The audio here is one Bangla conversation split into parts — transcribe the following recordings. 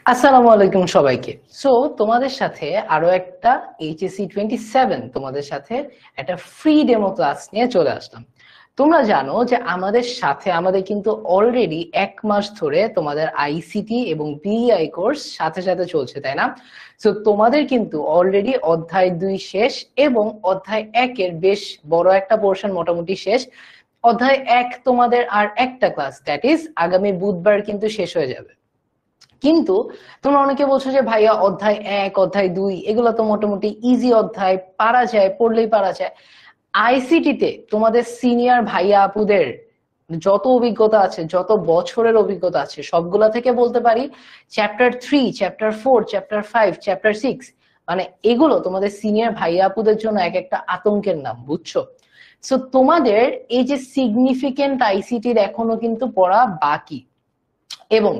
আসসালামু আলাইকুম সবাইকে। সো তোমাদের সাথে আরো একটা HSC 27 তোমাদের সাথে একটা ফ্রি ডেমো ক্লাস নিয়ে চলে আসলাম। তোমরা জানো যে আমাদের সাথে আমাদের কিন্তু অলরেডি 1 মাস ধরে তোমাদের আইসিটি এবং বিইআই কোর্স সাথে সাথে চলছে, তাই না? সো তোমাদের কিন্তু অলরেডি অধ্যায় 2 শেষ এবং অধ্যায় 1-এর বেশ বড় একটা পোর্শন মোটামুটি শেষ। অধ্যায় 1 তোমাদের আর একটা ক্লাস, দ্যাট ইজ আগামী বুধবার কিন্তু শেষ হয়ে যাবে। কিন্তু তোমরা অনেকে বলছো যে ভাইয়া অধ্যায় 1 অধ্যায় 2 এগুলো তো মোটামুটি ইজি অধ্যায়, পারা যায়, পড়লেই পারা যায়। আইসিটি তে তোমাদের সিনিয়র ভাইয়া আপুদের যত অভিজ্ঞতা আছে, যত বছরের অভিজ্ঞতা আছে, সবগুলা থেকে বলতে পারি চ্যাপ্টার 3, চ্যাপ্টার 4, চ্যাপ্টার 5, চ্যাপ্টার 6, মানে এগুলো তোমাদের সিনিয়র ভাইয়া আপুদের জন্য এক একটা আতঙ্কের নাম, বুঝছো? সো তোমাদের এই যে সিগনিফিকেন্ট আইসিটির এখনো কিন্তু পড়া বাকি, এবং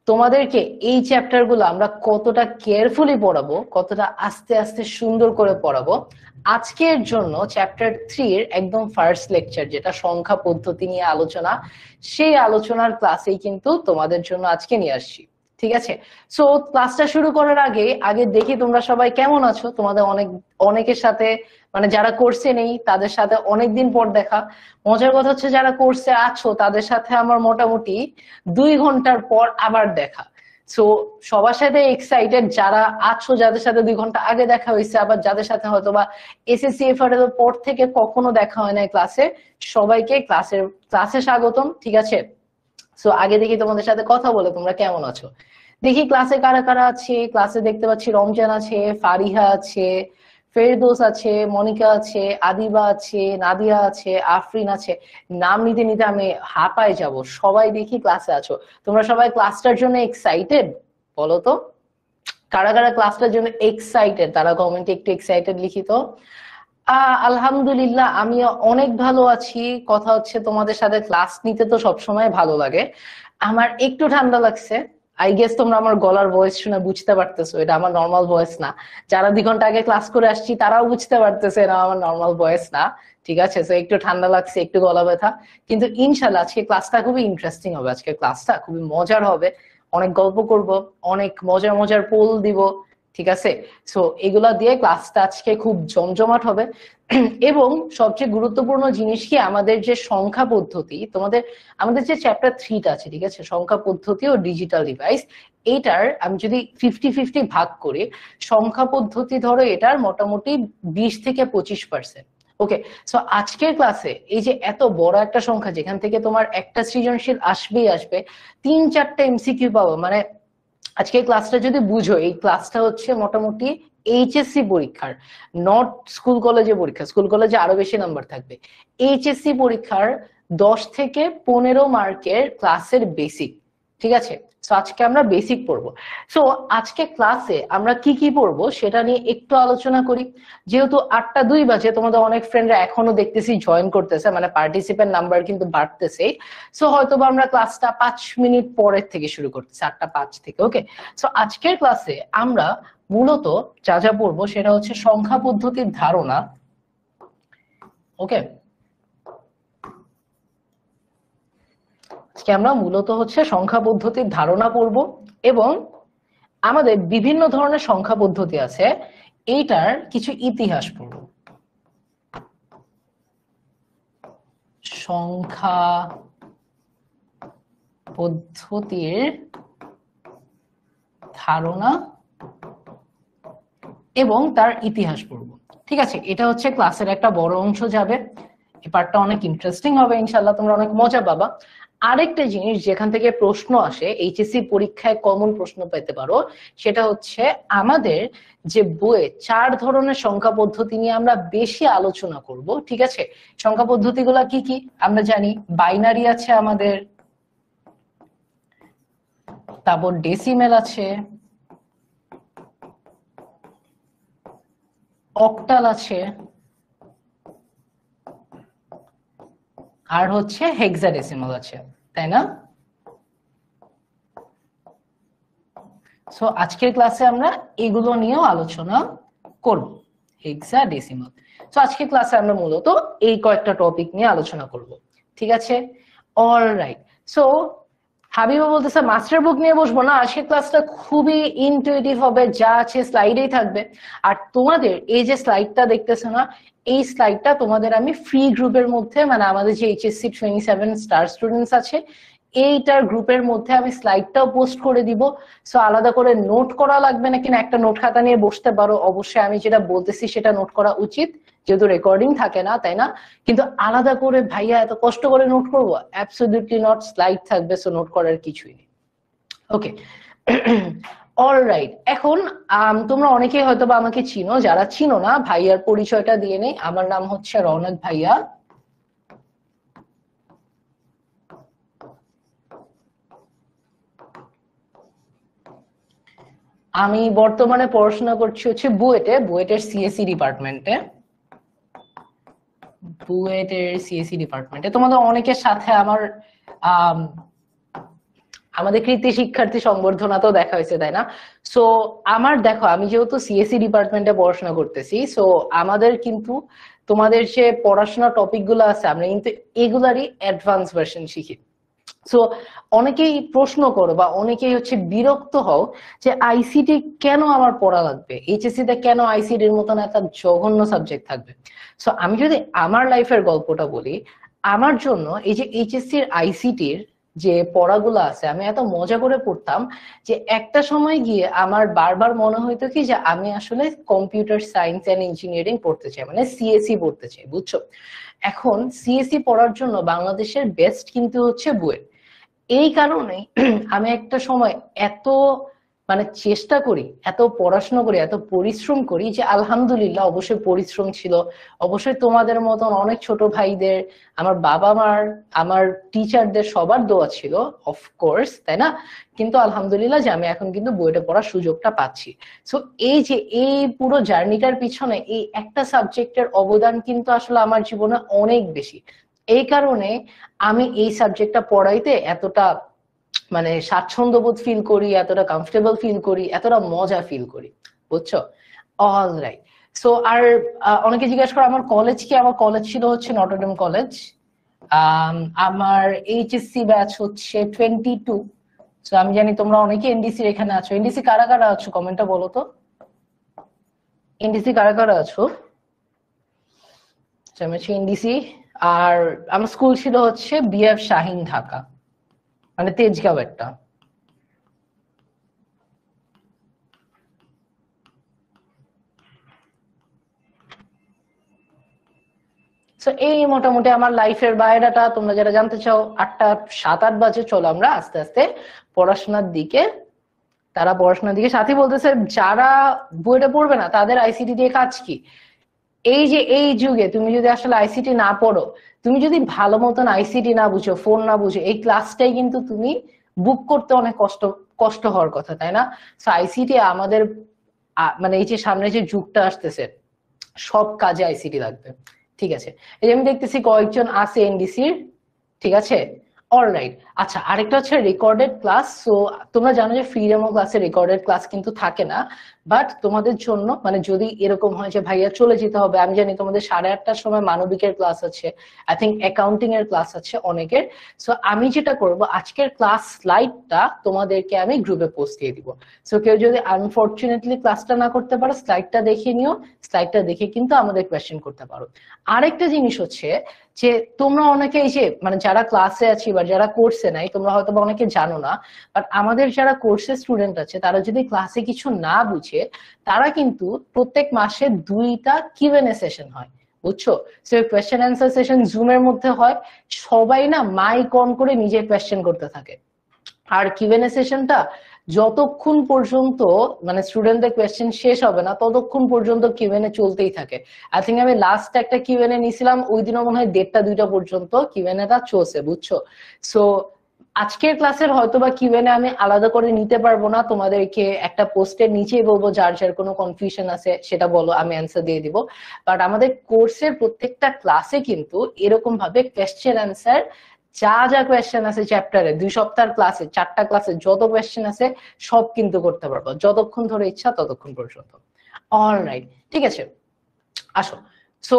তোমাদেরকে এই চ্যাপ্টার গুলো আমরা কতটা কেয়ারফুলি পড়াবো, কতটা আস্তে আস্তে সুন্দর করে পড়াবো, আজকের জন্য চ্যাপ্টার 3 এর একদম ফার্স্ট লেকচার, যেটা সংখ্যা পদ্ধতি নিয়ে আলোচনা, সেই আলোচনার ক্লাসেই কিন্তু তোমাদের জন্য আজকে নিয়ে আসছি। ঠিক আছে? সো ক্লাসটা শুরু করার আগে আগে দেখি তোমরা সবাই কেমন আছো। তোমাদের অনেকের সাথে, মানে যারা কোর্সে নেই তাদের সাথে অনেকদিন পর দেখা। মজার কথা হচ্ছে যারা কোর্সে আছো তাদের সাথে আমার মোটামুটি 2 ঘন্টার পর আবার দেখা। সো সবার সাথে এক্সাইটেড, যারা আছো যাদের সাথে 2 ঘন্টা আগে দেখা হয়েছে, আবার যাদের সাথে হয়তো বা এসএসসি এফআর এর পর থেকে কখনো দেখা হয় না ক্লাসে, সবাইকে ক্লাসে স্বাগতম। ঠিক আছে? সো আগে দেখি তোমাদের সাথে কথা বলে তোমরা কেমন আছো। দেখি ক্লাসে কারা কারা আছে। ক্লাসে দেখতে পাচ্ছি রমজান আছে, ফারিহা আছে, ফেরদৌস আছে, মনিকা আছে, আদিবা আছে, নাদিয়া আছে, আফরিন আছে। নাম নিতে নিতে আমি হাঁপায় যাব। সবাই দেখি ক্লাসে আছো। তোমরা সবাই ক্লাসটার জন্য এক্সাইটেড? বলো তো কারা কারা ক্লাসটার জন্য এক্সাইটেড, তারা কমেন্টে একটু এক্সাইটেড লিখি তো। আলহামদুলিল্লাহ, আমি অনেক ভালো আছি। কথা হচ্ছে তোমাদের সাথে ক্লাস নিতে তো সবসময় ভালো লাগে। আমার একটু ঠান্ডা লাগছে। আই গেস তোমরা আমার গলার ভয়েস শুনে বুঝতে পারতেছো এটা আমার নর্মাল ভয়েস না। যারা 2 ঘন্টা আগে ক্লাস করে আসছি তারাও বুঝতে পারতেছে এটা আমার নর্মাল ভয়েস না। ঠিক আছে? তো একটু ঠান্ডা লাগছে, একটু গলা ব্যথা, কিন্তু ইনশাল্লাহ আজকে ক্লাসটা খুবই ইন্টারেস্টিং হবে। আজকে ক্লাসটা খুবই মজার হবে। অনেক গল্প করব, অনেক মজার মজার পোল দিব। ঠিক আছে? সো এগুলা দিয়ে ক্লাসটা আজকে খুব জমজমাট হবে। এবং সবচেয়ে গুরুত্বপূর্ণ জিনিস কি, আমাদের যে সংখ্যা পদ্ধতি, আমাদের যে চ্যাপ্টার 3টা আছে, ঠিক আছে, সংখ্যা পদ্ধতি ও ডিজিটাল ডিভাইস, এইটার আমি যদি 50-50 ভাগ করি, সংখ্যা পদ্ধতি ধরো এটার মোটামুটি 20 থেকে 25%। ওকে। সো আজকের ক্লাসে এই যে এত বড় একটা সংখ্যা, যেখান থেকে তোমার একটা সৃজনশীল আসবেই আসবে, 3-4টা এমসিকিউ পাবো, মানে আজকে ক্লাসটা যদি বুঝো, এই ক্লাসটা হচ্ছে মোটামুটি এইচএসসি পরীক্ষার, নট স্কুল কলেজে পরীক্ষা, স্কুল কলেজে আরো বেশি নাম্বার থাকবে, এইচএসসি পরীক্ষার 10 থেকে 15 মার্কের ক্লাসের বেসিক। ঠিক আছে? তো আজকে আমরা বেসিক পড়বো। সো আজকে ক্লাসে আমরা কি কি পড়বো সেটা নিয়ে একটু আলোচনা করি। যেহেতু 8টা 2 বাজে, তোমাদের অনেক ফ্রেন্ডরা এখনো দেখতেছি জয়েন করতেছে, মানে পার্টিসিপেন্ট নাম্বার কিন্তু বাড়তেছে। সো হয়তো আমরা ক্লাসটা 5 মিনিট পরের থেকে শুরু করতেছি, 8টা 5 থেকে। ওকে। সো আজকের ক্লাসে আমরা মূলত যা যা পড়বো সেটা হচ্ছে সংখ্যা পদ্ধতির ধারণা। ওকে। আজকে আমরা মূলত হচ্ছে সংখ্যা পদ্ধতির ধারণা পড়বো, এবং আমাদের বিভিন্ন ধরনের সংখ্যা পদ্ধতি আছে, এইটার কিছু ইতিহাস পড়বো। সংখ্যা পদ্ধতির ধারণা এবং তার ইতিহাস পড়ব। ঠিক আছে? এটা হচ্ছে ক্লাসের একটা বড় অংশ যাবে। এই পার্টটা অনেক ইন্টারেস্টিং হবে, ইনশাআল্লাহ তোমরা অনেক মজা পাবা। আরেকটা জিনিস যেখান থেকে প্রশ্ন আসে, এইচএসসি পরীক্ষায় কমন প্রশ্ন পেতে পারো, সেটা হচ্ছে আমাদের যে বইয়ে 4 ধরনের সংখ্যা পদ্ধতি নিয়ে আমরা বেশি আলোচনা করব। ঠিক আছে? সংখ্যা পদ্ধতিগুলো কি কি আমরা জানি। বাইনারি আছে আমাদের, তারপর ডেসিমেল আছে, অক্টাল আছে, আর হচ্ছে হেক্সাডেসিমাল আছে, তাই না? সো আজকের ক্লাসে আমরা এগুলো নিয়েও আলোচনা করব, হেক্সাডেসিমাল। সো আজকের ক্লাসে আমরা মূলত এই কয়েকটা টপিক নিয়ে আলোচনা করব। ঠিক আছে? অলরাইট। সো হাবিবা বলতেছে মাস্টার বুক নিয়ে বসবো না, আজকের ক্লাসটা খুবই ইনটুইটিভ হবে, যা আছে স্লাইডেই থাকবে। আর তোমাদের এই যে স্লাইডটা দেখতেছো না, এই স্লাইডটা তোমাদের আমি ফ্রি গ্রুপের মধ্যে, মানে আমাদের যে এইচএসসি 27 স্টার স্টুডেন্টস আছে এইটার গ্রুপের মধ্যে আমি স্লাইডটাও পোস্ট করে দিব। সো আলাদা করে নোট করা লাগবে না, কিনা একটা নোট খাতা নিয়ে বসতে পারো, অবশ্যই আমি যেটা বলতেছি সেটা নোট করা উচিত, যেহেতু রেকর্ডিং থাকে না, তাই না? কিন্তু আলাদা করে ভাইয়া এত কষ্ট করে নোট করবো, অ্যাবসলিউটলি নট, স্লাইড থাকবে, সো নোট করার কিছুই নেই। ওকে, অলরাইট। এখন তোমরা অনেকেই হয়তো বা আমাকে চিনো, যারা চিনো না ভাইয়ার পরিচয়টা দিয়ে নেই। আমার নাম হচ্ছে রওনক ভাইয়া। আমি বর্তমানে পড়াশোনা করছি হচ্ছে বুয়েটের সিএসসি ডিপার্টমেন্টে। তোমাদের অনেকের সাথে আমাদের কৃতি শিক্ষার্থী সংবর্ধনাতেও দেখা হয়েছে, তাই না? সো আমার দেখো, আমি যেহেতু সিএসসি ডিপার্টমেন্টে পড়াশোনা করতেছি, সো আমাদের কিন্তু তোমাদের যে পড়াশোনার টপিক গুলো আছে আমরা কিন্তু এগুলারই অ্যাডভান্স ভার্সন শিখি। সো অনেকেই প্রশ্ন করো বা অনেকেই হচ্ছে বিরক্ত হও যে আইসিটি কেন আমার পড়া লাগবে, এইচএসসি তে কেন আইসিটির মতন একটা জঘন্য সাবজেক্ট থাকবে। সো আমি যদি আমার লাইফের গল্পটা বলি, আমার জন্য এই যে এইচএসসির আইসিটির যে পড়াগুলো আছে আমি এত মজা করে পড়তাম যে একটা সময় গিয়ে আমার বারবার মনে হইতো কি যে আমি আসলে কম্পিউটার সায়েন্স এন্ড ইঞ্জিনিয়ারিং পড়তে চাই, মানে সিএসসি পড়তে চাই, বুঝছো? এখন সিএসসি পড়ার জন্য বাংলাদেশের বেস্ট কিন্তু হচ্ছে বুয়েট। এই কারণে আমি একটা সময় এত মানে চেষ্টা করি, এত পড়াশোনা করি, এত পরিশ্রম করি যে আলহামদুলিল্লাহ, অবশ্যই পরিশ্রম ছিল, অবশ্যই তোমাদের মতন অনেক ছোট ভাইদের, আমার বাবা মার, আমার টিচারদের সবার দোয়া ছিল অফকোর্স, তাই না? কিন্তু আলহামদুলিল্লাহ যে আমি এখন কিন্তু বইটা পড়ার সুযোগটা পাচ্ছি। সো এই যে এই পুরো জার্নিটার পিছনে এই একটা সাবজেক্টের অবদান কিন্তু আসলে আমার জীবনে অনেক বেশি। এই কারণে আমি এই সাবজেক্টটা পড়াইতে এতটা মানে স্বাচ্ছন্দ্য বোধ ফিল করি, এতটা কমফোর্টেবল ফিল করি, এতটা মজা ফিল করি, বুঝছো? All right. সো আর অনেকে জিজ্ঞাসা করে আমার কলেজ কি, আমার কলেজ ছিল হচ্ছে নটরডেম কলেজ। আমার এইচএসসি ব্যাচ হচ্ছে 22। সো আমি জানি তোমরা অনেকে এনডিসির এখানে আছো। এনডিসি কারা কারা আছো কমেন্টটা বলো তো, এনডিসি কারা কারা আছো? আমি হচ্ছে এনডিসি। আর আমার স্কুল ছিল হচ্ছে বিএফ শাহিন ঢাকা, মানে তেজগাঁও একটা। তো এই মোটামুটি আমার লাইফের বায়োডাটা। তোমরা যারা জানতে চাও 7-8 বাজে, চলো আমরা আস্তে আস্তে পড়াশোনার দিকে, তারা পড়াশোনার দিকে। সাথী বলতেছে যারা বইটা পড়বে না তাদের আইসিটি দিয়ে কাজ কি? এই যে এই যুগে তুমি যদি আসলে আইসিটি না পড়ো, তুমি যদি ভালো মতন আইসিটি না বুঝো, ফোন না বুঝো, এই ক্লাসটাই কিন্তু তুমি বুক করতে অনেক কষ্ট কষ্ট হওয়ার কথা, তাই না? সো আইসিটি আমাদের মানে এই যে সামনে যে যুগটা আসতেছে, সব কাজে আইসিটি লাগবে। ঠিক আছে, এই যে আমি দেখতেছি কয়েকজন আছে এনডিসির, ঠিক আছে। অলরাইট। আচ্ছা, আরেকটা হচ্ছে রেকর্ডেড ক্লাস। সো তোমরা জানো যে ফ্রি ডেমো ক্লাসে রেকর্ডেড ক্লাস কিন্তু থাকে না, বাট তোমাদের জন্য মানে যদি এরকম হয় যে ভাইয়া চলে যেতে হবে, আমি জানি তোমাদের 8:30টার সময় মানবিকের ক্লাস আছে, আই থিঙ্ক অ্যাকাউন্টিং এর ক্লাস আছে অনেকের। সো আমি যেটা করব, আজকের ক্লাস স্লাইডটা তোমাদেরকে আমি গ্রুপে পোস্ট দিয়ে দিব। সো কেউ যদি আনফরচুনেটলি ক্লাসটা না করতে পারো, স্লাইডটা দেখে নিও, স্লাইডটা দেখে কিন্তু আমাদের কোয়েশ্চেন করতে পারো। আরেকটা জিনিস হচ্ছে যে তোমরা অনেকে এই যে মানে যারা ক্লাসে আছি বা যারা কোর্সে নাই, তোমরা হয়তো বা অনেকে জানো না, বাট আমাদের যারা কোর্সের স্টুডেন্ট আছে তারা যদি ক্লাসে কিছু না বুঝে, তারা কিন্তু প্রত্যেক মাসে 2টা কিউএনএ সেশন হয়, বুঝছো? সো কোয়েশ্চেন অ্যান্সার সেশন জুমের মধ্যে হয়, সবাই না মাইক অন করে নিজে কোয়েশ্চেন করতে থাকে। আর কিউএনএ সেশনটা যতক্ষণ পর্যন্ত মানে স্টুডেন্টদের কোয়েশ্চেন শেষ হবে না ততক্ষণ পর্যন্ত কিউএনএ চলতেই থাকে। আই থিঙ্ক আমি লাস্ট একটা কিউএনএ নিছিলাম, ওই দিনও মনে হয় 1:30-2টা পর্যন্ত কিউএনএটা চলছে, বুঝছো? সো আজকের ক্লাসের হয়তো বা কিউএনএ আমি আলাদা করে নিতে পারবো না, তোমাদেরকে একটা পোস্টের নিচেই বলবো যার যার কোনো কনফিউশন আছে সেটা বলো, আমি অ্যান্সার দিয়ে দিব। বাট আমাদের কোর্সের প্রত্যেকটা ক্লাসে কিন্তু এরকম ভাবে কোয়েশ্চেন অ্যান্সার, যা যা কোয়েশ্চেন আছে চ্যাপ্টারে, 2 সপ্তাহের ক্লাসে 4টা ক্লাসে যত কোয়েশ্চেন আছে সব কিন্তু করতে পারবো, যতক্ষণ ধরে ইচ্ছা ততক্ষণ পর্যন্ত। অলরাইট, ঠিক আছে, আসো। সো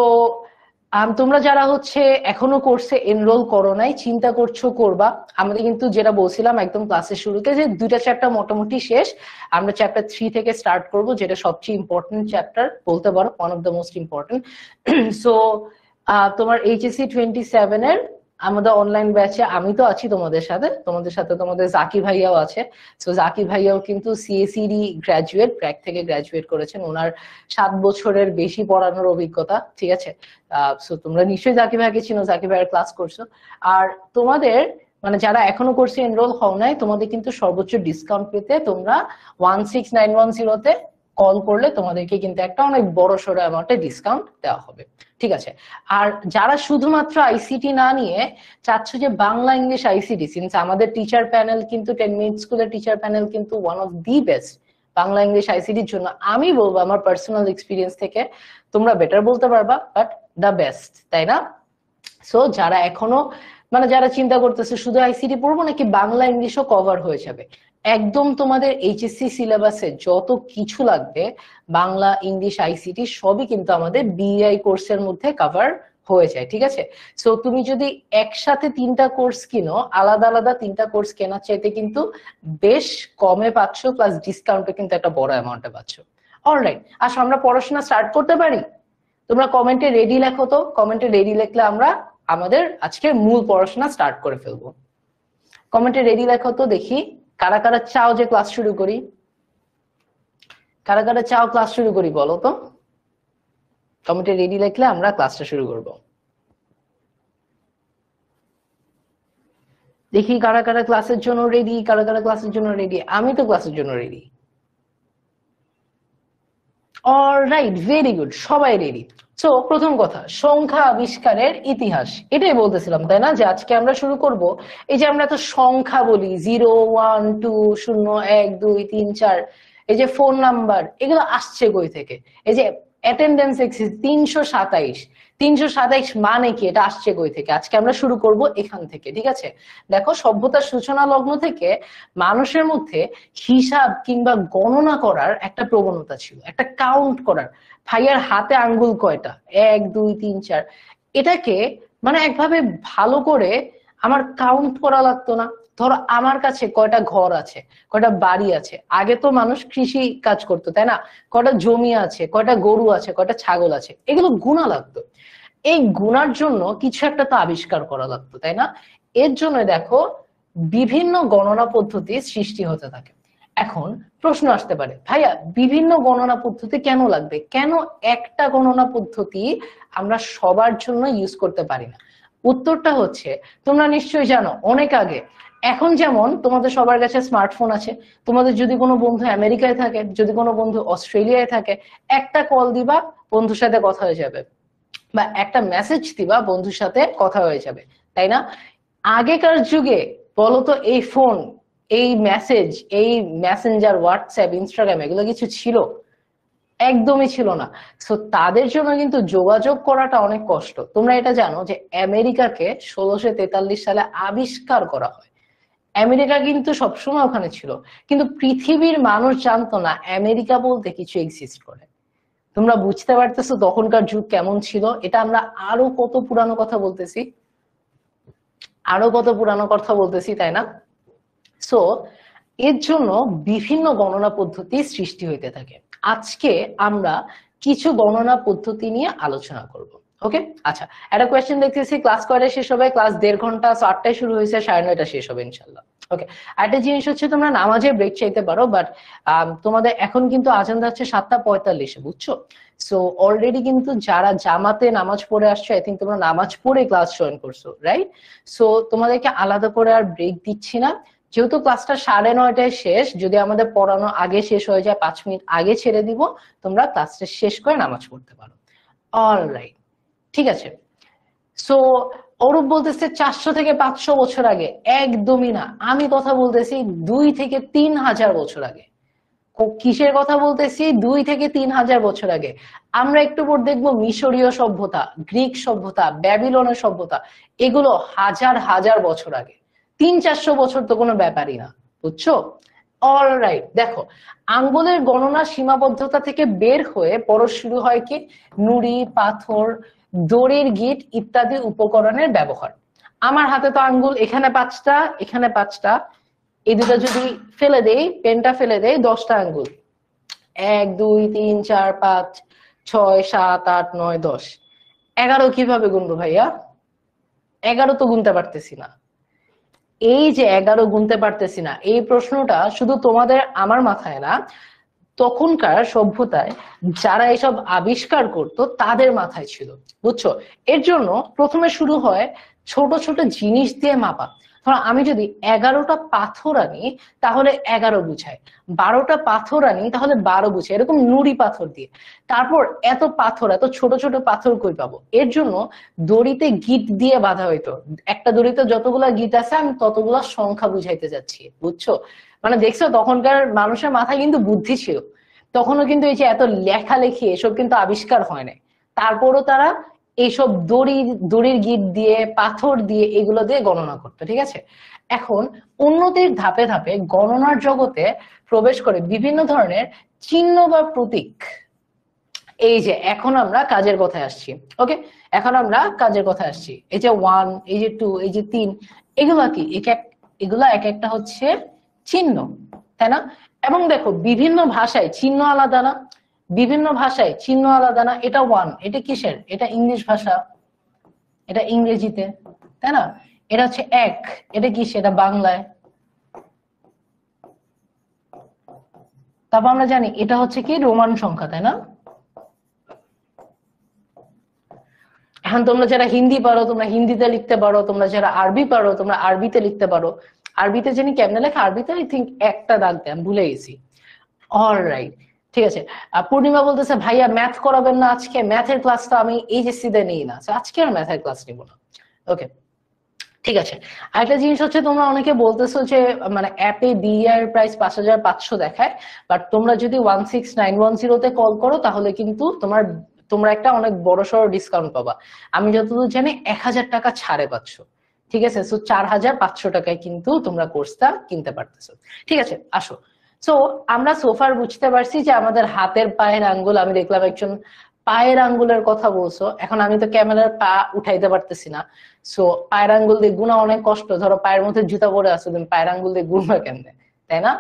তোমরা যারা হচ্ছে এখনো কোর্সে এনরোল করো নাই, চিন্তা করছো করবা, আমাদের কিন্তু যেটা বলছিলাম একদম ক্লাসের শুরুতে যে 2টা চ্যাপ্টার মোটামুটি শেষ। আমরা চ্যাপ্টার 3 থেকে স্টার্ট করব, যেটা সবচেয়ে ইম্পর্টেন্ট চ্যাপ্টার বলতে পারো, one of the most important. So তোমার এইচএসসি 27 এর আমাদের অনলাইন ব্যাচে আমি তো আছি তোমাদের সাথে, তোমাদের জাকি ভাইয়াও আছে। সো জাকি ভাইয়াও কিন্তু সিএসইডি গ্রাজুয়েট, ক্র্যাক থেকে গ্রাজুয়েট করেছেন, ওনার 7 বছরের বেশি পড়ানোর অভিজ্ঞতা, ঠিক আছে। সো তোমরা নিশ্চয়ই জাকি ভাইকে চিনো, জাকি ভাইয়ের ক্লাস করছো। আর তোমাদের মানে যারা এখনো কোর্সে এনরোল হও নাই, তোমাদের কিন্তু সর্বোচ্চ ডিসকাউন্ট পেতে তোমরা 16910-তে কল করলে তোমাদেরকে কিন্তু একটা অনেক বড় সড়ো অ্যামাউন্টে ডিসকাউন্ট দেওয়া হবে, ঠিক আছে। আর যারা শুধুমাত্র আইসিটি না নিয়ে চাচ্ছ যে বাংলা ইংলিশ আইসিটি, সিন্স আমাদের টিচার প্যানেল কিন্তু 10 মিনিট স্কুলের টিচার প্যানেল কিন্তু one of the best Bangla English আইসিটির জন্য, আমি বলবো আমার পার্সোনাল এক্সপিরিয়েন্স থেকে, তোমরা বেটার বলতে পারবা বাট দ্য বেস্ট, তাই না? সো যারা এখনো মানে যারা চিন্তা করতেছে শুধু আইসিটি পড়বো নাকি বাংলা ইংলিশও কভার হয়ে যাবে, একদম তোমাদের এইচএসসি সিলেবাসে যত কিছু লাগবে বাংলা ইংলিশ আইসিটি সবই কিন্তু আমাদের বিআই কোর্সের মধ্যে কভার হয়ে যায়, ঠিক আছে। সো তুমি যদি একসাথে 3টা কোর্স কিনো, আলাদা আলাদা 3টা কোর্স কেনার চাইতে কিন্তু বেশ কমে পাচ্ছ, প্লাস ডিসকাউন্টে কিন্তু একটা বড় অ্যামাউন্টে পাচ্ছ। অলরাইট, আসো আমরা পড়াশোনা স্টার্ট করতে পারি। তোমরা কমেন্টে রেডি লেখো তো, কমেন্টে রেডি লিখলে আমরা আমাদের আজকে মূল পড়াশোনা স্টার্ট করে ফেলবো। কমেন্টে রেডি লেখো তো, দেখি কারা কারা চাও যে ক্লাস শুরু করি, কারা কারা চাও ক্লাস শুরু করি বলো তো। কমেন্টে রেডি লিখলে আমরা ক্লাসটা শুরু করব। দেখি কারা কারা ক্লাসের জন্য রেডি, কারা কারা ক্লাসের জন্য রেডি। আমি তো ক্লাসের জন্য রেডি। অলরাইট, ভেরি গুড, সবাই রেডি। সো প্রথম কথা, সংখ্যা আবিষ্কারের ইতিহাস, এটাই বলতেছিলাম তাই না, যে আজকে আমরা শুরু করব। এই যে আমরা তো সংখ্যা বলি 0 1 2 0 1 2 3 4, এই যে ফোন নাম্বার, এগুলো আসছে কই থেকে? এই যে অ্যাটেন্ডেন্স এক্সিস 327, 327 মানে কি, এটা আসছে কই থেকে? আজকে আমরা শুরু করব এখান থেকে, ঠিক আছে। দেখো, সভ্যতার সূচনা লগ্ন থেকে মানুষের মধ্যে হিসাব কিংবা গণনা করার একটা প্রবণতা ছিল, একটা কাউন্ট করার। ভাইয়ার হাতে আঙ্গুল কয়টা, 1 2 3 4, এটাকে মানে একভাবে ভালো করে আমার কাউন্ট করা লাগতো না। ধরো আমার কাছে কয়টা ঘর আছে, কয়টা বাড়ি আছে, আগে তো মানুষ কৃষি কাজ করতো তাই না, কয়টা জমি আছে, কয়টা গরু আছে, কয়টা ছাগল আছে, এগুলো গুণা লাগতো। এই গুণার জন্য কিছু একটা তো আবিষ্কার করা লাগতো তাই না। এর জন্য দেখো বিভিন্ন গণনা পদ্ধতির সৃষ্টি হতে থাকে। এখন প্রশ্ন আসতে পারে, ভাইয়া বিভিন্ন গণনা পদ্ধতি কেন লাগবে, কেন একটা গণনা পদ্ধতি আমরা সবার জন্য ইউজ করতে পারি না? উত্তরটা হচ্ছে, তোমরা নিশ্চয়ই জানো অনেক আগে, এখন যেমন তোমাদের সবার কাছে স্মার্টফোন আছে, তোমাদের যদি কোনো বন্ধু আমেরিকায় থাকে, যদি কোনো বন্ধু অস্ট্রেলিয়ায় থাকে, একটা কল দিবা বন্ধুর সাথে কথা হয়ে যাবে, বা একটা মেসেজ দিবা বন্ধুর সাথে কথা হয়ে যাবে, তাই না? আগেকার যুগে বলতো এই ফোন, এই মেসেজ, এই মেসেঞ্জার, হোয়াটসঅ্যাপ, ইনস্টাগ্রাম, এগুলো কিছু ছিল? একদমই ছিল না। সো তাদের জন্য কিন্তু যোগাযোগ করাটা অনেক কষ্ট। তোমরা এটা জানো যে আমেরিকাকে 1643 সালে আবিষ্কার করা হয়। আমেরিকা কিন্তু সবসময় ওখানে ছিল, কিন্তু পৃথিবীর মানুষ জানতো না আমেরিকা বলতে কিছু এক্সিস্ট করে। তোমরা বুঝতে পারতেছো তখনকার যুগ কেমন ছিল? এটা আমরা আরো কত পুরানো কথা বলতেছি, আরো কত পুরানো কথা বলতেছি, তাই না? সো এর জন্য বিভিন্ন গণনা পদ্ধতি সৃষ্টি হইতে থাকে। আজকে আমরা কিছু গণনা পদ্ধতি নিয়ে আলোচনা করব। ওকে, আচ্ছা, একটা কোয়েশ্চেন দেখতেছি, ক্লাস কয়টায় শেষ হবে? ক্লাস 1.5 ঘন্টা, 8টায় শুরু হয়েছে, 9:30 শেষ হবে ইনশাল্লাহ। ওকে, একটা জিনিস হচ্ছে তোমরা নামাজে ব্রেক চাইতে পারো, বাট তোমাদের এখন কিন্তু আজান যাচ্ছে 7:45-এ, বুঝছো? সো অলরেডি কিন্তু যারা জামাতে নামাজ পড়ে আসছো, আই থিঙ্ক তোমরা নামাজ পড়ে ক্লাস জয়েন করছো, রাইট? সো তোমাদেরকে আলাদা করে আর ব্রেক দিচ্ছি না। যেহেতু ক্লাসটা 9:30টায় শেষ, যদি আমাদের পড়ানো আগে শেষ হয়ে যায়, 5 মিনিট আগে ছেড়ে দিব, তোমরা ক্লাসটা শেষ করে নামাজ পড়তে পারো। অলরাইট, ঠিক আছে। সো অরূপ বলতেছে 400 থেকে 500 বছর আগে, একদমই না। আমি কথা বলতেছি 2 থেকে 3 হাজার বছর আগে। কিসের কথা বলতেছি? 2 থেকে 3 হাজার বছর আগে। আমরা একটু পর দেখবো মিশরীয় সভ্যতা, গ্রিক সভ্যতা, ব্যাবিলনের সভ্যতা, এগুলো হাজার হাজার বছর আগে। 300-400 বছর তো কোনো ব্যাপারই না, বুঝছো? অলরাইট, দেখো, আঙ্গুলের গণনা সীমাবদ্ধতা থেকে বের হয়ে পরে শুরু হয় কি নুড়ি, পাথর, দড়ির গিট ইত্যাদি উপকরণের ব্যবহার। আমার হাতে তো আঙ্গুল, এখানে 5টা, এখানে 5টা, এই দুটো যদি ফেলে দেই, পেনটা ফেলে দেই, 10টা আঙ্গুল, 1 2 3 4 5 6 7 8 9 10। 11 কিভাবে গুনবো ভাইয়া? 11 তো গুনতে পারতেছি না। এই যে 11 গুনতে পারতেছি না, এই প্রশ্নটা শুধু তোমাদের আমার মাথায় না, তখনকার সভ্যতায় যারা এসব আবিষ্কার করত তাদের মাথায় ছিল, বুঝছো? এর জন্য প্রথমে শুরু হয় ছোট ছোট জিনিস দিয়ে মাপা। ধরো আমি যদি 11টা পাথর আনি তাহলে 11 বুঝায়, 12টা পাথর আনি তাহলে 12 বুঝায়, এরকম নুড়ি পাথর দিয়ে। তারপর এত পাথর, এত ছোট ছোট পাথর কই পাবো? এর জন্য দড়িতে গিট দিয়ে বাঁধা হইতো। একটা দড়িতে যতগুলা গিট আছে আমি ততগুলা সংখ্যা বুঝাইতে যাচ্ছি, বুঝছো? মানে দেখছো তখনকার মানুষের মাথায় কিন্তু বুদ্ধি ছিল। তখনও কিন্তু এই যে এত লেখালেখি এসব কিন্তু আবিষ্কার হয় নাই, তারপরও তারা এইসব দড়ির গিট দিয়ে, পাথর দিয়ে, এগুলো দিয়ে গণনা করতো, ঠিক আছে? এখন উন্নতির ধাপে ধাপে গণনার জগতে প্রবেশ করে বিভিন্ন ধরনের চিহ্ন বা প্রতীক। এই যে এখন আমরা কাজের কথায় আসছি, ওকে? এখন আমরা কাজের কথায় আসছি। এই যে 1, এই যে 2, এই যে 3, এগুলা কি? এগুলা এক একটা হচ্ছে চিহ্ন, তাই না? এবং দেখো বিভিন্ন ভাষায় চিহ্ন আলাদা না? বিভিন্ন ভাষায় চিহ্ন আলাদা না? এটা 1, এটা কিসের? এটা ইংলিশ ভাষা, এটা ইংরেজিতে, তাই না? এটা হচ্ছে 1, এটা কি? সেটা বাংলায়। তারপর আমরা জানি এটা হচ্ছে কি? রোমান সংখ্যা, তাই না? এখন তোমরা যারা হিন্দি পারো তোমরা হিন্দিতে লিখতে পারো, তোমরা যারা আরবি পারো তোমরা আরবিতে লিখতে পারো। আরবিতে জানি কেমনে লেখা, আরবিতে আই থিঙ্ক একটা দাগ দেয়, আমি ভুলে গেছি। অলরাইট, ঠিক আছে। পূর্ণিমা বলতেছে ভাইয়া ম্যাথ করাবেন না আজকে? ম্যাথের ক্লাস তো আমি এইচএসসি তে নিই না, আজকে আর ম্যাথের ক্লাস নিব না। ওকে, ঠিক আছে। আরেকটা জিনিস হচ্ছে, তোমরা অনেকে বলতেছো যে মানে অ্যাপে বিআর প্রাইস 5500 দেখায়, বাট তোমরা যদি 16910 তে কল করো তাহলে কিন্তু তোমরা একটা অনেক বড় সড়ো ডিসকাউন্ট পাবা। আমি যতদূর জানি 1000 টাকা ছাড়ে পাচ্ছ, ঠিক আছে? সো 4500 টাকায় কিন্তু তোমরা কোর্সটা কিনতে পারতেছো, ঠিক আছে? আসো, সো আমরা সোফার বুঝতে পারছি যে আমাদের হাতের পায়ের আঙ্গুল, আমি দেখলাম একজন পায়ের আঙ্গুলের কথা বলছো, এখন আমি তো ক্যামেরার পা উঠাইতে পারতেছি না, সো পায়ের আঙ্গুল দিয়ে গুণা অনেক কষ্ট। ধরো পায়ের মধ্যে জুতা পরে আছো, তুমি পায়ের আঙ্গুল দিয়ে গুণবা কেমনে, তাই না?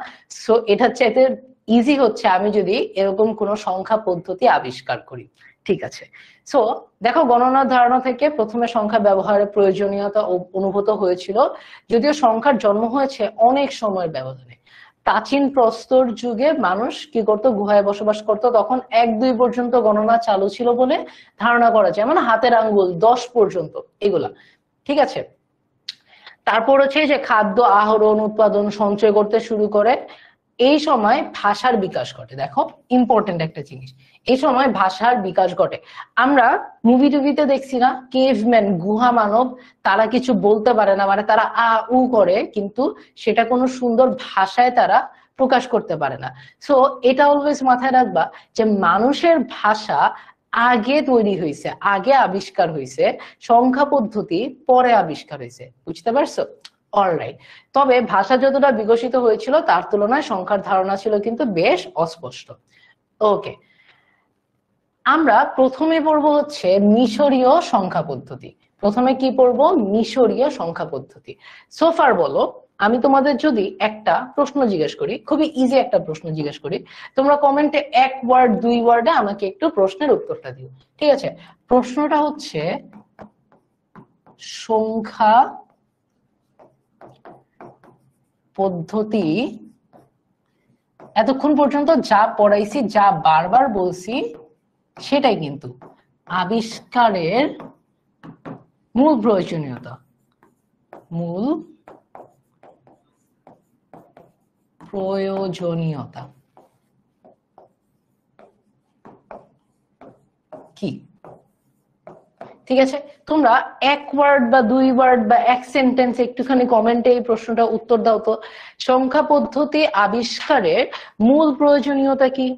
সো এটা চাইতে ইজি হচ্ছে আমি যদি এরকম কোন সংখ্যা পদ্ধতি আবিষ্কার করি, ঠিক আছে? সো দেখো, গণনার ধারণা থেকে প্রথমে সংখ্যা ব্যবহারের প্রয়োজনীয়তা অনুভূত হয়েছিল, যদিও সংখ্যার জন্ম হয়েছে অনেক সময়ের ব্যবধানে। প্রাচীন প্রস্তর যুগে মানুষ কি করতো? গুহায় বসবাস করতো, তখন 1 2 পর্যন্ত গণনা চালু ছিল বলে ধারণা করা যায়, মানে হাতের আঙ্গুল 10 পর্যন্ত, এগুলা, ঠিক আছে? তারপর হচ্ছে যে খাদ্য আহরণ, উৎপাদন, সঞ্চয় করতে শুরু করে। এই সময় ভাষার বিকাশ ঘটে। দেখো ইম্পর্টেন্ট একটা জিনিস, এই সময় ভাষার বিকাশ ঘটে। আমরা মুভি টুভিতে দেখছি না, কেভম্যান, গুহা মানব, তারা কিছু বলতে পারে না, মানে তারা আ উ করে, কিন্তু সেটা কোনো সুন্দর ভাষায় তারা প্রকাশ করতে পারে না। সো এটা অলওয়েজ মাথায় রাখবা যে মানুষের ভাষা আগে তৈরি হয়েছে, আগে আবিষ্কার হয়েছে, সংখ্যা পদ্ধতি পরে আবিষ্কার হয়েছে, বুঝতে পারছো? অলরাইট, তবে ভাষা যতটা বিকশিত হয়েছিল তার তুলনায় সংখ্যার ধারণা ছিল কিন্তু বেশ অস্পষ্ট। ওকে, আমরা প্রথমে পড়বো হচ্ছে মিশরীয় সংখ্যা পদ্ধতি। প্রথমে কি পড়বো? মিশরীয় সংখ্যা পদ্ধতি। সোফার বলো, আমি তোমাদের যদি একটা প্রশ্ন জিজ্ঞেস করি, খুবই ইজি একটা প্রশ্ন জিজ্ঞেস করি, তোমরা কমেন্টে 1 ওয়ার্ড 2 ওয়ার্ডে আমাকে একটু প্রশ্নের উত্তরটা দিও, ঠিক আছে? প্রশ্নটা হচ্ছে সংখ্যা পদ্ধতি, এতক্ষণ পর্যন্ত যা পড়াইছি, যা বারবার বলছি, সেটাই কিন্তু আবিষ্কারের মূল প্রয়োজনীয়তা, মূল প্রয়োজনীয়তা কি? ঠিক আছে, তোমরা 1 ওয়ার্ড বা 2 ওয়ার্ড বা 1 সেন্টেন্স একটুখানি কমেন্টে এই প্রশ্নটা উত্তর দাও তো। সংখ্যা পদ্ধতি আবিষ্কারের মূল প্রয়োজনীয়তা কি?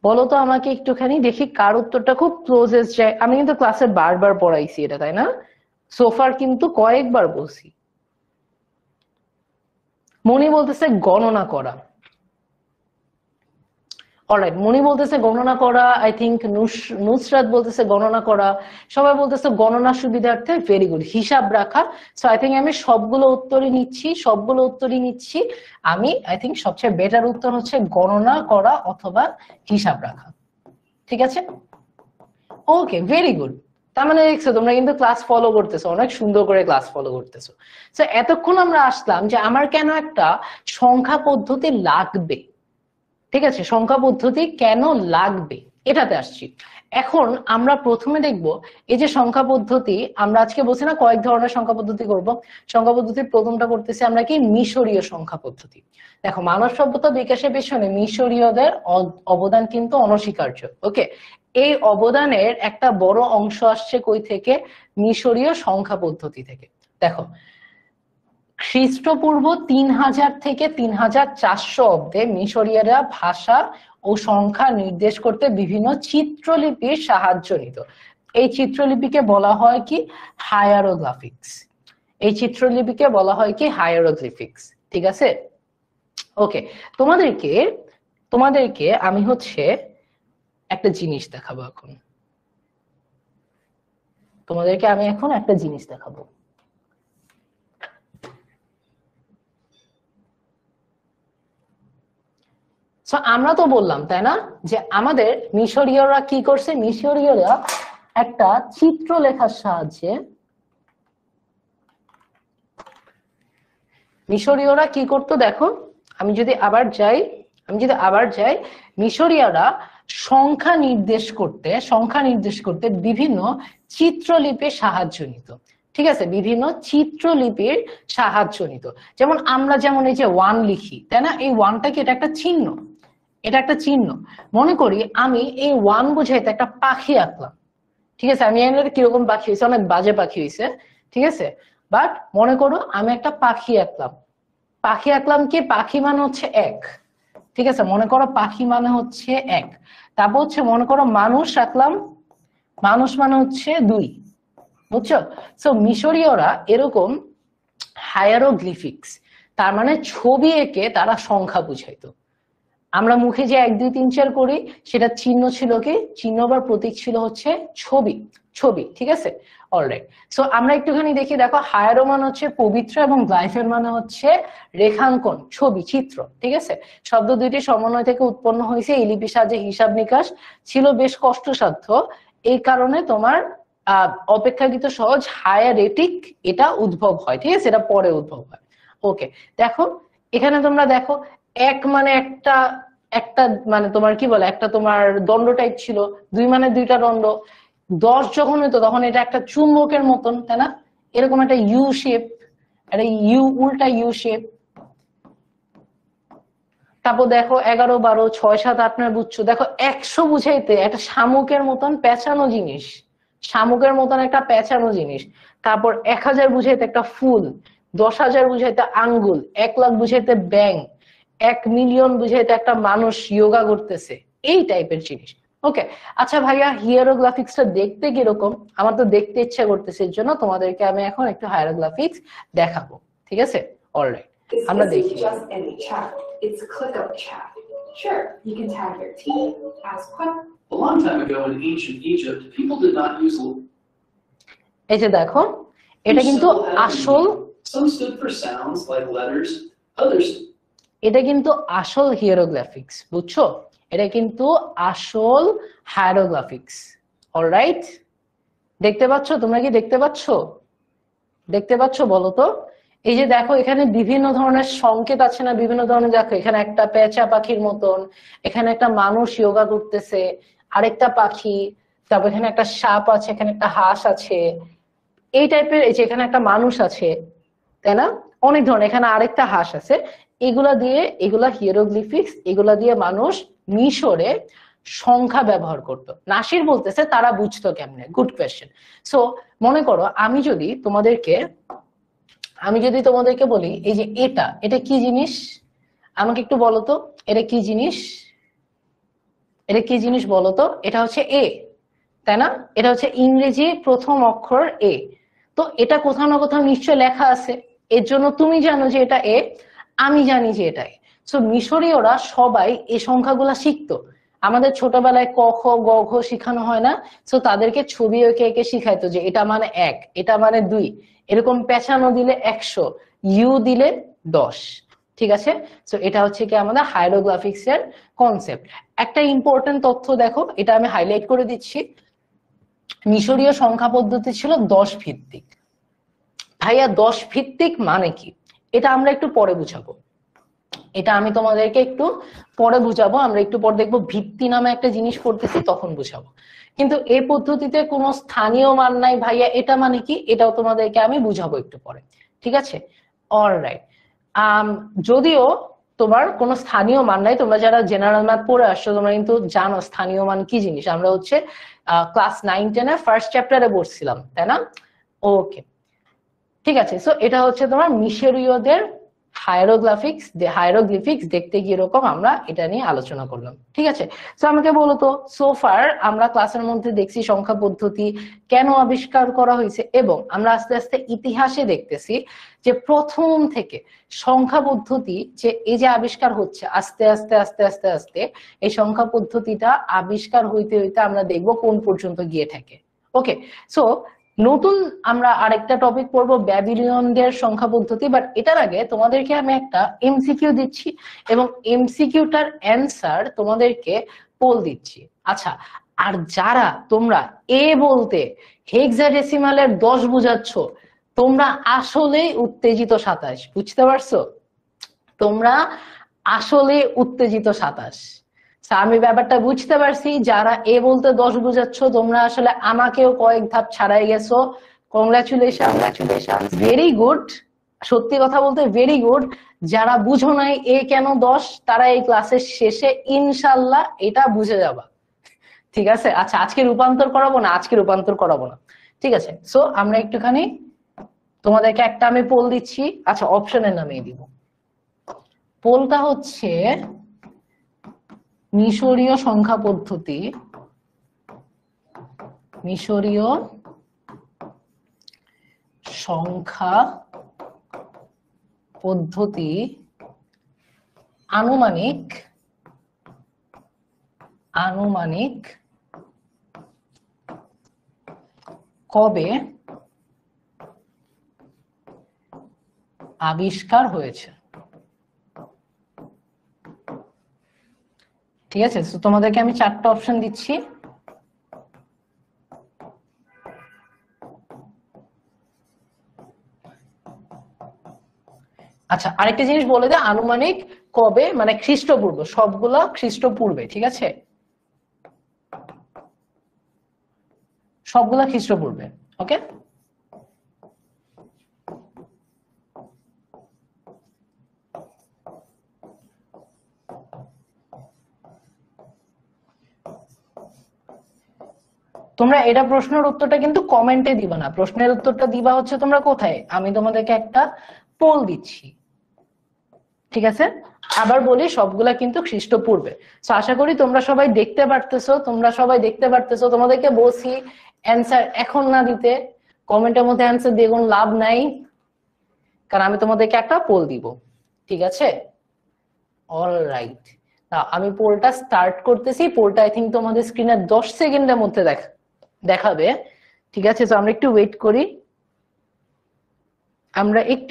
বলো তো আমাকে একটুখানি, দেখি কার উত্তরটা খুব ক্লোজেস্ট যায়। আমি কিন্তু ক্লাসে বারবার পড়াইছি এটা, তাই না? সোফার কিন্তু কয়েকবার বলছি। মনি বলতেছে গণনা করা। অলরাইট, মনি বলতেছে গণনা করা, আই থিঙ্ক নুসরাত বলতেছে গণনা করা, সবাই বলতেছে গণনা সুবিধার্থে, ভেরি গুড, হিসাব রাখা। সো আই থিঙ্ক আমি সবগুলো উত্তরই নিচ্ছি। আমি আই থিঙ্ক সবচেয়ে বেটার উত্তর হচ্ছে গণনা করা অথবা হিসাব রাখা। ঠিক আছে, ওকে, ভেরি গুড। তার মানে দেখছো তোমরা কিন্তু ক্লাস ফলো করতেছো, অনেক সুন্দর করে ক্লাস ফলো করতেছো। তো এতক্ষণ আমরা আসলাম যে আমার কেন একটা সংখ্যা পদ্ধতি লাগবে। ঠিক আছে, সংখ্যা পদ্ধতি কেন লাগবে এটাতে আসছি। এখন আমরা প্রথমে দেখব এই যে সংখ্যা পদ্ধতি, আমরা আজকে বলছি না কয়েক ধরনের সংখ্যা পদ্ধতি করব। সংখ্যা পদ্ধতির প্রথমটা করতেছি আমরা কি, মিশরীয় সংখ্যা পদ্ধতি। দেখো, মানব সভ্যতা বিকাশের পেছনে মিশরীয়দের অবদান কিন্তু অনস্বীকার্য। ওকে, এই অবদানের একটা বড় অংশ আসছে কই থেকে, মিশরীয় সংখ্যা পদ্ধতি থেকে। দেখো, খ্রিস্টপূর্ব 3000 থেকে 3400 অব্দে মিশরীয়রা ভাষা ও সংখ্যা নির্দেশ করতে বিভিন্ন চিত্রলিপির সাহায্য নিত। এই চিত্রলিপিকে বলা হয় কি, হায়ারোগ্লিফিক্স। ঠিক আছে, ওকে। তোমাদেরকে আমি হচ্ছে একটা জিনিস দেখাবো এখন। আমরা তো বললাম তাই না যে আমাদের মিশরীয়রা কি করছে, মিশরীয়রা একটা চিত্র লেখার সাহায্যে, মিশরীয়রা কি করতো দেখো, আমি যদি আবার যাই, মিশরীয়রা সংখ্যা নির্দেশ করতে বিভিন্ন চিত্রলিপির সাহায্য নিত। ঠিক আছে, বিভিন্ন চিত্রলিপির সাহায্য নিত। যেমন আমরা যেমন এই যে 1 লিখি তাই না, এই 1টা কি, এটা একটা চিহ্ন। মনে করি আমি এই 1 বুঝাইতে একটা পাখি আঁকলাম। ঠিক আছে, আমি জানি কিরকম পাখি হয়েছে, অনেক বাজে পাখি হয়েছে। ঠিক আছে, বাট মনে করো আমি একটা পাখি আঁকলাম কি, পাখি মানে হচ্ছে 1। ঠিক আছে, মনে করো পাখি মানে হচ্ছে 1। তারপর হচ্ছে মনে করো মানুষ আঁকলাম, মানুষ মানে হচ্ছে 2। বুঝছো? সো মিশরীয়রা এরকম হায়ারোগ্লিফিক্স, তার মানে ছবি এঁকে তারা সংখ্যা বুঝাইতো। আমরা মুখে যে 1 2 3 4 করি, সেটা চিহ্ন ছিল কি, চিহ্ন বা প্রতীক ছিল হচ্ছে ছবি। ঠিক আছে, অলরাইট। সো আমরা একটুখানি দেখি, দেখো, হায়ারো মানে হচ্ছে পবিত্র এবং গ্লাইফের মানে হচ্ছে রেখাঙ্কন, ছবি, চিত্র। ঠিক আছে, শব্দ দুইটি সমন্বয় থেকে উৎপন্ন হয়েছে। এই লিপির সাহায্যে হিসাব নিকাশ ছিল বেশ কষ্টসাধ্য, এই কারণে তোমার অপেক্ষাকৃত সহজ হায়ারেটিক এটা উদ্ভব হয়। ঠিক আছে, এটা পরে উদ্ভব হয়। ওকে, দেখো এখানে তোমরা দেখো, 1 মানে একটা মানে তোমার কি বলে, একটা তোমার দণ্ড টাইপ ছিল। 2 মানে 2টা দণ্ড। 10 যখন হইতো তখন এটা একটা চুম্বকের মতন, তাই না, এরকম একটা ইউ শেপ, একটা উল্টা ইউ শেপ। তারপর দেখো 11 12 6 7 8 9 বুঝছো, দেখো 100 বুঝাইতে একটা শামুকের মতন পেঁচানো জিনিস। তারপর 1000 বুঝাইতে একটা ফুল, 10,000 বুঝাইতে আঙ্গুল, 1 লাখ বুঝাইতে ব্যাং, 1 মিলিয়ন বুঝাইতে একটা মানুষ যোগা করতেছে, এই টাইপের জিনিস। ওকে, আচ্ছা ভাইয়া, হিয়ারোগ্লিফিক্সটা দেখতে কিরকম? আমার তো দেখতে ইচ্ছা করতেছে, এর জন্য তোমাদেরকে আমি এখন একটু হিয়ারোগ্লিফিক্স দেখাবো। ঠিক আছে, অলরাইট, আমরা দেখি। It's click of chat. Sure, you can tag your team, ask questions. A long time ago in ancient Egypt, people did not use. এই যে দেখো, এটা কিন্তু আসল, some stood for sounds like letters, others. এটা কিন্তু আসল হিয়ারোগ্লিফিক্স, বুঝছো? এটা কিন্তু আসল হিয়ারোগ্লিফিক্স। অলরাইট, দেখতে পাচ্ছো? তোমরা কি দেখতে পাচ্ছো বলো তো? এই যে দেখো, এখানে বিভিন্ন ধরনের সংকেত আছে না, বিভিন্ন ধরনের। দেখো, এখানে একটা পেঁচা পাখির মতন, এখানে একটা মানুষ যোগা করতেছে, আরেকটা পাখি, তারপর এখানে একটা সাপ আছে, এখানে একটা হাঁস আছে, এই টাইপের। এই যে এখানে একটা মানুষ আছে, তাই না, অনেক ধরনের, এখানে আরেকটা হাঁস আছে। এগুলা হিয়ারোগ্লিফিক্স, এগুলা দিয়ে মানুষ মিশরে সংখ্যা ব্যবহার করতো। নাসির বলতেছে তারা বুঝতো কেমনে, গুড কোয়েশ্চেন। সো মনে করো আমি যদি তোমাদেরকে বলি, এই যে এটা কি জিনিস, আমাকে একটু বলো তো, এটা কি জিনিস বলো তো? এটা হচ্ছে এ, তাই না? এটা হচ্ছে ইংরেজি প্রথম অক্ষর এ। তো এটা কোথাও না কোথাও নিশ্চয় লেখা আছে, এর জন্য তুমি জানো যে এটা এ, আমি জানি যে এটা এ। সো মিশরীয়রা সবাই এই সংখ্যাগুলা শিখতো। আমাদের ছোটবেলায় ক খ গ ঘ শেখানো হয় না, সো তাদেরকে ছবি এঁকে এঁকে শিখাইতো যে এটা মানে 1, এটা মানে 2, এরকম পেঁচানো দিলে 100, ইউ দিলে 10। ঠিক আছে, সো এটা হচ্ছে কি আমাদের হাইরোগ্লিফিক্স এর কনসেপ্ট। একটা ইম্পর্টেন্ট তথ্য দেখো, এটা আমি হাইলাইট করে দিচ্ছি। মিশরীয় সংখ্যা পদ্ধতি ছিল 10 ভিত্তিক। ভাইয়া 10 ভিত্তিক মানে কি, এটা আমরা একটু পরে বুঝাবো, এটা আমি তোমাদেরকে একটু পরে বুঝাবো, আমরা একটু পরে দেখবো ভিত্তি নামে একটা জিনিস পড়তেছি তখন বুঝাবো। কিন্তু এই পদ্ধতিতে কোনো স্থানীয় মান নাই ভাইয়া, এটা মানে কি, এটাও তোমাদেরকে আমি বুঝাবো একটু পরে। ঠিক আছে, অলরাইট। যদিও তোমার কোনো স্থানীয় মান নাই, তোমরা যারা জেনারেল ম্যাথ পড়ে আসছো তোমরা কিন্তু জানো স্থানীয় মান কি জিনিস, আমরা হচ্ছে ক্লাস 9-10 এ ফার্স্ট চ্যাপ্টারে পড়ছিলাম, তাই না? ওকে, ঠিক আছে। সো এটা হচ্ছে তোমার মিশরীয়দের হাইরোগ্লিফিক্স দেখতে কিরকম, আমরা এটা নিয়ে আলোচনা করলাম। ঠিক আছে, সো আমাকে বলো তো, সোফার আমরা ক্লাসের মধ্যে দেখছি সংখ্যা পদ্ধতি কেন আবিষ্কার করা হয়েছে, এবং আমরা আস্তে আস্তে ইতিহাসে দেখতেছি যে প্রথম থেকে সংখ্যা পদ্ধতি যে এই যে আবিষ্কার হচ্ছে আস্তে আস্তে আস্তে আস্তে আস্তে এই সংখ্যা পদ্ধতিটা আবিষ্কার হইতে হইতে আমরা দেখবো কোন পর্যন্ত গিয়ে থাকে। ওকে, সো নতুন আমরা আরেকটা টপিক পড়বো ব্যাবিলনীয়দের সংখ্যা পদ্ধতি, বাট এটার আগে তোমাদেরকে আমি একটা এমসিকিউ দিচ্ছি এবং এমসিকিউটার অ্যান্সার তোমাদেরকে পোল দিচ্ছি। আচ্ছা, আর যারা তোমরা এ বলতে হেক্সাডেসিমালের 10 বুঝাচ্ছ, তোমরা আসলে উত্তেজিত 27, বুঝতে পারছো? তোমরা আসলে উত্তেজিত 27। আমি ব্যাপারটা বুঝতে পারছি, যারা এ বলতে 10 বুঝাচ্ছ তোমরা আসলে আমাকেও কয়েক ধাপ ছাড়াই গেছো। কংগ্রাচুলেশন, ভেরি গুড, সত্যি কথা বলতে ভেরি গুড। যারা বুঝো নাই এ কেন 10, তারা এই ক্লাসের শেষে ইনশাল্লাহ এটা বুঝে যাবা। ঠিক আছে, আচ্ছা আজকে রূপান্তর করাবো না, আজকে রূপান্তর করাবো না। ঠিক আছে, সো আমরা একটুখানি তোমাদেরকে একটা আমি পোল দিচ্ছি। আচ্ছা, অপশনের নামিয়ে দিব। পোলটা হচ্ছে মিশরীয় সংখ্যা পদ্ধতি, মিশরীয় সংখ্যা পদ্ধতি আনুমানিক কবে আবিষ্কার হয়েছে? ঠিক আছে, তো তোমাদেরকে আমি 4টা অপশন দিচ্ছি। আচ্ছা, আরেকটা জিনিস বলে দে, আনুমানিক কবে মানে খ্রিস্টপূর্ব, সবগুলা খ্রিস্টপূর্বে। ঠিক আছে, সবগুলা খ্রিস্টপূর্বে। ওকে, তোমরা এটা প্রশ্নের উত্তরটা কিন্তু কমেন্টে দিবা না, প্রশ্নের উত্তরটা দিবা হচ্ছে তোমরা কোথায়, আমি তোমাদেরকে একটা পোল দিচ্ছি। ঠিক আছে, আবার বলি সবগুলা কিন্তু খ্রিস্টপূর্বে। তো আশা করি তোমরা সবাই দেখতে পারতেছো, তোমাদেরকে বলছি অ্যান্সার এখন না দিতে, কমেন্টের মধ্যে অ্যান্সার দিয়ে কোনো লাভ নাই, কারণ আমি তোমাদেরকে একটা পোল দিব। ঠিক আছে, অলরাইট, আমি পোলটা স্টার্ট করতেছি। পোলটা আই থিঙ্ক তোমাদের স্ক্রিনে 10 সেকেন্ডের মধ্যে দেখাবে। ঠিক আছে, তো আমরা একটু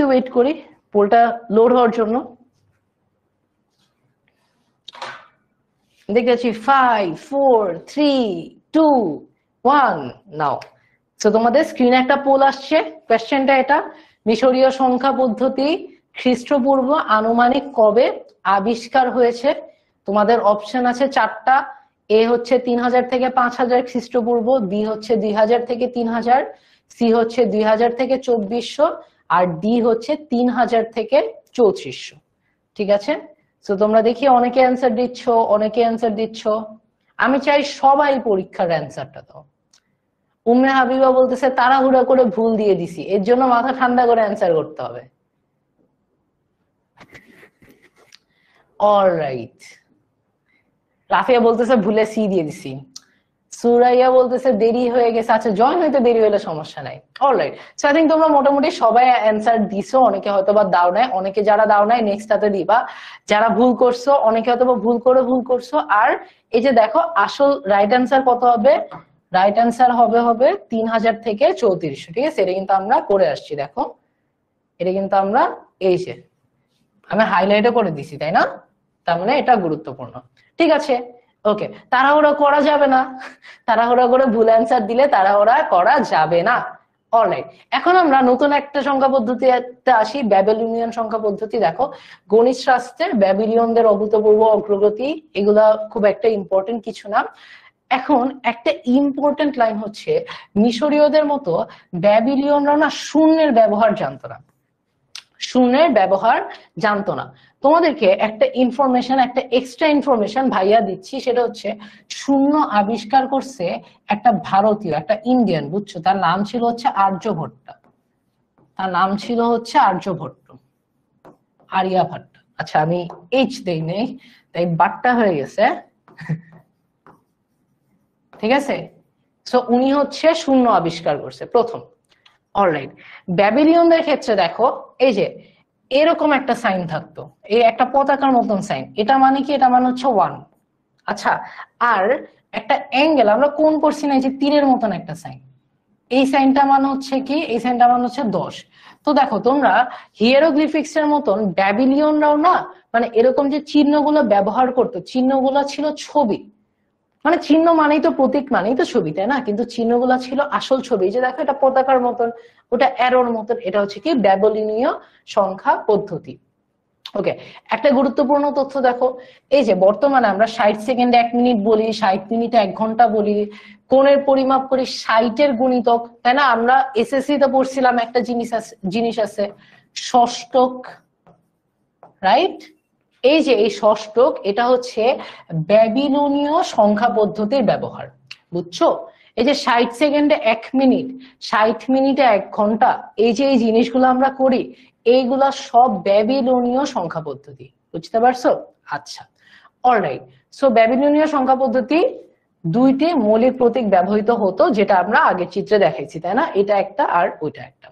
ওয়েট করি, পোলটা লোড হওয়ার জন্য। দেখতেছি 5 4 3 2 1 নাও। তো তোমাদের স্ক্রিনে একটা পোল আসছে, কোশ্চেনটা এটা, মিশরীয় সংখ্যা পদ্ধতি খ্রিস্টপূর্ব আনুমানিক কবে আবিষ্কার হয়েছে? তোমাদের অপশন আছে 4টা। এ হচ্ছে 3000 থেকে 5000 খ্রিস্টপূর্ব, বি হচ্ছে 2000 থেকে 3000, সি হচ্ছে 2000 থেকে 2400, আর ডি হচ্ছে 3000 থেকে 3400। ঠিক আছে, তো তোমরা দেখি অনেকে অ্যান্সার দিচ্ছ। আমি চাই সবাই পরীক্ষার অ্যান্সারটা দাও। উম্মে হাবিবা বলতেছে তাড়াহুড়া করে ভুল দিয়ে দিছি, এর জন্য মাথা ঠান্ডা করে অ্যান্সার করতে হবে। অলরাইট, রাফিয়া বলতেছে ভুলে সি দিয়ে দিছি। সুরাইয়া বলতেছে দেরি হয়ে গেছে। আচ্ছা, জয়েন হইতে দেরি হলে সমস্যা নাই। অলরাইট, সো আই থিংক তোমরা মোটামুটি সবাই অ্যান্সার দিছো, অনেকে হয়তো বা দাও নাই, অনেকে যারা দাও নাই নেক্সটটাতে দিবা। যারা ভুল করছো অনেকে হয়তো বা ভুল করছো। আর এই যে দেখো আসল রাইট অ্যান্সার কত হবে, রাইট অ্যান্সার হবে 3000 থেকে 3400। ঠিক আছে, এটা কিন্তু আমরা করে আসছি, দেখো এটা কিন্তু আমরা এই যে আমি হাইলাইটও করে দিছি, তাই না? তার মানে এটা গুরুত্বপূর্ণ। ঠিক আছে, ওকে, তাড়াহুড়া করা যাবে না, তাড়াহুড়া করে ভুল অ্যান্সার দিলে তাড়াহুড়া করা যাবে না। অলরাইট, এখন আমরা নতুন একটা সংখ্যা পদ্ধতিতে আসি, ব্যাবিলনিয়ান সংখ্যা পদ্ধতি। দেখো গণিত শাস্ত্রের ব্যাবিলিয়নদের অভূতপূর্ব অগ্রগতি, এগুলা খুব একটা ইম্পর্টেন্ট কিছু না। এখন একটা ইম্পর্টেন্ট লাইন হচ্ছে, মিশরীয়দের মতো ব্যাবিলিয়নরা না শূন্যের ব্যবহার জানতো না, শূন্যের ব্যবহার জানতো না। তোমাদেরকে একটা ইনফরমেশন, একটা এক্সট্রা ইনফরমেশন ভাইয়া দিচ্ছি, সেটা হচ্ছে শূন্য আবিষ্কার করছে একটা ভারতীয়, একটা ইন্ডিয়ান, বুঝছো? তার নাম ছিল হচ্ছে আর্যভট্ট, তার নাম ছিল হচ্ছে আর্যভট্ট, আরিয়াভট্ট। আচ্ছা, আমি এইচ দেই নেই, তাই বাট্টা হয়ে গেছে। ঠিক আছে, সো উনি হচ্ছে শূন্য আবিষ্কার করছে প্রথম। অলরাইট, ব্যাবিলিয়নদের ক্ষেত্রে দেখো এই যে এরকম একটা সাইন থাকতো, এই একটা পতাকার মতন সাইন, এটা মানে কি? এটা মানে হচ্ছে 1। আচ্ছা, আর একটা অ্যাঙ্গেল আমরা কোণ করছি না, এই যে তীরের মতন একটা সাইন, এই সাইনটা মানে হচ্ছে কি? এই সাইনটা মানে হচ্ছে 10। তো দেখো তোমরা হিয়েরোগ্লিফিক্স এর মতন ব্যাবিলিয়নরাও না মানে এরকম যে চিহ্নগুলো ব্যবহার করতো, চিহ্নগুলো ছিল ছবি, মানে চিহ্ন মানেই তো প্রতীক, মানেই তো ছবি, তাই না? কিন্তু চিহ্নগুলা ছিল আসল ছবি। যে দেখো এটা পতাকার মতন, ওটা অ্যারোর মতন, এটা হচ্ছে কি? ব্যাবিলনীয় সংখ্যা পদ্ধতি। ওকে, একটা গুরুত্বপূর্ণ তথ্য দেখো, এই যে বর্তমানে আমরা 60 সেকেন্ডে 1 মিনিট বলি, 60 মিনিটে 1 ঘন্টা বলি, কোণের পরিমাপ করি 60-এর গুণিতক, তাই না? আমরা এসএসসি তে পড়ছিলাম একটা জিনিস আছে ষষ্ঠক, রাইট? এই যে এই ষষ্ঠক, এটা হচ্ছে ব্যাবিলনীয় সংখ্যা পদ্ধতির ব্যবহার, বুঝছো? এই যে 60 সেকেন্ডে 1 মিনিট, 60 মিনিটে 1 ঘন্টা, এই যে এই জিনিসগুলো আমরা করি, এইগুলা সব ব্যাবিলনীয় সংখ্যা পদ্ধতি, বুঝতে পারছো? আচ্ছা, অলরাইট, সো ব্যাবিলনীয় সংখ্যা পদ্ধতি দুইটি মৌলিক প্রতীক ব্যবহৃত হতো, যেটা আমরা আগের চিত্রে দেখাইছি, তাই না? এটা একটা আর ওইটা একটা।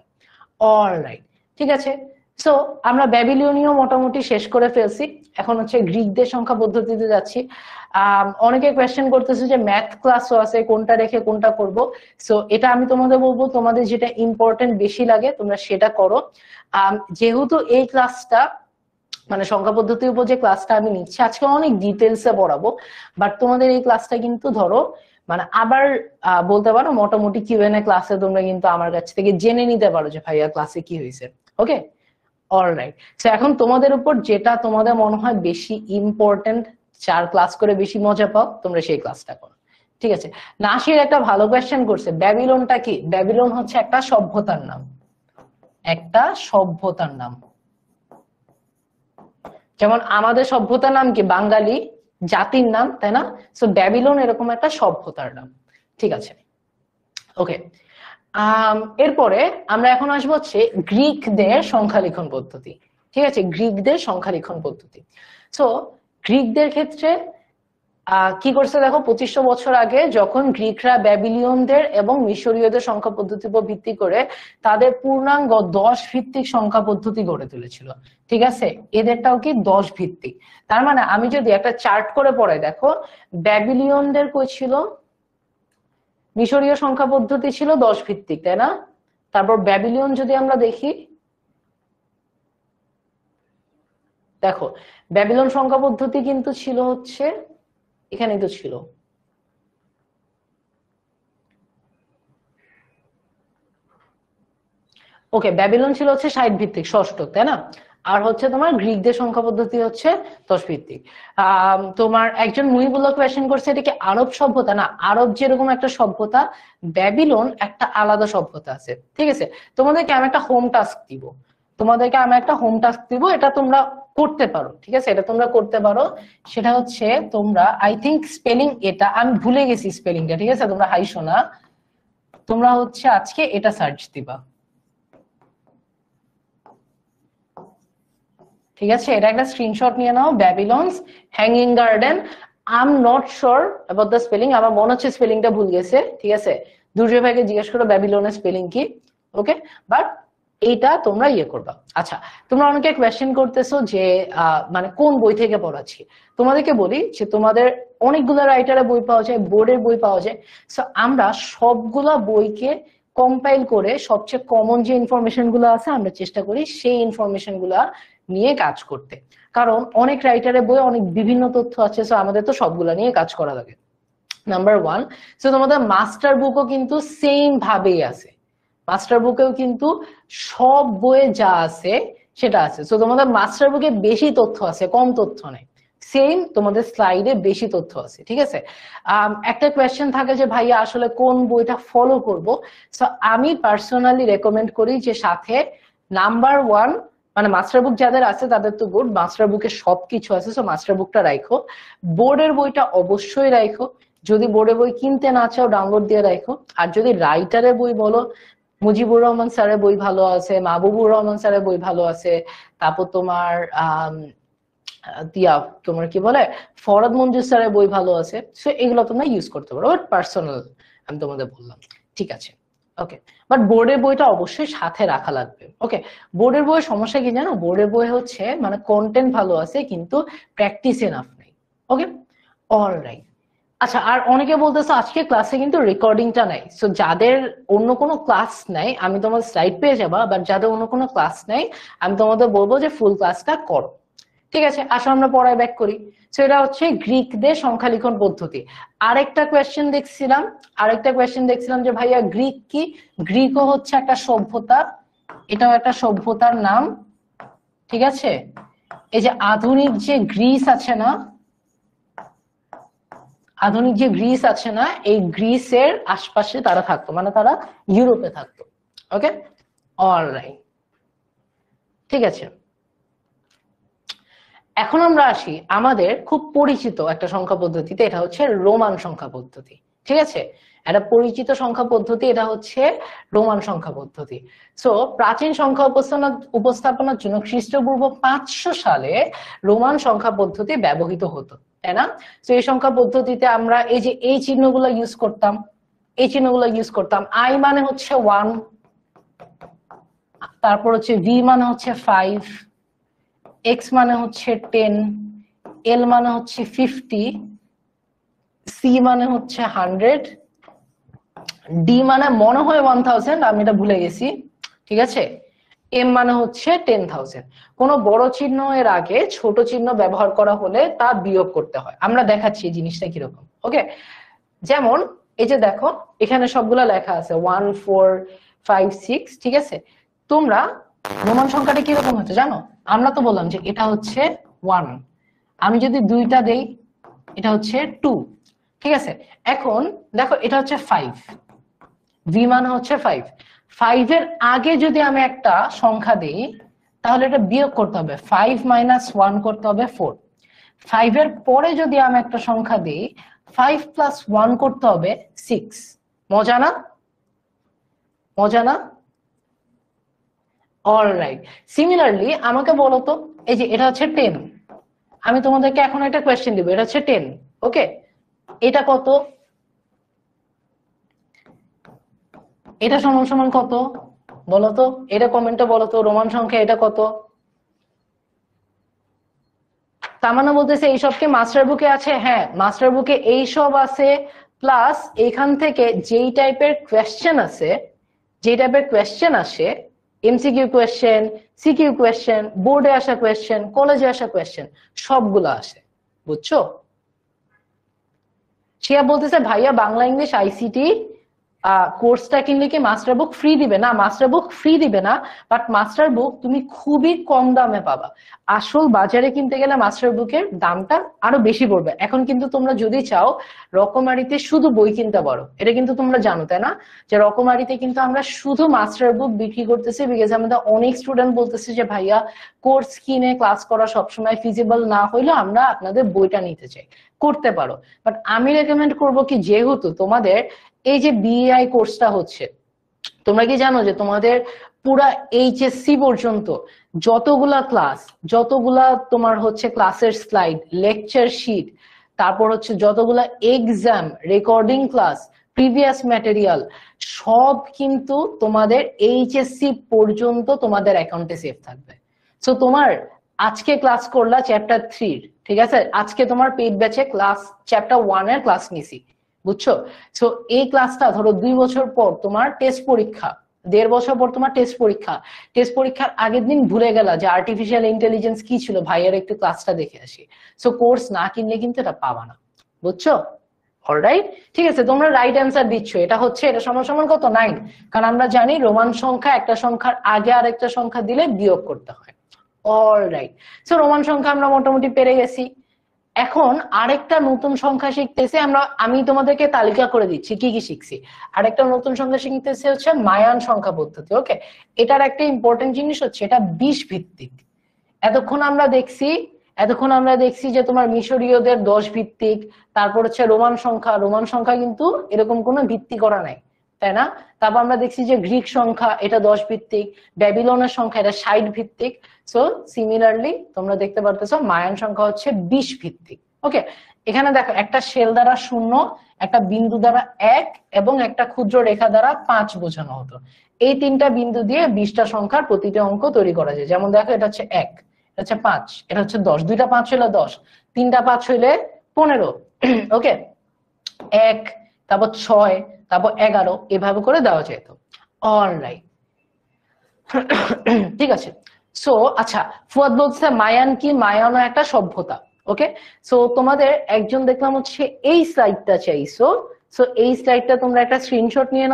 অলরাইট, ঠিক আছে, সো আমরা ব্যাবিলনীয় মোটামুটি শেষ করে ফেলছি। এখন হচ্ছে গ্রিকদের সংখ্যা পদ্ধতিতে যাচ্ছি। অনেকে কোয়েশ্চেন করতেছে যে ম্যাথ ক্লাসও আছে, কোনটা রেখে কোনটা করব। সো এটা আমি তোমাদের বলবো, তোমাদের যেটা ইম্পর্টেন্ট বেশি লাগে তোমরা সেটা করো। যেহেতু এই ক্লাসটা মানে সংখ্যা পদ্ধতির উপর যে ক্লাসটা আমি নিচ্ছি আজকে অনেক ডিটেলসে পড়াবো, বাট তোমাদের এই ক্লাসটা কিন্তু ধরো মানে আবার বলতে পারো মোটামুটি কিউএনএ ক্লাসে তোমরা কিন্তু আমার কাছ থেকে জেনে নিতে পারো যে ভাইয়া ক্লাসে কি হয়েছে। ওকে, অলরাইট, সো এখন তোমাদের উপর যেটা তোমাদের মনে হয় বেশি ইম্পর্টেন্ট, 4 ক্লাস করে বেশি মজা পাও, তোমরা সেই ক্লাসটা করো। ঠিক আছে, নাসির একটা ভালো কোয়েশ্চেন করছে, ব্যাবিলনটা কি? ব্যাবিলন হচ্ছে একটা সভ্যতার নাম, একটা সভ্যতার নাম। যেমন আমাদের সভ্যতার নাম কি? বাঙালি জাতির নাম, তাই না? সো ব্যাবিলন এরকম একটা সভ্যতার নাম। ঠিক আছে, ওকে, এরপরে আমরা এখন আসবো হচ্ছে গ্রিকদের সংখ্যা লিখন পদ্ধতি। ঠিক আছে, গ্রিকদের সংখ্যা লিখন পদ্ধতি। সো গ্রিকদের ক্ষেত্রে কি করছে দেখো, 2500 বছর আগে যখন গ্রিকরা ব্যাবিলিয়নদের এবং মিশরীয়দের সংখ্যা পদ্ধতির উপর ভিত্তি করে তাদের পূর্ণাঙ্গ 10 ভিত্তিক সংখ্যা পদ্ধতি গড়ে তুলেছিল। ঠিক আছে, এদেরটাও কি 10 ভিত্তিক। তার মানে আমি যদি একটা চার্ট করে পড়াই, দেখো ব্যাবিলিয়নদের কই ছিল? মিশরীয় সংখ্যা পদ্ধতি ছিল 10 ভিত্তিক, তাই না? তারপর ব্যাবিলিয়ন যদি আমরা দেখি, দেখো ব্যাবিলন সংখ্যা পদ্ধতি কিন্তু ছিল হচ্ছে এখানেই তো ছিল। ওকে, ব্যাবিলন ছিল হচ্ছে 60 ভিত্তিক ষষ্ঠক, তাই না? আর হচ্ছে তোমার গ্রিকদের সংখ্যা পদ্ধতি হচ্ছে 10 ভিত্তিক। তোমার একজন মুহিবুল্লাহ কোয়েশ্চেন করছে এটা কি আরব সভ্যতা? না, আরব যেরকম একটা সভ্যতা, ব্যাবিলন একটা আলাদা সভ্যতা আছে। ঠিক আছে, তোমাদেরকে আমি একটা হোম টাস্ক দিব, এটা তোমরা করতে পারো। ঠিক আছে, এটা তোমরা করতে পারো, সেটা হচ্ছে তোমরা আই থিঙ্ক স্পেলিং, এটা আমি ভুলে গেছি স্পেলিংটা। ঠিক আছে, তোমরা হাইশো না, তোমরা হচ্ছে আজকে এটা সার্চ দিবা। ঠিক আছে, এটা একটা স্ক্রিনশট নিয়ে নাও, Babylon's hanging garden I am not sure about the spelling, আমার মনে হচ্ছে স্পেলিংটা ভুল গেছে, ঠিক আছে, দুর্জয় ভাইকে জিজ্ঞেস করো ব্যাবিলনের স্পেলিং কি, ওকে, বাট এইটা তোমরা ইয়ে করবা। আচ্ছা, তোমরা অনেকে কোয়েশ্চেন করতেছো যে মানে কোন বই থেকে পড়াচ্ছি। তোমাদেরকে বলি যে তোমাদের অনেকগুলো রাইটারের বই পাওয়া যায়, বোর্ডের বই পাওয়া যায়, সো আমরা সবগুলা বইকে কম্পাইল করে সবচেয়ে কমন যে ইনফরমেশন গুলো আছে আমরা চেষ্টা করি সেই ইনফরমেশন গুলা নিয়ে কাজ করতে, কারণ অনেক রাইটারের বই অনেক বিভিন্ন তথ্য আছে, সো আমাদের তো সবগুলা নিয়ে কাজ করা লাগে। নাম্বার ওয়ান, সো তোমাদের মাস্টার বুকও কিন্তু সেম ভাবেই আছে, মাস্টার বুকেও কিন্তু সব বইয়ে যা আছে সেটা আছে, সো তোমাদের মাস্টার বুকে বেশি তথ্য আছে, কম তথ্য নেই, সেম তোমাদের স্লাইডে বেশি তথ্য আছে, ঠিক আছে। একটা কোয়েশ্চেন থাকে যে ভাইয়া আসলে কোন বইটা ফলো করব, সো আমি পার্সোনালি রেকমেন্ড করি যে সাথে নাম্বার ওয়ান মানে মাস্টার বুক যাদের আছে তাদের তো গুড, মাস্টার বুকে সবকিছু আছে, সো মাস্টার বুকটা রাখো, বোর্ডের বইটা অবশ্যই রাখো, যদি বোর্ডের বই কিনতে না চাও ডাউনলোড দিয়ে রাখো, আর যদি রাইটারের বই বলো মুজিবুর রহমান স্যারের বই ভালো আছে, মাহবুবুর রহমান স্যারের বই ভালো আছে, তারপর তোমার তোমার কি বলে ফরহাদ মঞ্জুর স্যারের বই ভালো আছে, সো এগুলো তোমরা ইউজ করতে পারো, বাট পার্সোনাল আমি তোমাদের বললাম, ঠিক আছে, ওকে। বাট বোর্ডের বইটা অবশ্যই সাথে রাখা লাগবে, ওকে। বোর্ডের বইয়ের সমস্যা কি জানো, বোর্ডের বই হচ্ছে মানে কন্টেন্ট ভালো আছে কিন্তু প্র্যাকটিস এনাফ নেই, ওকে, অলরাইট। আচ্ছা, আর অনেকে বলতেছে আজকে ক্লাসে কিন্তু রেকর্ডিংটা নাই, সো যাদের অন্য কোনো ক্লাস নাই আমি তোমাদের স্লাইড পেয়ে যাবা, বাট যাদের অন্য কোনো ক্লাস নাই আমি তোমাদের বলবো যে ফুল ক্লাসটা করো, ঠিক আছে। আসো আমরা পড়ায় ব্যাক করি। সো এটা হচ্ছে গ্রিকদের সংখ্যা লিখন পদ্ধতি। আরেকটা কোয়েশ্চেন দেখছিলাম যে ভাইয়া গ্রিক কি, গ্রিকও হচ্ছে একটা সভ্যতা, এটাও একটা সভ্যতার নাম, ঠিক আছে। এই যে আধুনিক যে গ্রিস আছে না, এই গ্রিসের আশপাশে তারা থাকতো, মানে তারা ইউরোপে থাকতো, ওকে, অলরাইট, ঠিক আছে। এখন আমরা আসি আমাদের খুব পরিচিত একটা সংখ্যা পদ্ধতিতে, এটা হচ্ছে রোমান সংখ্যা পদ্ধতি, ঠিক আছে। একটা পরিচিত সংখ্যা পদ্ধতি, এটা হচ্ছে রোমান সংখ্যা পদ্ধতি। সো প্রাচীন সংখ্যা উপস্থাপনার জন্য খ্রিস্টপূর্ব 500 সালে রোমান সংখ্যা পদ্ধতি ব্যবহৃত হতো, তাই না। তো এই সংখ্যা পদ্ধতিতে আমরা এই যে এই চিহ্নগুলো ইউজ করতাম, আই মানে হচ্ছে 1, তারপর হচ্ছে ভি মানে হচ্ছে 5, এক্স মানে হচ্ছে 10, এল মানে হচ্ছে 50, সি মানে হচ্ছে 100, ডি মানে মনে হয় 1000, আমি এটা ভুলে গেছি, ঠিক আছে, এম মানে হচ্ছে 10,000। কোন বড় চিহ্ন এর আগে ছোট চিহ্ন ব্যবহার করা হলে তা বিয়োগ করতে হয়, আমরা দেখাচ্ছি এই জিনিসটা কিরকম, ওকে। যেমন এই যে দেখো এখানে সবগুলা লেখা আছে 1 4 5 6, ঠিক আছে। তোমরা রোমান সংখ্যাটা কিরকম হচ্ছে জানো, আমরা তো বললাম যে এটা হচ্ছে 1, আমি যদি 2টা দেই এটা হচ্ছে 2, ঠিক আছে। এখন দেখো এটা হচ্ছে 5, ভি মানে হচ্ছে 5 এর আগে যদি আমি একটা সংখ্যা দিই তাহলে এটা বিয়োগ করতে হবে, 5 - 1 করতে হবে 4, 5 এর পরে যদি আমি একটা সংখ্যা দিই 5 + 1 করতে হবে 6, মজা না। অলরাইট, সিমিলারলি আমাকে বলো তো এই যে এটা হচ্ছে 10, আমি তোমাদেরকে এখন একটা কোয়েশ্চেন দিব, এটা হচ্ছে 10, ওকে, এটা কত, এটা সমান সমান কত বলো তো, এটা কমেন্টে বলো তো, রোমান সংখ্যা এটা কত। তামান্না বলতেছে এইসবকে মাস্টার বুকে আছে, হ্যাঁ মাস্টার বুকে এইসব আছে, প্লাস এখান থেকে যেই টাইপের কোয়েশ্চেন আসে এমসিকিউ কোয়েশ্চেন, সিকিউ কোয়েশ্চেন, বোর্ডে আসা কোয়েশ্চেন, কলেজে আসা কোয়েশ্চেন, সবগুলো আসে, বুঝছো। শিয়া বলতেছে ভাইয়া বাংলা ইংলিশ আইসিটি কোর্সটা কিনলে কি মাস্টার বুক ফ্রি দিবে? না, মাস্টার বুক ফ্রি দিবে না, বাট মাস্টার বুক তুমি খুবই কম দামে পাবা। আসল বাজারে কিনতে গেলে মাস্টার বুকের দামটা আরো বেশি পড়বে। এখন কিন্তু তোমরা যদি চাও রকমারিতে শুধু বই কিনতে পারো, এটা কিন্তু তোমরা জানো তাই না, যে রকমারিতে কিন্তু আমরা শুধু মাস্টার বুক বিক্রি করতেছি, বিকজ আমাদের অনেক স্টুডেন্ট বলতেছে যে ভাইয়া কোর্স কিনে ক্লাস করা সবসময় ফিজিবল না হইলেও আমরা আপনাদের বইটা নিতে চাই, করতে পারো। বাট আমি রেকমেন্ড করবো কি, যেহেতু তোমাদের এই যে বিএআই কোর্সটা হচ্ছে, তোমরা কি জানো যে তোমাদের পুরা এইচএসসি পর্যন্ত যতগুলা তোমার হচ্ছে ক্লাসের স্লাইড, লেকচার শিট, তারপর হচ্ছে যতগুলা exam, recording class, previous material সব কিন্তু তোমাদের এইচএসসি পর্যন্ত তোমাদের অ্যাকাউন্টে সেভ থাকবে। সো তোমার আজকে ক্লাস করলা চ্যাপ্টার 3, ঠিক আছে, আজকে তোমার পেইড ব্যাচে ক্লাস চ্যাপ্টার 1 এর ক্লাস নিছি, বুঝছো? সো এই ক্লাসটা ধরো 2 বছর পর তোমার টেস্ট পরীক্ষা, 1.5 বছর পর তোমার টেস্ট পরীক্ষা, টেস্ট পরীক্ষার আগের দিন ভুলে গেলা যে আর্টিফিশিয়াল ইন্টেলিজেন্স কি ছিল, ভাইয়ের একটু ক্লাসটা দেখে আসি। সো কোর্স না কিনলে কিন্তু এটা পাবা না, বুঝছো? অলরাইট, ঠিক আছে, তোমরা রাইট অ্যান্সার দিচ্ছ। এটা হচ্ছে, এটা সমান সমান কত? 9। কারণ আমরা জানি রোমান সংখ্যা একটা সংখ্যার আগে আরেকটা সংখ্যা দিলে বিয়োগ করতে হয়। অলরাইট, সো রোমান সংখ্যা আমরা মোটামুটি পেরে গেছি। এখন আরেকটা নতুন সংখ্যা শিখতেছি আমরা, আমি তোমাদেরকে তালিকা করে দিচ্ছি কি কি শিখছি। আরেকটা নতুন সংখ্যা শিখতেছি হচ্ছে মায়ান সংখ্যা পদ্ধতি। ওকে, এটার একটা ইম্পর্টেন্ট জিনিস হচ্ছে এটা 20 ভিত্তিক। এতক্ষণ আমরা দেখছি যে তোমার মিশরীয়দের 10 ভিত্তিক, তারপর হচ্ছে রোমান সংখ্যা কিন্তু এরকম কোনো ভিত্তি করা নাই, তাই না? তারপর আমরা দেখছি যে গ্রিক সংখ্যা এটা 10 ভিত্তিক, ব্যাবিলনের সংখ্যা এটা 60 ভিত্তিক। সো সিমিলারলি তোমরা দেখতে পারতেছো মায়ান সংখ্যা হচ্ছে 20 ভিত্তিক। ওকে, এখানে দেখো একটা শেল দ্বারা 0, একটা বিন্দু দ্বারা 1 এবং একটা ক্ষুদ্র রেখা দ্বারা 5 বোঝানো হতো। এই 3টা বিন্দু দিয়ে 20টা সংখ্যার প্রতিটি অঙ্ক তৈরি করা যায়। যেমন দেখো এটা হচ্ছে 1, এটা হচ্ছে 5, এটা হচ্ছে 10, 2টা 5 হইলে 10, 3টা 5 হইলে 15। ওকে, 1, তারপর 6, তারপর 11, এভাবে করে দেওয়া যেত। অলরাইট, ঠিক আছে। সো আচ্ছা, ফুয়াদ বলছে মায়ান কি? মায়ানও একটা সভ্যতা। ওকে, সো তোমাদের একজন দেখলাম হচ্ছে এই স্লাইডটা চাইছো। সো এই স্লাইডটা তোমরা একটা স্ক্রিনশট নিয়ে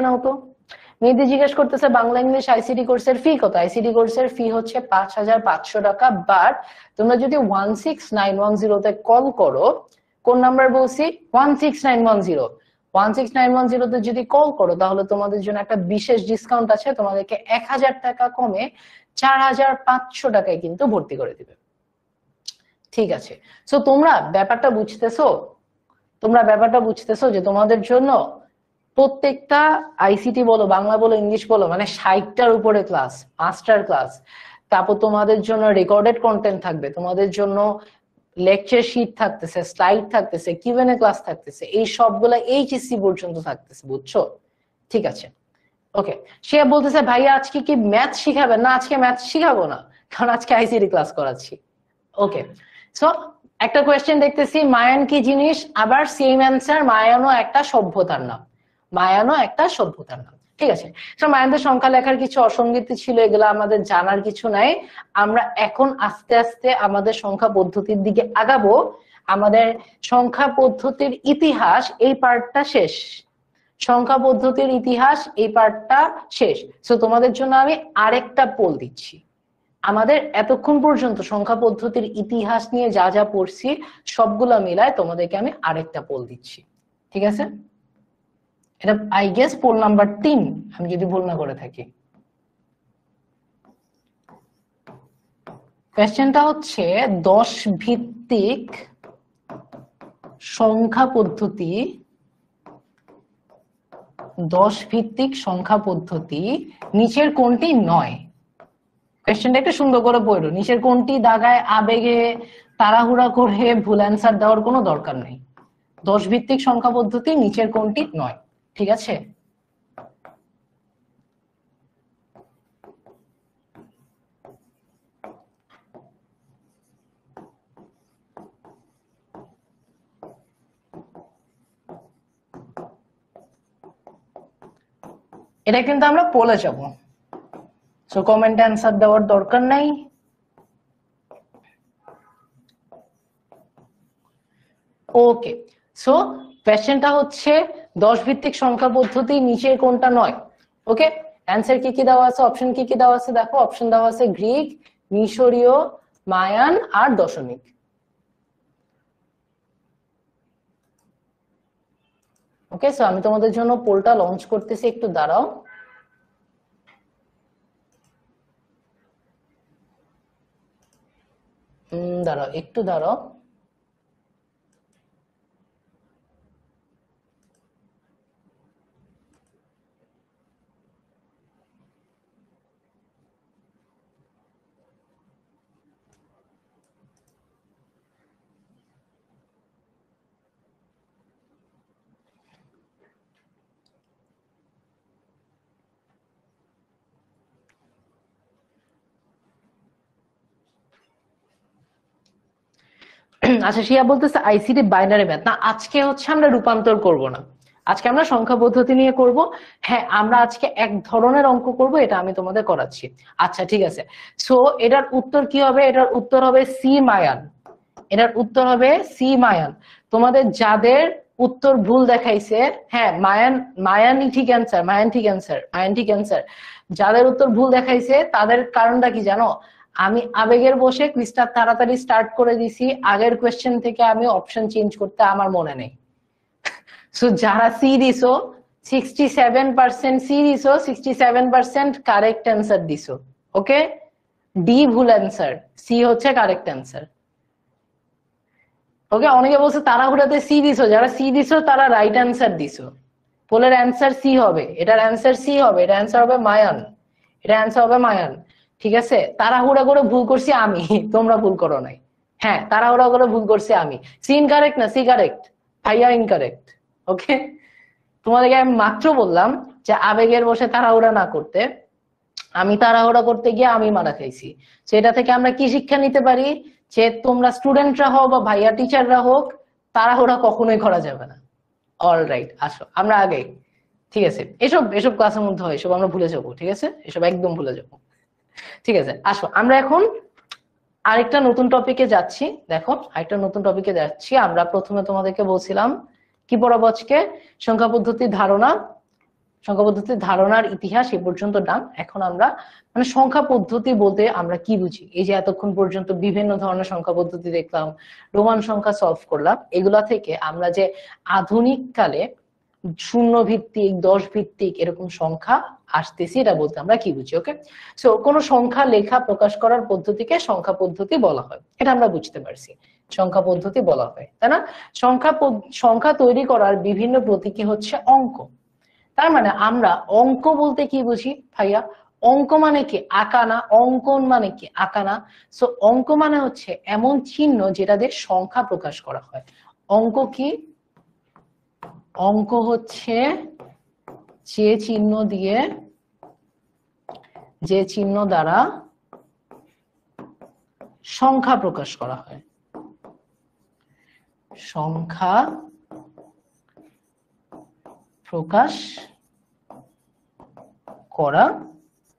নাও তো। মেয়েদি জিজ্ঞেস করতেছে বাংলা ইংলিশ আইসিটি কোর্সের ফি কত? আইসিটি কোর্সের ফি হচ্ছে 5,500 টাকা। বাট তোমরা যদি 16910 তে কল করো, কোন নাম্বার বলছি? 16910, 16910 তে যদি কল করো তাহলে তোমাদের জন্য একটা বিশেষ ডিসকাউন্ট আছে, তোমাদেরকে 1000 টাকা কমে 4500 টাকায় কিন্তু ভর্তি করে দিবে। ঠিক আছে, সো তোমরা ব্যাপারটা বুঝতেছো যে তোমাদের জন্য প্রত্যেকটা আইসিটি বলো, বাংলা বলো, ইংলিশ বলো, মানে 60টার উপরে ক্লাস, মাস্টার ক্লাস, তারপর তোমাদের জন্য রেকর্ডেড কন্টেন্ট থাকবে, তোমাদের জন্য লেকচার শিট থাকতেছে, স্লাইড থাকতেছে, কিউএনএ ক্লাস থাকতেছে, এই সবগুলা এইচএসসি পর্যন্ত থাকতেছে, বুঝছো? ঠিক আছে, ওকে। সে বলতেছে ভাইয়া আজকে কি ম্যাথ শিখাবেন? না, আজকে ম্যাথ শিখাবো না, কারণ আজকে আইসিটি ক্লাস করাচ্ছি। ওকে, সো একটা কোয়েশ্চেন দেখতেছি, মায়ান কি জিনিস? আবার সেম অ্যান্সার, মায়ানও একটা সভ্যতার নাম। ঠিক আছে, তো মায়ানদের সংখ্যা লেখার কিছু অসঙ্গতি ছিল, এগুলো আমাদের জানার কিছু নাই। আমরা এখন আস্তে আস্তে আমাদের সংখ্যা পদ্ধতির দিকে আগাবো। আমাদের সংখ্যা পদ্ধতির ইতিহাস এই পার্টটা শেষ, সো তোমাদের জন্য আমি আরেকটা পোল দিচ্ছি। আমাদের এতক্ষণ পর্যন্ত সংখ্যা পদ্ধতির ইতিহাস নিয়ে যা যা পড়ছি সবগুলা মিলায় তোমাদেরকে আমি আরেকটা পোল দিচ্ছি, ঠিক আছে? এটা আই গেস পোল নাম্বার 3, আমি যদি ভুল না করে থাকি। কোয়েশ্চেনটা হচ্ছে 10 ভিত্তিক সংখ্যা পদ্ধতি নিচের কোনটি নয়? কোয়েশ্চেনটা একটু সুন্দর করে পড়ো, নিচের কোনটি দাগায় আবেগে তাড়াহুড়া করে ভুল অ্যান্সার দেওয়ার কোনো দরকার নেই। 10 ভিত্তিক সংখ্যা পদ্ধতি নিচের কোনটি নয়? ঠিক আছে, এটা কিন্তু আমরা পোলে যাব, সো কমেন্ট অ্যান্সার দেওয়ার দরকার নাই। ওকে, সো কোয়েশ্চেনটা হচ্ছে 10 ভিত্তিক সংখ্যা পদ্ধতি নিচের কোনটা নয়? ওকে, অ্যান্সার কি কি দেওয়া আছে, অপশন কি কি দেওয়া আছে? দেখো অপশন দেওয়া আছে গ্রিক, মিশরীয়, মায়ান আর দশমিক। ওকে, সো আমি তোমাদের জন্য পোলটা লঞ্চ করতেছি, একটু দাঁড়াও। একটু দাঁড়াও। আচ্ছা, শিয়া বলতেছে আইসিটি বাইনারি ম্যাথ না, আজকে হচ্ছে আমরা রূপান্তর করব না, আজকে আমরা সংখ্যা পদ্ধতি নিয়ে করব। হ্যাঁ, আমরা আজকে এক ধরনের অঙ্ক করব, এটা আমি তোমাদের করাচ্ছি। আচ্ছা ঠিক আছে, সো এটার উত্তর কি হবে? এটার উত্তর হবে সি মায়ান। এটার উত্তর হবে সি মায়ান। তোমাদের যাদের উত্তর ভুল দেখাইছে, হ্যাঁ মায়ান, মায়ানই ঠিক অ্যান্সার, মায়ান ঠিক অ্যান্সার, মায়ান ঠিক অ্যান্সার। যাদের উত্তর ভুল দেখাইছে তাদের কারণটা কি জানো? আমি আবেগের বসে কুইজটা তাড়াতাড়ি স্টার্ট করে দিছি, আগের কোয়েশ্চেন থেকে আমি অপশন চেঞ্জ করতে আমার মনে নেই। সো যারা সি দিছো 67% সি দিছো, 67% কারেক্ট অ্যান্সার দিছো। ওকে, ডি ভুল অ্যান্সার, সি হচ্ছে কারেক্ট অ্যান্সার। ওকে, অনেকে বলছে তাড়াহুড়াতে সি দিছো, যারা সি দিছো তারা রাইট অ্যান্সার দিছো। পোলের অ্যান্সার সি হবে, এটার অ্যান্সার সি হবে, এটা অ্যান্সার হবে মায়ান, এটা অ্যান্সার হবে মায়ান। ঠিক আছে, তাড়াহুড়া করে ভুল করছি আমি, তোমরা ভুল করো নাই। হ্যাঁ, তাড়াহুড়া করে ভুল করছি আমি। সি ইনকারেক্ট না, সি কারেক্ট, ভাইয়া ইনকারেক্ট। ওকে, তোমাদেরকে আমি মাত্র বললাম যে আবেগের বসে তাড়াহুড়া না করতে। আমি তাড়াহুড়া করতে গিয়ে আমি মারা খাইছি। সেটা থেকে আমরা কি শিক্ষা নিতে পারি? যে তোমরা স্টুডেন্টরা হও বা ভাইয়া টিচাররা হোক, তাড়াহুড়া কখনোই করা যাবে না। অলরাইট, আসো আমরা আগে। ঠিক আছে, এসব এসব ক্লাসের মধ্যে হয়, এসব আমরা ভুলে যাবো। ঠিক আছে, এসব একদম ভুলে যাবো। ঠিক আছে, আসো আমরা এখন আরেকটা নতুন টপিকে যাচ্ছি। দেখো, আরেকটা নতুন টপিকে যাচ্ছি। আমরা প্রথমে তোমাদেরকে বলছিলাম কি পড়াবো আজকে? সংখ্যা পদ্ধতির ধারণা, সংখ্যা পদ্ধতির ধারণার ইতিহাস এ পর্যন্ত ডান। এখন আমরা মানে সংখ্যা পদ্ধতি বলতে আমরা কি বুঝি, এই যে এতক্ষণ পর্যন্ত বিভিন্ন ধরনের সংখ্যা পদ্ধতি দেখলাম, রোমান সংখ্যা সলভ করলাম, এগুলা থেকে আমরা যে আধুনিক কালে শূন্য ভিত্তিক, 10 ভিত্তিক এরকম সংখ্যা আসতেছি, এটা বলতে আমরা কি বুঝি? ওকে, সো কোন সংখ্যা লেখা প্রকাশ করার পদ্ধতিকে সংখ্যা পদ্ধতি বলা হয়, এটা আমরা বুঝতে পারছি। সংখ্যা পদ্ধতি বলা হয়, তাই না? সংখ্যা তৈরি করার বিভিন্ন প্রতীকী হচ্ছে অঙ্ক। তার মানে আমরা অঙ্ক বলতে কি বুঝি ভাইয়া? অঙ্ক মানে কি? আঁকা না। অঙ্কন মানে কি? আঁকা না। সো অঙ্ক মানে হচ্ছে এমন চিহ্ন যেটা দিয়ে সংখ্যা প্রকাশ করা হয়। অঙ্ক কি? অঙ্ক হচ্ছে যে চিহ্ন দিয়ে, যে চিহ্ন দ্বারা সংখ্যা প্রকাশ করা হয়, সংখ্যা প্রকাশ করা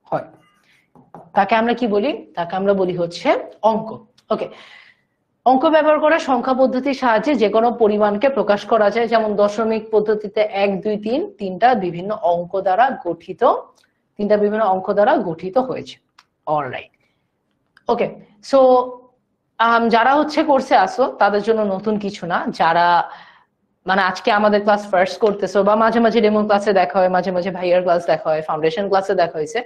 হয়, তাকে আমরা কি বলি? তাকে আমরা বলি হচ্ছে অঙ্ক। ওকে, অঙ্ক ব্যবহার করে সংখ্যা পদ্ধতির সাহায্যে যে কোনো পরিমাণকে প্রকাশ করা যায়, যেমন দশমিক পদ্ধতিতে 1 2 3 তিনটা বিভিন্ন অঙ্ক দ্বারা গঠিত, তিনটা বিভিন্ন অঙ্ক দ্বারা গঠিত হয়েছে। অলরাইট, ওকে, সো যারা হচ্ছে কোর্সে আসো তাদের জন্য নতুন কিছু না, যারা মানে আজকে আমাদের ক্লাস ফার্স্ট করতেছো বা মাঝে মাঝে ডেমো ক্লাসে দেখা হয়, মাঝে মাঝে ভাইয়ার ক্লাস দেখা হয়, ফাউন্ডেশন ক্লাসে দেখা হয়েছে,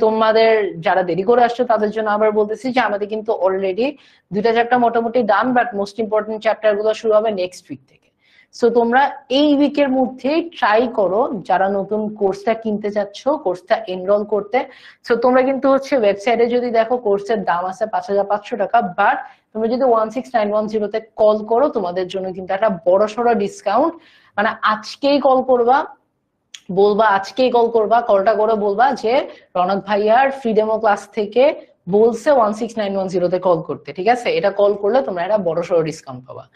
তোমাদের যারা দেরি করে আসছো তাদের জন্য আবার বলতেছি যে আমাদের কিন্তু অলরেডি 2টা চ্যাপ্টার মোটামুটি ডান, বাট মোস্ট ইম্পর্টেন্ট চ্যাপ্টার গুলো শুরু হবে নেক্সট উইক থেকে। সো তোমরা এই উইকের মধ্যেই ট্রাই করো, যারা নতুন কোর্সটা কিনতে চাচ্ছ, কোর্সটা এনরোল করতে। সো তোমরা কিন্তু হচ্ছে ওয়েবসাইটে যদি দেখো কোর্সের দাম আছে 5500 টাকা, বাট তোমরা যদি 16910 তে কল করো তোমাদের জন্য কিন্তু একটা বড়সড় ডিসকাউন্ট। মানে আজকেই কল করবা, বলবা আজকেই কল করবা, কলটা করে বলবা যে রনক ভাইয়ার ফ্রি ডেমো ক্লাস থেকে বলছে 16910 তে কল করতে। ঠিক আছে, এটা কল করলে তোমরা একটা বড়সড় ডিসকাউন্ট পাবা।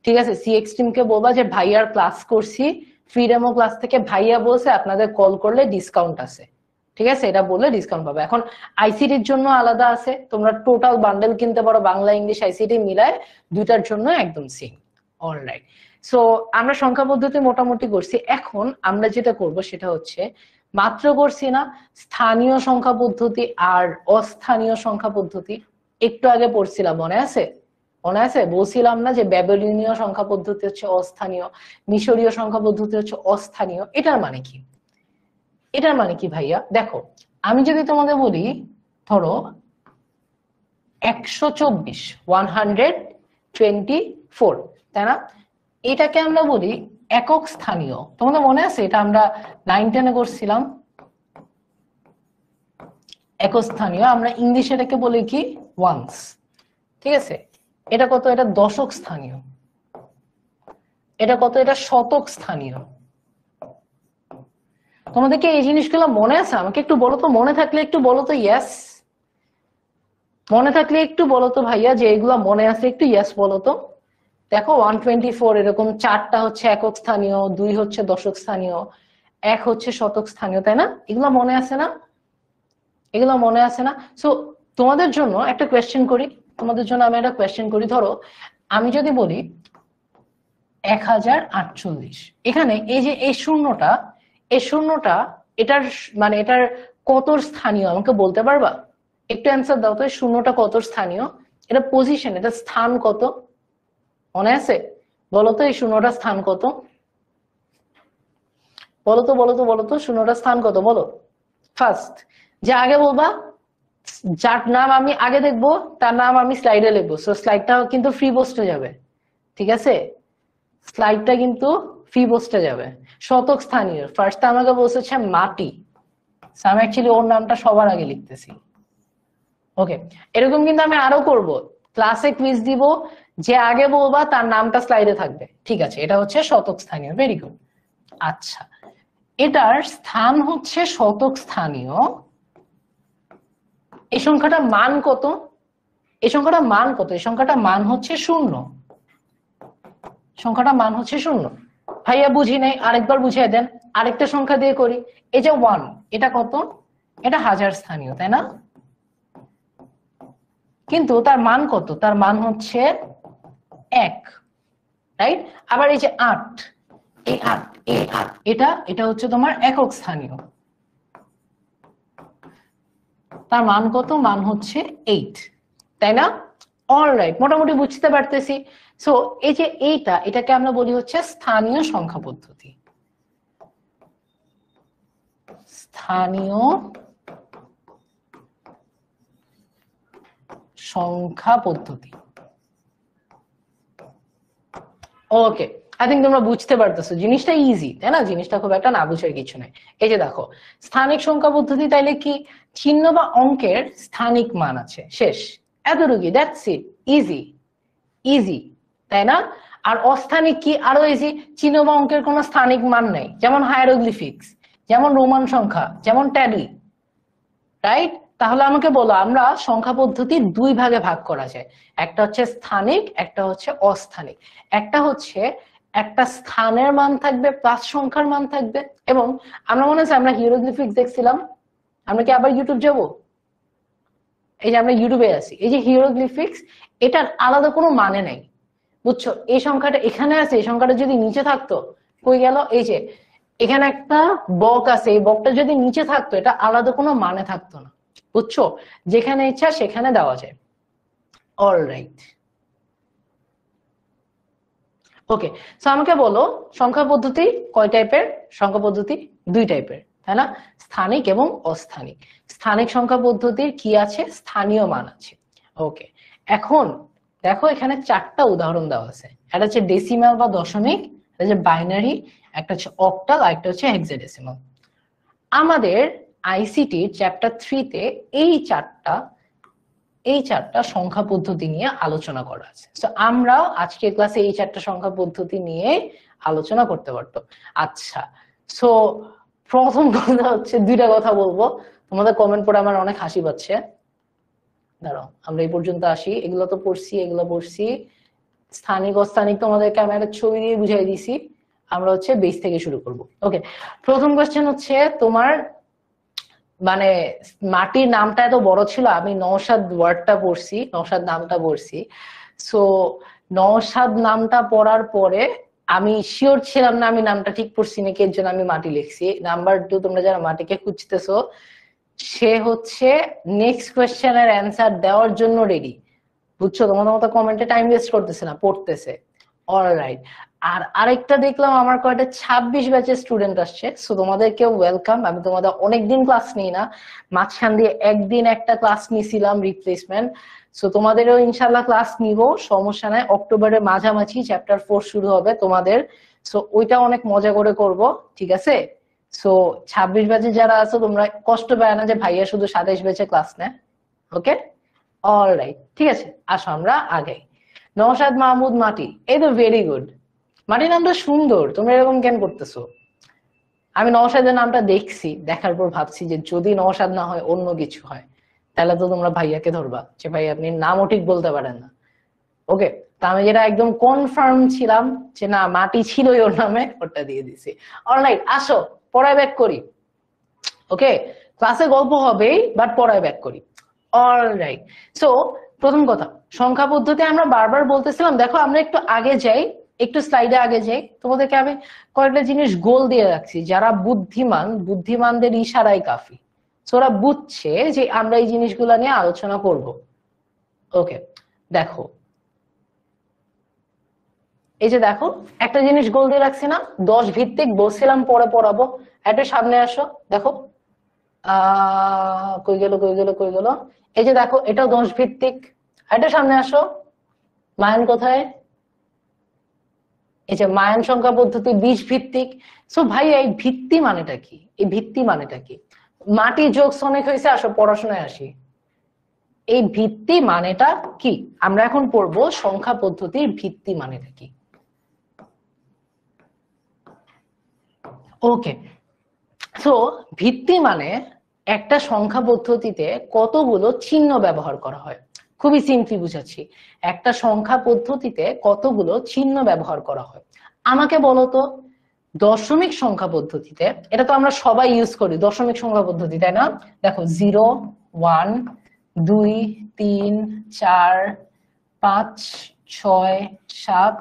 ঠিক আছে, সি এক্সট্রিম কে বলবা যে ভাইয়ার ক্লাস করছি, ফ্রি ডেমো ক্লাস থেকে ভাইয়া বলছে আপনাদের কল করলে ডিসকাউন্ট আছে। ঠিক আছে, এটা বললে ডিসকাউন্ট পাবে। এখন আইসিটির জন্য আলাদা আছে, তোমরা টোটাল বান্ডেল কিনতে পারো, বাংলা ইংলিশ আইসিটি মিলায়, দুইটার জন্য একদম সেম। অলরাইট, সো আমরা সংখ্যা পদ্ধতি মোটামুটি করছি। এখন আমরা যেটা করব সেটা হচ্ছে, মাত্র করছি না, স্থানীয় সংখ্যা পদ্ধতি আর অস্থানীয় সংখ্যা পদ্ধতি একটু আগে পড়ছিলাম, মনে আছে? মনে আছে বলছিলাম না যে ব্যাবিলনীয় সংখ্যা পদ্ধতি হচ্ছে অস্থানীয়, মিশরীয় সংখ্যা পদ্ধতি হচ্ছে অস্থানীয়। এটার মানে কি? এটার মানে কি ভাইয়া? দেখো, আমি যদি তোমাদের বলি ধরো 124, 124, তাই না? এটাকে আমরা বলি একক স্থানীয়। তোমাদের মনে আছে এটা আমরা 9 10 করছিলাম, একক স্থানীয়। আমরা ইংলিশে এটাকে বলি কি? ওয়ান্স। ঠিক আছে, এটা কত? এটা দশক স্থানীয়। এটা কত? এটা শতক স্থানীয়। তোমাদেরকে এই জিনিসগুলো মনে আছে? আমাকে একটু বলো তো, মনে থাকলে একটু বলো তো। ইয়েস, মনে থাকলে একটু বলো তো ভাইয়া, যে এগুলা মনে আছে একটু ইয়েস বলো তো। দেখো 124 এরকম 4টা হচ্ছে একক স্থানীয়, 2 হচ্ছে দশক স্থানীয়, 1 হচ্ছে শতক স্থানীয়, তাই না? এগুলা মনে আছে না? এগুলো মনে আছে না? সো তোমাদের জন্য একটা কোয়েশ্চেন করি, তোমাদের জন্য আমি একটা কোয়েশ্চেন করি। ধরো আমি যদি বলি 1048, এখানে এই যে এই শূন্যটা, এই শূন্যটা এটার মানে এটার কত স্থানীয় আমাকে বলতে পারবা? একটু অ্যান্সার দাও তো, এই শূন্যটা কত স্থানীয়, এটা পজিশন, এটা স্থান কত মনে আছে? বলো তো এই শূন্যটার স্থান কত? বলো তো বলো তো বলো তো শূন্যটার স্থান কত বলো। ফার্স্ট যে আগে বলবা, যার নাম আমি আগে দেখবো তার নাম আমি স্লাইডে লিখবো। সো স্লাইডটা কিন্তু ফ্রি পোস্টে যাবে, ঠিক আছে? স্লাইডটা কিন্তু ফ্রি পোস্টে যাবে। শতক স্থানীয় ফার্স্ট আমাকে বলছে মাটি, আমি অ্যাকচুয়ালি ওর নামটা সবার আগে লিখতেছি। ওকে, এরকম কিন্তু আমি আরো করব, ক্লাসে কুইজ দিব, যে আগে বলবা তার নামটা স্লাইডে থাকবে, ঠিক আছে? এটা হচ্ছে শতক স্থানীয়, ভেরি গুড। আচ্ছা, এটার স্থান হচ্ছে শতক স্থানীয়। এই সংখ্যাটা মান কত? এই সংখ্যাটা মান কত? এই সংখ্যাটা মান হচ্ছে 0, সংখ্যাটা মান হচ্ছে 0। ভাইয়া বুঝি নাই, আরেকবার বুঝিয়ে দেন, আরেকটা সংখ্যা দিয়ে করি। এই যে 1, এটা কত? এটা হাজার স্থানীয়, তাই না? কিন্তু তার মান কত? তার মান হচ্ছে 1, রাইট? আবার এই যে 8, এই 8, এই 8, এটা হচ্ছে তোমার একক স্থানীয়, তার মান কত? মান হচ্ছে 8, তাই না? অলরাইট, মোটামুটি বুঝতে পারতেছি। সো এই যে এটাকে আমরা বলি হচ্ছে স্থানীয় সংখ্যা পদ্ধতি। স্থানীয় সংখ্যা পদ্ধতি। ওকে, আই থিঙ্ক তোমরা বুঝতে পারতেছো, জিনিসটা ইজি, তাই না? জিনিসটা খুব একটা না বুঝার কিছু নাই। এই যে দেখো, স্থানিক সংখ্যা পদ্ধতি তাইলে কি? চিহ্ন বা অঙ্কের স্থানিক মান আছে, শেষ, এতটুকুই, দ্যাটস ইট, ইজি ইজি, তাই না? আর অস্থানিক কি? আরো ইজি, চিহ্ন বা অঙ্কের কোনো স্থানিক মান নেই, যেমন হায়ারোগ্লিফিক্স, যেমন রোমান সংখ্যা, যেমন ট্যালি, রাইট? তাহলে আমাকে বলো, আমরা সংখ্যা পদ্ধতি 2 ভাগে ভাগ করা যায়, একটা হচ্ছে স্থানিক, একটা হচ্ছে অস্থানিক। একটা হচ্ছে একটা স্থানের মান থাকবে প্লাস সংখ্যার মান থাকবে, এবং আমরা মনে আছে আমরা হিয়েরোগ্লিফিক্স দেখছিলাম, আমরা কি আবার ইউটিউব যাব? এই যে আমরা ইউটিউবে আছি, এই যে হিয়েরোগ্লিফিক্স, এটার আলাদা কোনো মানে নেই, বুঝছো? এই সংখ্যাটা এখানে আছে, এই সংখ্যাটা যদি নিচে থাকতো, কই গেল? এই যে এখানে একটা বক আছে, এই বকটা যদি নিচে থাকতো, এটা আলাদা কোনো মানে থাকতো না, বুঝছো? যেখানে ইচ্ছা সেখানে দেওয়া যায়। অলরাইট, ওকে। সো আমাকে বলো, সংখ্যা পদ্ধতি কয় টাইপের? সংখ্যা পদ্ধতি 2 টাইপের, তাই না? স্থানিক এবং অস্থানিক। স্থানিক সংখ্যা পদ্ধতির কি আছে? স্থানীয় মান আছে। ওকে, এখন দেখো এখানে 4টা উদাহরণ দেওয়া আছে। একটা হচ্ছে ডেসিমাল বা দশমিক, একটা হচ্ছে বাইনারি, একটা হচ্ছে অক্টাল, আর একটা হচ্ছে হেক্সাডেসিমাল। আমাদের আইসিটি চ্যাপ্টার 3 তে এই চারটা সংখ্যা পদ্ধতি নিয়ে আলোচনা করা আছে। তো আমরাও আজকের ক্লাসে এই 4টা সংখ্যা পদ্ধতি নিয়ে আলোচনা করতে পারতো। আচ্ছা, সো প্রথম কথা হচ্ছে, 2টা কথা বলবো, তোমাদের কমেন্ট পড়ে আমার অনেক হাসি পাচ্ছে। দাঁড়াও, আমরা এই পর্যন্ত আসি, এগুলো তো পড়ছি, এগুলো পড়ছি। স্থানিক অস্থানিক তোমাদেরকে আমি একটা ছবি দিয়ে বুঝাই দিছি। আমরা হচ্ছে বেস থেকে শুরু করব। ওকে, প্রথম কোশ্চেন হচ্ছে তোমার, মানে মাটির নামটা এত বড় ছিল, আমি নওশাদ ওয়ার্ডটা পড়ছি, নওশাদ নামটা পড়ছি। সো নওশাদ নামটা পড়ার পরে আমি শিওর ছিলাম না আমি নামটা ঠিক পড়ছি নাকি, এর জন্য আমি মাটি লিখছি। নাম্বার 2, তোমরা যারা মাটিকে খুঁজতেছো, সে হচ্ছে নেক্সট কোয়েশ্চেনের অ্যান্সার দেওয়ার জন্য রেডি, বুঝছো? তোমাদের মতো কমেন্টে টাইম ওয়েস্ট করতেছে না, পড়তেছে। অলরাইট, আর আরেকটা দেখলাম আমার কয়টা 26 ব্যাচের স্টুডেন্ট আসছে। সো তোমাদেরকেও ওয়েলকাম। আমি তোমাদের অনেকদিন ক্লাস নিই না, মাঝখান দিয়ে একদিন একটা ক্লাস নিছিলাম রিপ্লেসমেন্ট। সো তোমাদেরও ইনশাল্লাহ ক্লাস নিব, সমস্যা নাই। অক্টোবরের মাঝামাঝি চ্যাপ্টার 4 শুরু হবে তোমাদের। সো ওইটা অনেক মজা করে করব, ঠিক আছে? সো 26 ব্যাচে যারা আছো তোমরা কষ্ট পায় না যে ভাইয়া শুধু 27 ব্যাচে ক্লাস নেয়। ওকে, অলরাইট, ঠিক আছে, আসো আমরা আগে। নওশাদ মাহমুদ মাটি, এই তো ভেরি গুড। মাটির নামটা সুন্দর, তোমরা এরকম কেন করতেছো? আমি নওশাদের নামটা দেখছি, দেখার পর ভাবছি যে যদি নওশাদ না হয় অন্য কিছু হয়, তাহলে তো তোমরা ভাইয়াকে ধরবা যে ভাই আপনি নামও ঠিক বলতে পারেন না। ওকে, তা আমি যেটা একদম কনফার্ম ছিলাম যে না মাটি ছিলই ওর নামে, ওটা দিয়ে দিছি। অলরাইট, আসো পড়ায় ব্যাক করি। ওকে, ক্লাসে গল্প হবে বাট পড়ায় ব্যাক করি। অলরাইট, সো প্রথম কথা, সংখ্যা পদ্ধতি আমরা বারবার বলতেছিলাম। দেখো আমরা একটু আগে যাই, একটু স্লাইডে আগে যাই, তোমাদেরকে আমি কয়েকটা জিনিস গোল দিয়ে রাখছি। যারা বুদ্ধিমান, বুদ্ধিমানদের ইশারাই কাফি। ওরা বুঝছে যে আমরা এই জিনিসগুলো নিয়ে আলোচনা করব। ওকে, দেখো এই যে দেখো একটা জিনিস গোল দিয়ে রাখছি না, 10 ভিত্তিক, বলছিলাম পরে পড়াবো। একটা সামনে আসো, দেখো কই গেল কই গেল কই গেল, এই যে দেখো এটাও 10 ভিত্তিক। একটা সামনে আসো, মায়ান কোথায়, এই যে মায়ান সংখ্যা পদ্ধতি 20 ভিত্তিক। সো ভাই এই ভিত্তি মানেটা কি, এই ভিত্তি মানেটা কি? মাটি যোগ শ্রমিক হয়েছে, আসো পড়াশোনায় আসি। এই ভিত্তি মানেটা কি আমরা এখন পড়বো, সংখ্যা পদ্ধতির ভিত্তি মানেটা কি। ওকে, সো ভিত্তি মানে একটা সংখ্যা পদ্ধতিতে কতগুলো চিহ্ন ব্যবহার করা হয়। খুবই সিম্পলি বুঝাচ্ছি, একটা সংখ্যা পদ্ধতিতে কতগুলো চিহ্ন ব্যবহার করা হয়। আমাকে বলো তো, দশমিক সংখ্যা পদ্ধতিতে, এটা তো আমরা সবাই ইউজ করি দশমিক সংখ্যা পদ্ধতি, তাই না? দেখো 0 1 2 3 4 5 6 7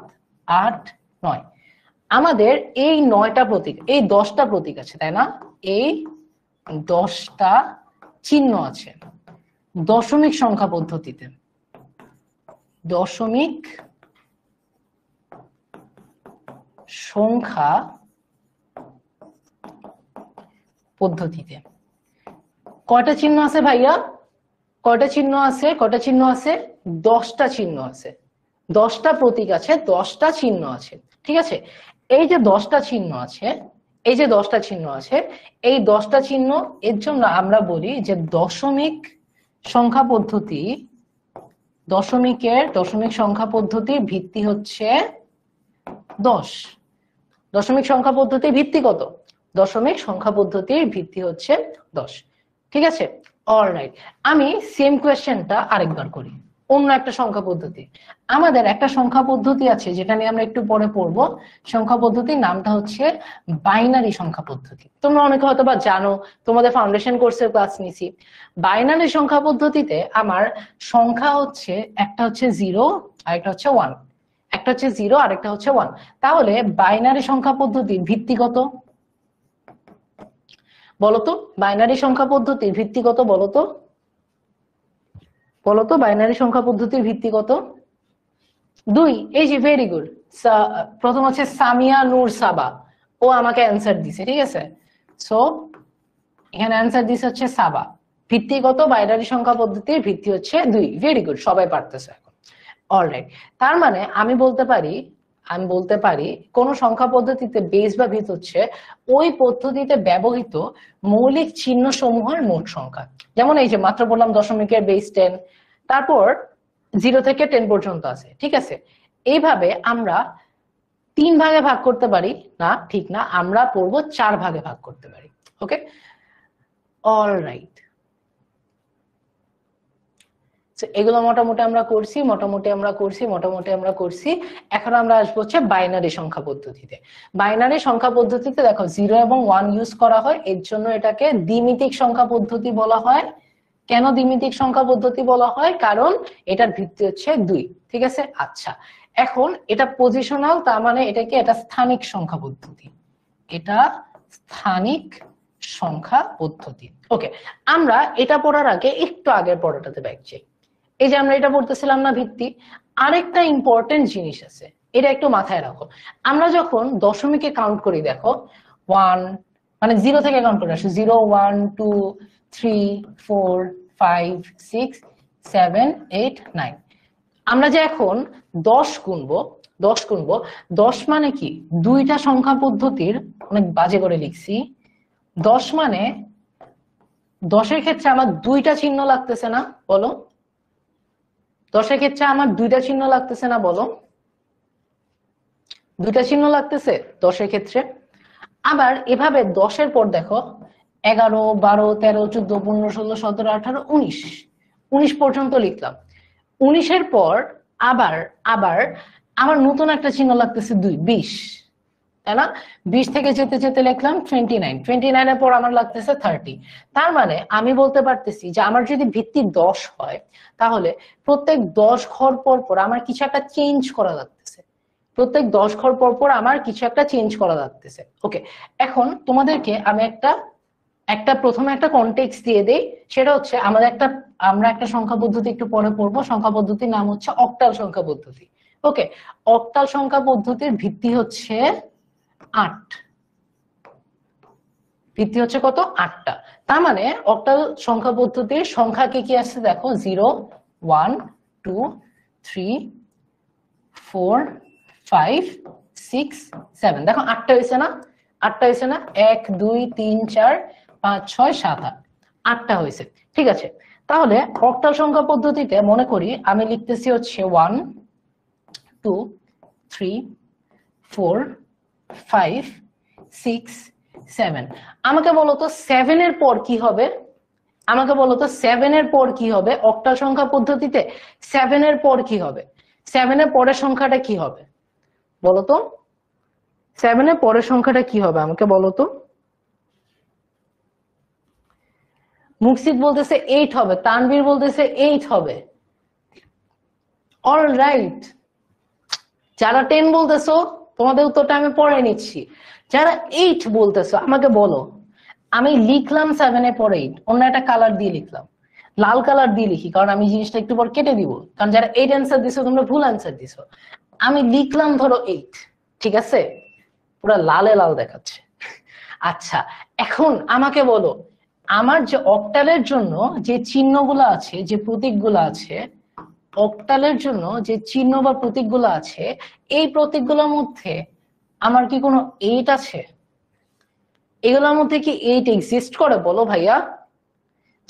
8 9, আমাদের এই 9টা প্রতীক, এই 10টা প্রতীক আছে, তাই না? এই 10টা চিহ্ন আছে দশমিক সংখ্যা পদ্ধতিতে। দশমিক সংখ্যা পদ্ধতিতে কয়টা চিহ্ন আছে ভাইয়া? কয়টা চিহ্ন আছে? কয়টা চিহ্ন আছে? 10টা চিহ্ন আছে, 10টা প্রতীক আছে, 10টা চিহ্ন আছে। ঠিক আছে, এই যে 10টা চিহ্ন আছে, এই যে 10টা চিহ্ন আছে, এই 10টা চিহ্ন, এর জন্য আমরা বলি যে দশমিক সংখ্যা পদ্ধতি, দশমিক সংখ্যা পদ্ধতির ভিত্তি হচ্ছে 10। দশমিক সংখ্যা পদ্ধতির ভিত্তি কত? দশমিক সংখ্যা পদ্ধতির ভিত্তি হচ্ছে 10। ঠিক আছে, অলরাইট, আমি সেম কোয়েশ্চেনটা আরেকবার করি, অন্য একটা সংখ্যা পদ্ধতি। আমাদের একটা সংখ্যা পদ্ধতি আছে যেটা নিয়ে আমরা একটু পরে পড়বো। সংখ্যা পদ্ধতির নামটা হচ্ছে বাইনারি সংখ্যা পদ্ধতি। তোমরা অনেকে হয়তো বা জানো, তোমাদের ফাউন্ডেশন কোর্সের ক্লাস নিছি। বাইনারি সংখ্যা পদ্ধতিতে আমার সংখ্যা হচ্ছে, একটা হচ্ছে 0 আর একটা হচ্ছে 1, একটা হচ্ছে 0 আর একটা হচ্ছে 1। তাহলে বাইনারি সংখ্যা পদ্ধতির ভিত্তি কত বলতো? বাইনারি সংখ্যা পদ্ধতির ভিত্তি কত বলতো? বলতো বাইনারি সংখ্যা পদ্ধতির ভিত্তি কত? 2। এই যে ভেরি গুড, প্রথম হচ্ছে সামিয়া নূর সাবা, ও আমাকে অ্যান্সার দিছে। ঠিক আছে, সো এখানে অ্যান্সার দিছে হচ্ছে সাবা। ভিত্তি কত বাইনারি সংখ্যা পদ্ধতির? ভিত্তি হচ্ছে 2। ভেরি গুড, সবাই পারতেছে এখন। অলরাইট, তার মানে আমি বলতে পারি কোন সংখ্যা পদ্ধতিতে বেস বা ভিত হচ্ছে ওই পদ্ধতিতে ব্যবহৃত মৌলিক চিহ্ন সমূহের মোট সংখ্যা। যেমন এই যে মাত্র বললাম দশমিকের বেস 10, তারপর 0 থেকে 10 পর্যন্ত আছে। ঠিক আছে, এইভাবে আমরা 3 ভাগে ভাগ করতে পারি না, ঠিক না, আমরা পড়বো 4 ভাগে ভাগ করতে পারি। ওকে, অলরাইট, এগুলো মোটামুটি আমরা করছি। এখন আমরা আসবো হচ্ছে বাইনারি সংখ্যা পদ্ধতিতে। বাইনারি সংখ্যা পদ্ধতিতে দেখো 0 এবং 1 ইউজ করা হয়, এর জন্য এটাকে দ্বিমিতিক সংখ্যা পদ্ধতি বলা হয়। কেন দ্বিমিতিক সংখ্যা পদ্ধতি বলা হয়? কারণ এটার ভিত্তি হচ্ছে 2। ঠিক আছে, আচ্ছা, এখন এটা পজিশনাল, তার মানে এটাকে এটা স্থানিক সংখ্যা পদ্ধতি, এটা স্থানিক সংখ্যা পদ্ধতি। ওকে, আমরা এটা পড়ার আগে একটু আগের পড়াটাতে ব্যাক যাই। এই যে আমরা এটা পড়তেছিলাম না ভিত্তি, আরেকটা ইম্পর্টেন্ট জিনিস আছে, এটা একটু মাথায় রাখো। আমরা যখন দশমিকে কাউন্ট করি, দেখো 1 মানে 0 থেকে কাউন্ট করে আসো, 0 1 2 3 4 5 6 7 8 9। আমরা যে এখন 10 গুনবো, 10 মানে কি? দুইটা সংখ্যা পদ্ধতির, অনেক বাজে করে লিখছি, 10 মানে 10-এর ক্ষেত্রে আমার দুইটা চিহ্ন লাগতেছে না, বলো? 10-এর ক্ষেত্রে আমার দুইটা চিহ্ন লাগতেছে না, বলো? দুইটা চিহ্ন লাগতেছে 10-এর ক্ষেত্রে। আবার এভাবে 10-এর পর দেখো 11, 12, 13, 14, 15, 16, 17, 18, 19, 19 পর্যন্ত লিখলাম। 19-এর পর আবার আমার নতুন একটা চিহ্ন লাগতেছে 2, 20, তাই না? 20 থেকে যেতে যেতে লিখলাম 29, 29-এর পর আমার লাগতেছে 30। তার মানে আমি বলতে পারতেছি যে আমার যদি ভিত্তি 10 হয় তাহলে প্রত্যেক 10 ঘর পর পর আমার কিছু একটা চেঞ্জ করা লাগতেছে, প্রত্যেক 10 ঘর পর পর আমার কিছু একটা চেঞ্জ করা লাগতেছে। ওকে, এখন তোমাদেরকে আমি প্রথমে একটা কনটেক্সট দিয়ে দেই, সেটা হচ্ছে আমরা একটা সংখ্যা পদ্ধতি একটু পরে পড়বো, সংখ্যা পদ্ধতির নাম হচ্ছে অক্টাল সংখ্যা পদ্ধতি। ওকে, অক্টাল সংখ্যা পদ্ধতির ভিত্তি হচ্ছে 8, ভিত্তি হচ্ছে কত? 8টা। তার মানে অক্টাল সংখ্যা পদ্ধতির সংখ্যা কি আছে দেখো, 0, 1, 2, 3, 4, 5, 6, 7। দেখো 8টা হয়েছে না? 8টা হয়েছে না? 1, 2, 3, 4, 5, 6, 7, 8, 8টা হয়েছে। ঠিক আছে, তাহলে অক্টাল সংখ্যা পদ্ধতিতে মনে করি আমি লিখতেছি হচ্ছে 1, 2, 3, 4, 5, 6, 7। আমাকে বলো তো 7 এর পর কি হবে? আমাকে বলো তো 7 এর পর কি হবে অক্টাল সংখ্যা পদ্ধতিতে? 7 এর পর কি হবে? 7 এর পরের সংখ্যাটা কি হবে বলো তো? 7 এর পরের সংখ্যাটা কি হবে আমাকে বলো তো? মুকসিদ বলতেছে 8 হবে, তানভীর বলতেছে 8 হবে। অলরাইট, যারা 10 বলতেছো তোমাদের উত্তরটা আমি পরে নিচ্ছি। যারা 8 বলতেছো আমাকে বলো। আমি লিখলাম 7 এর পরে 8, অন্য একটা কালার দিয়ে লিখলাম, লাল কালার দিয়ে লিখি, কারণ আমি জিনিসটা একটু পর কেটে দিব, কারণ যারা 8 অ্যান্সার দিছো তোমরা ভুল অ্যান্সার দিছো। আমি লিখলাম ধরো 8, ঠিক আছে, পুরো লালে লাল দেখাচ্ছে। আচ্ছা, এখন আমাকে বলো আমার যে অক্টালের জন্য যে চিহ্নগুলো আছে, যে প্রতীকগুলো আছে, অক্টালের জন্য যে চিহ্ন বা প্রতীকগুলো আছে, এই প্রতীকগুলোর মধ্যে আমার কি কোনো 8 আছে? এগুলোর মধ্যে কি 8 এক্সিস্ট করে বলো ভাইয়া?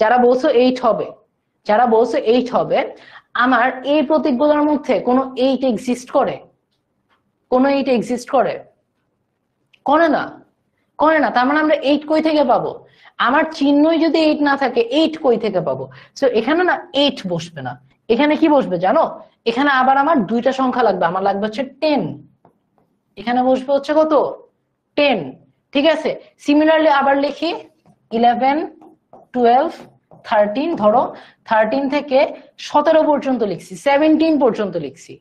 যারা বলছো 8 হবে, যারা বলছো 8 হবে, আমার এই প্রতীকগুলোর মধ্যে কোনো 8 এক্সিস্ট করে? কোনো 8 এক্সিস্ট করে? করে না, করে না। তার মানে আমরা 8 কই থেকে পাবো? আমার চিহ্নই যদি 8 না থাকে 8 কই থেকে পাবো? সো এখানে না 8 বসবে না, এখানে কি বসবে জানো? এখানে আবার আমার দুইটা সংখ্যা লাগবে, আমার লাগবে হচ্ছে 10। এখানে বসবে হচ্ছে কত? 10। ঠিক আছে, সিমিলারলি আবার লিখি 11, 12, 13। ধরো 13 থেকে 17 পর্যন্ত লিখছি, 17 পর্যন্ত লিখছি,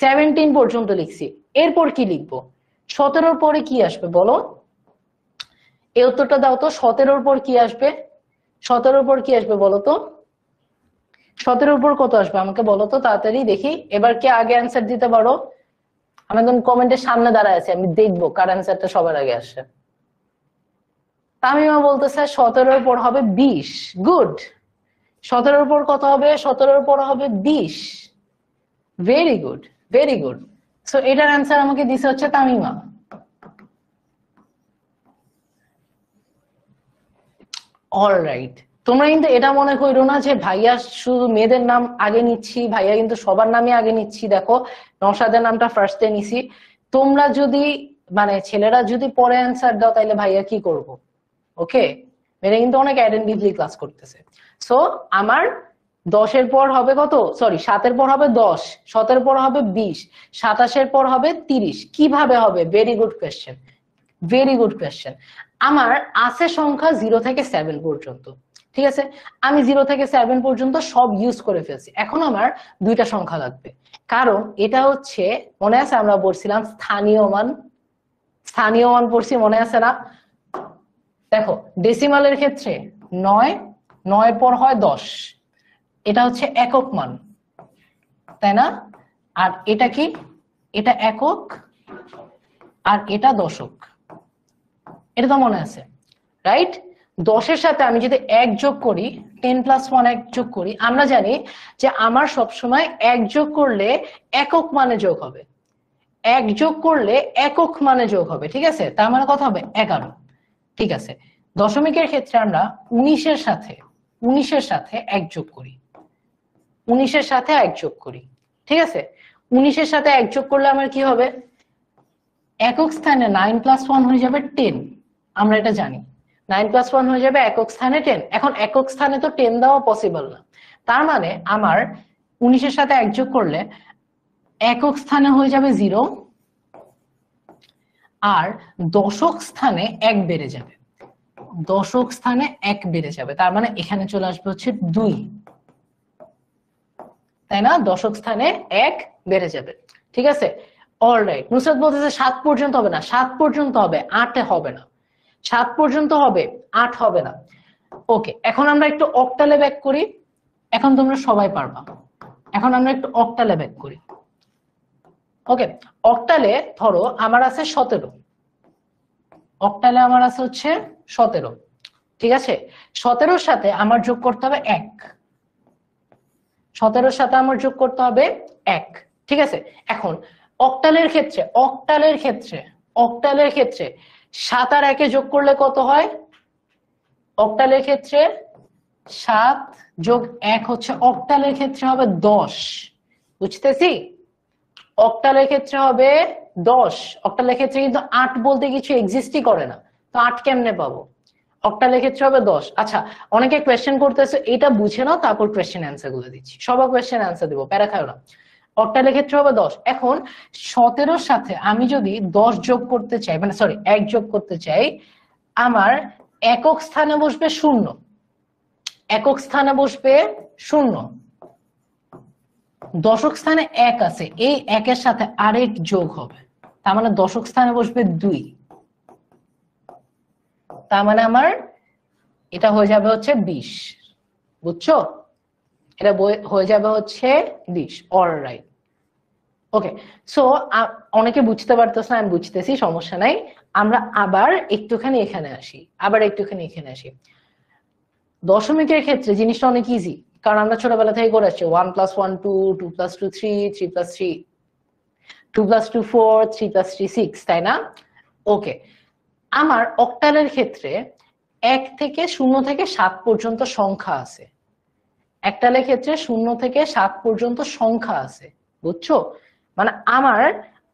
17 পর্যন্ত লিখছি। এরপর কি লিখবো? 17-র পরে কি আসবে বলো? এই উত্তরটা দাও তো, 17-র পর কি আসবে? 17-র পর কি আসবে বলো তো? 17-র পর কত আসবে আমাকে বলো তো তাড়াতাড়ি দেখি। এবার কে আগে অ্যান্সার দিতে পারো? আমি একদম কমেন্টের সামনে দাঁড়ায় আছি, আমি দেখবো কার অ্যান্সারটা সবার আগে আসে। তামিমা বলতেছে 17-র পর হবে 20। গুড। 17-র পর কত হবে? 17-র পর হবে 20। Very good, very good. So এটার অ্যান্সার আমাকে দিছে হচ্ছে তামিমা। অলরাইট, তোমরা কিন্তু এটা মনে করো না যে ভাইয়া শুধু মেয়েদের নাম আগে নিচ্ছি, ভাইয়া কিন্তু সবার নামই আগে নিচ্ছি। দেখো নওশাদের নামটা ফার্স্টে নিছি। তোমরা যদি মানে ছেলেরা যদি পরে অ্যান্সার দাও তাহলে ভাইয়া কি করব? ওকে, মেয়েরা কিন্তু অনেক অ্যাটেনটিভলি ক্লাস করতেছে। সো আমার 10-এর পর হবে কত? সরি, 7-এর পর হবে 10, 17-এর পর হবে 20, 27-এর পর হবে 30। কিভাবে হবে? Very good question, very good question. আমার আছে সংখ্যা 0 থেকে 7 পর্যন্ত, ঠিক আছে, আমি 0 থেকে 7 পর্যন্ত সব ইউজ করে ফেলছি। এখন আমার দুইটা সংখ্যা লাগবে, কারণ এটা হচ্ছে মনে আছে আমরা বলছিলাম স্থানীয় মান, স্থানীয় মান পড়ছি মনে আছে না? দেখো ডেসিমালের ক্ষেত্রে 9, 9 পর হয় 10, এটা হচ্ছে একক মান, তাই না? আর এটা কি? এটা একক, আর এটা দশক, এটা তো মনে আছে, রাইট? 10-এর সাথে আমি যদি 1 যোগ করি, 10 + 1 1 যোগ করি, আমরা জানি যে আমার সবসময় 1 যোগ করলে একক মানে যোগ হবে, 1 যোগ করলে একক মানে যোগ হবে, ঠিক আছে? তার মানে কত হবে? 11। ঠিক আছে, দশমিকের ক্ষেত্রে আমরা 19-এর সাথে 1 যোগ করি, 19-এর সাথে 1 যোগ করি, ঠিক আছে? 19-এর সাথে 1 যোগ করলে আমার কি হবে? একক স্থানে 9 + 1 হয়ে যাবে 10, আমরা এটা জানি। 9 + 1 হয়ে যাবে একক স্থানে 10। এখন একক স্থানে তো 10 দেওয়া পসিবল না, তার মানে আমার 19 এর সাথে 1 যোগ করলে একক স্থানে হয়ে যাবে 0, আর দশক স্থানে 1 বেড়ে যাবে, দশক স্থানে 1 বেড়ে যাবে, তার মানে এখানে চলে আসবে হচ্ছে 2, তাই না? দশক স্থানে 1 বেড়ে যাবে, ঠিক আছে? অলরাইট, নুসরাত বলতেছে 7 পর্যন্ত হবে না, 7 পর্যন্ত হবে, 8 হবে না, 7 পর্যন্ত হবে, 8 হবে না। ওকে, এখন আমরা একটু অক্টালে ব্যাক করি, এখন তোমরা সবাই পারবা। এখন আমরা একটু অক্টালে ব্যাক করি। ওকে, অক্টালে ধরো আমার আছে 17, অক্টালে আমার আছে হচ্ছে 17, ঠিক আছে? 17 সাথে আমার যোগ করতে হবে 1, 17 সাথে আমার যোগ করতে হবে 1, ঠিক আছে? এখন অক্টালের ক্ষেত্রে 7 আর 1 যোগ করলে কত হয়? অক্টালের ক্ষেত্রে 7 যোগ 1 হচ্ছে, অক্টালের ক্ষেত্রে হবে 10, বুঝতেছি? অক্টালের ক্ষেত্রে হবে 10, অক্টালের ক্ষেত্রে কিন্তু 8 বলতে কিছু এক্সিস্টই করে না, তো 8 কেমনে পাবো? অক্টালের ক্ষেত্রে হবে 10। আচ্ছা, অনেকে কোয়েশ্চেন করতেছে, এটা বুঝে নাও, তারপর কোয়েশ্চেন অ্যান্সার গুলো দিচ্ছি, সবার কোয়েশ্চেন অ্যান্সার দিব, প্যারা খাও না। অক্টালের ক্ষেত্রে হবে 10। এখন 17 সাথে আমি যদি 10 যোগ করতে চাই, মানে সরি 1 যোগ করতে চাই, আমার একক স্থানে বসবে 0, একক স্থানে বসবে 0, দশক স্থানে 1 আছে, এই 1 এর সাথে আরেক যোগ হবে, তার মানে দশক স্থানে বসবে 2, তার মানে আমার এটা হয়ে যাবে হচ্ছে 20, বুঝছো? এটা হয়ে যাবে হচ্ছে 20, অলরাইট। ওকে, সো অনেকে বুঝতে পারতেছ না, আমি বুঝতেছি, সমস্যা নাই। আমরা আবার একটুখানি এখানে আসি, দশমিকের ক্ষেত্রে জিনিসটা অনেক ইজি, কারণ আমরা ছোটবেলা থেকে করে আসছি 1 + 1 2, 2 + 2 3, 3 + 3 2 + 2 4, 3 + 3 6, তাই না? ওকে, আমার অক্টালের ক্ষেত্রে 1 থেকে 0 থেকে 7 পর্যন্ত সংখ্যা আছে, একটালের ক্ষেত্রে 0 থেকে 7 পর্যন্ত সংখ্যা আছে, বুঝছো? মানে আমার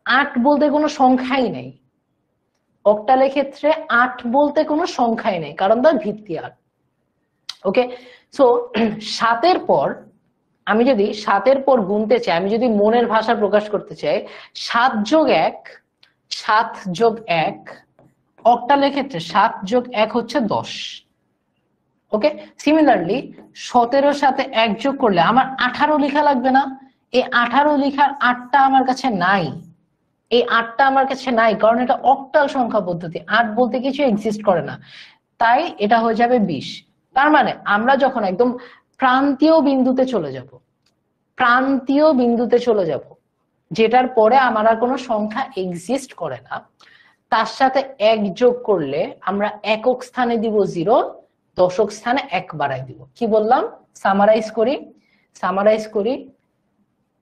8 বলতে কোনো সংখ্যাই নেই, অক্টালের ক্ষেত্রে 8 বলতে কোনো সংখ্যাই নেই, কারণ তার ভিত্তি 8। ওকে, সো 7 পর আমি যদি 7 পর গুনতে চাই, আমি যদি মনের ভাষা প্রকাশ করতে চাই, 7 যোগ 1, 7 যোগ 1, অক্টালের ক্ষেত্রে 7 যোগ 1 হচ্ছে 10। ওকে, সিমিলারলি 17 সাথে 1 যোগ করলে আমার 18 লেখা লাগবে না? এই 18 লেখার 8টা আমার কাছে নাই, এই 8টা আমার কাছে নাই, কারণ এটা অক্টাল সংখ্যা পদ্ধতি, 8 বলতে কিছু এক্সিস্ট করে না, তাই এটা হয়ে যাবে 20। তার মানে আমরা যখন একদম প্রান্তীয় বিন্দুতে চলে যাব, যেটার পরে আমার আর কোনো সংখ্যা এক্সিস্ট করে না, তার সাথে 1 যোগ করলে আমরা একক স্থানে দিব 0, দশক স্থানে 1 বাড়াই দিব। কি বললাম? সামারাইজ করি,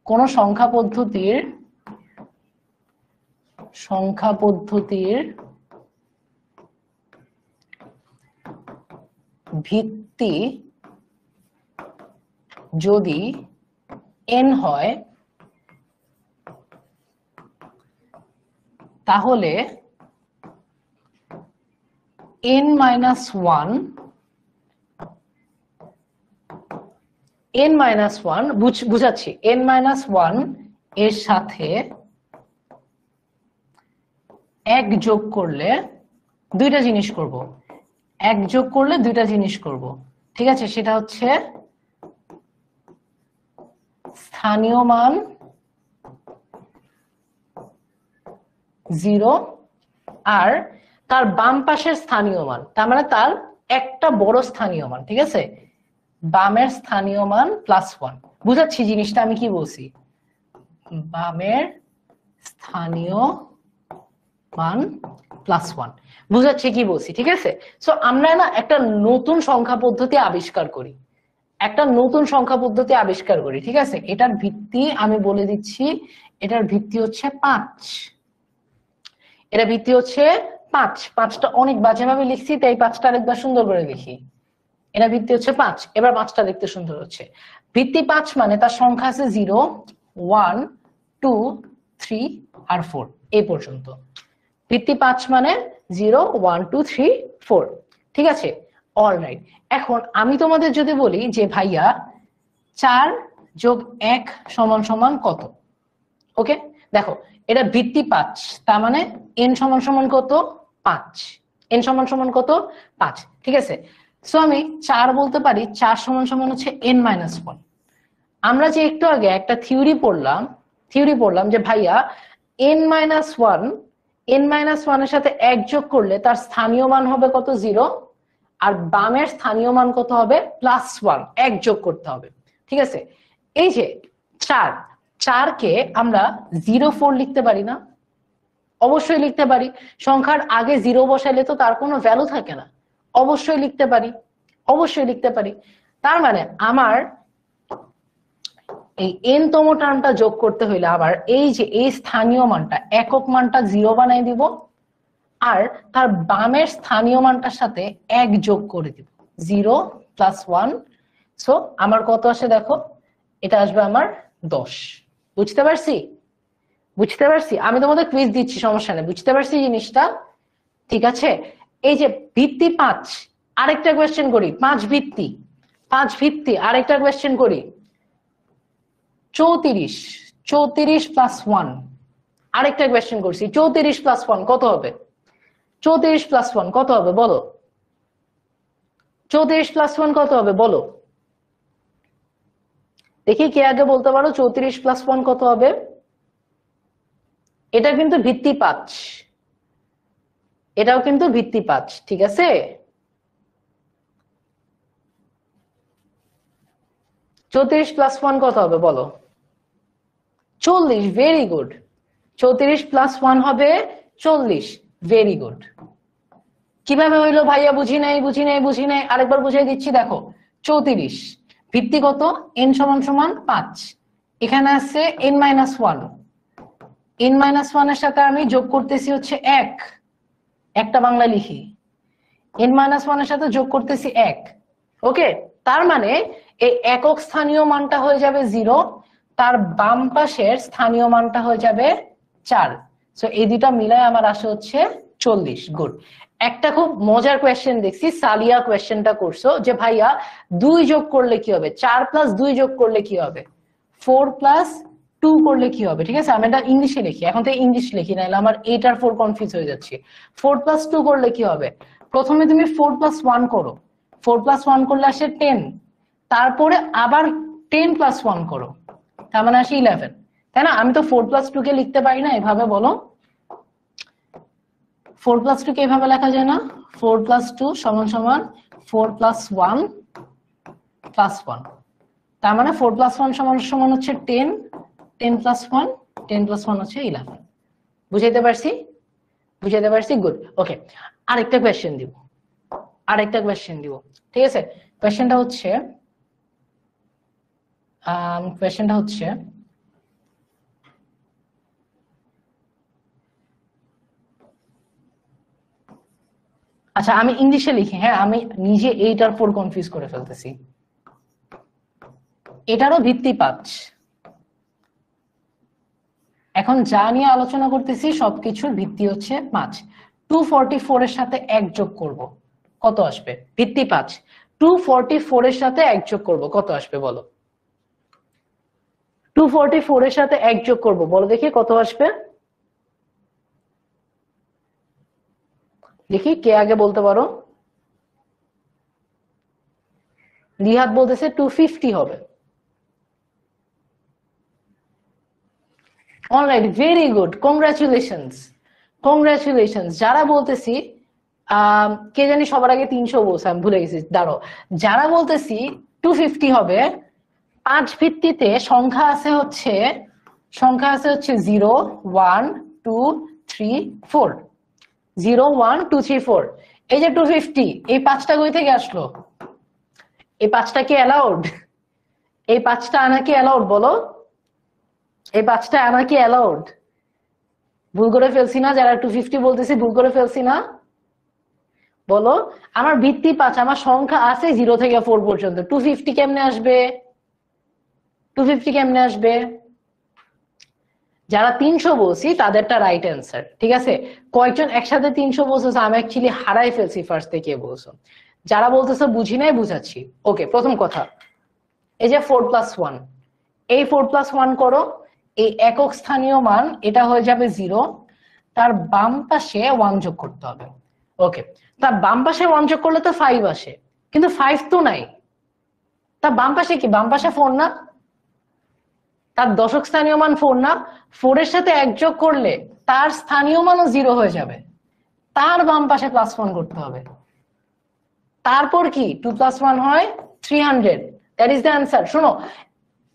কোন সংখ্যা পদ্ধতির ভিত্তি যদি n হয়, তাহলে n-1 বুঝাচ্ছি, n-1 এর সাথে 1 যোগ করলে দুইটা জিনিস করব, 1 যোগ করলে দুইটা জিনিস করব, ঠিক আছে? সেটা হচ্ছে স্থানীয় মান 0 আর তার বাম পাশের স্থানীয় মান, তার মানে তার একটা বড় স্থানীয় মান, ঠিক আছে? বামের স্থানীয় মান +1। বুঝাচ্ছি জিনিসটা আমি কি বলছি, বামের স্থানীয় মান +1, বুঝাচ্ছি কি বলছি, ঠিক আছে? সো আমরা না একটা নতুন সংখ্যা পদ্ধতি আবিষ্কার করি, ঠিক আছে? এটার ভিত্তি আমি বলে দিচ্ছি, এটার ভিত্তি হচ্ছে 5, এটা ভিত্তি হচ্ছে 5। 5টা অনেক বাজেভাবে লিখছি, তাই 5টা আরেকবার সুন্দর করে লিখি। এটা ভিত্তি হচ্ছে 5, এবার 5টা লিখতে সুন্দর হচ্ছে। ভিত্তি 5 মানে তার সংখ্যা আছে 0, 1, 2, 3 আর 4, এই পর্যন্ত। ভিত্তি 5 মানে 0, 1, 2, 3, 4। ঠিক আছে, অলরাইট। এখন আমি তোমাদের যদি বলি যে ভাইয়া 4 যোগ 1 সমান সমান কত, ওকে দেখো এটা ভিত্তি 5, তার মানে n সমান সমান কত 5, n সমান সমান কত 5, ঠিক আছে। সো আমি 4 বলতে পারি 4 সমান সমান হচ্ছে n-1। আমরা যে একটু আগে একটা থিওরি পড়লাম যে ভাইয়া n-1 এর সাথে 1 যোগ করলে তার স্থানীয় মান হবে কত 0, আর বামের স্থানীয় মান কত হবে +1, 1 যোগ করতে হবে, ঠিক আছে। এই যে 4 কে আমরা 04 লিখতে পারি না? অবশ্যই লিখতে পারি। সংখ্যার আগে 0 বসাইলে তো তার কোনো ভ্যালু থাকে না, অবশ্যই লিখতে পারি। তার মানে আমার এই n তম টার্মটা যোগ করতে হইলে আবার এই যে এই স্থানীয় মানটা একক মানটা 0 বানাই দিব, আর তার বামের স্থানীয় মানটার সাথে 1 যোগ করে দিব, 0 + 1। সো আমার কত আসে দেখো, এটা আসবে আমার 10। বুঝতে পারছি? আমি তোমাদের কুইজ দিচ্ছি, সমস্যা নেই, বুঝতে পারছি জিনিসটা, ঠিক আছে। এই যে ভিত্তি 5, আরেকটা কোয়েশ্চেন করি, 5 ভিত্তি আরেকটা কোয়েশ্চেন করি। 34 + 1, আরেকটা কোয়েশ্চেন করছি, 34 + 1 কত হবে? 34 + 1 কত হবে বলো? 34 + 1 কত হবে বলো দেখি, কে আগে বলতে পারো 34 + 1 কত হবে? এটা কিন্তু ভিত্তি 5, এটাও কিন্তু ভিত্তি 5, ঠিক আছে। 34 + 1 কত হবে বলো? 40, ভেরি গুড। 34 + 1 হবে 40, ভেরি গুড। কিভাবে হইলো ভাইয়া? বুঝি নাই, আরেকবার বুঝিয়ে দিচ্ছি, দেখো 34 ভিত্তি কত, n সমান সমান 5, এখানে আছে n-1, n-1 এর সাথে আমি যোগ করতেছি হচ্ছে 1, একটা বাংলা লিখি, n-1 এর সাথে যোগ করতেছি 1, ওকে। তার মানে এই একক স্থানীয় মানটা হয়ে যাবে 0, তার বাম পাশের স্থানীয় মানটা হয়ে যাবে 4। সো এই দুটা মিলায় আমার আসে হচ্ছে 40, গুড। একটা খুব মজার কোয়েশ্চেন দেখছি, সালিয়া কোয়েশ্চেনটা করছো যে ভাইয়া 2 যোগ করলে কি হবে, 4 + 2 যোগ করলে কি হবে, 4 + 2 করলে কি হবে, ঠিক আছে। আমি এটা ইংলিশে লিখি, এখন তো ইংলিশ লিখি, নাহলে আমার 8 আর 4 কনফিউজ হয়ে যাচ্ছে। 4 + 2 করলে কি হবে? প্রথমে তুমি 4 + 1 করো, 4 + 1 করলে আসে 10, তারপরে আবার 10 + 1 করো, তার মানে আসে 11, তাই না? আমি তো 4 + 2 কে লিখতে পারি না এভাবে, বলো 4 + 2 কে এভাবে লেখা যায় না? 4 + 2 সমান সমান 4 + 1 + 1, তার মানে 4 + 1 সমান সমান হচ্ছে 10, 10 + 1, 10 + 1 হচ্ছে 11। বুঝাইতে পারছি, গুড, ওকে। আরেকটা কোয়েশ্চেন দিব, ঠিক আছে। কোয়েশ্চেনটা হচ্ছে আচ্ছা আমি ইংলিশে লিখি, হ্যাঁ আমি নিজে 8 আর 4 কনফিউজ করে ফেলতেছি। এটারও ভিত্তি 5, এখন যা নিয়ে আলোচনা করতেছি সবকিছুর ভিত্তি হচ্ছে 5। 244 এর সাথে 1 যোগ করব, কত আসবে? ভিত্তি 5, 244 এর সাথে 1 যোগ করব, কত আসবে বলো? 244 এর সাথে 1 যোগ করব, বলো দেখি কত আসবে? দেখি কে আগে বলতে পারো। রিহাদ বলতেছে 250 হবে। Alright, very good, congratulations. যারা বলতেছি কে জানি সবার আগে 300 বলছে, আমি ভুলে গেছি, দাঁড়ো। যারা বলতেছি 250 হবে, 5 ভিত্তিতে সংখ্যা আছে হচ্ছে 0, 1, 2, 3, 4, 0, 1, 2, 3, 4। এই যে 250, এই 5টা কই থেকে আসলো? এই 5টা কি অ্যালাউড? এই 5টা আনা কি অ্যালাউড বলো? এই 5টা আনা কি অ্যালাউড? ভুল করে ফেলছি না? যারা 250 বলতেছি ভুল করে ফেলছি না বলো? আমার ভিত্তি 5, আমার সংখ্যা আছে 0 থেকে 4 পর্যন্ত, 250 কেমনে আসবে? যারা 300 বলছি তাদেরটা রাইট অ্যান্সার, ঠিক আছে? কয়েকজন একসাথে 300 বলছো, আমি অ্যাকচুয়ালি হারাই ফেলছি ফার্স্ট থেকে বলছো। যারা বলতেছো বুঝি নাই, বুঝাচ্ছি। ওকে, প্রথম কথা, এই যে 4+1, এই 4+1 করো, এই একক স্থানীয় মান এটা হয়ে যাবে 0, তার বাম পাশে 1 যোগ করতে হবে। ওকে, তার বাম পাশে 1 যোগ করলে তো 5 আসে, কিন্তু 5 তো নাই, তার বাম পাশে কি? বাম পাশে 4 না? তার দশক স্থানীয় মান 4 না? 4 এর সাথে 1 যোগ করলে তার স্থানীয় মানও 0 হয়ে যাবে, তার বাম পাশে +1 করতে হবে। তারপর কি 2+1 হয় 300, দ্যাট ইজ দ্য অ্যান্সার। শোনো,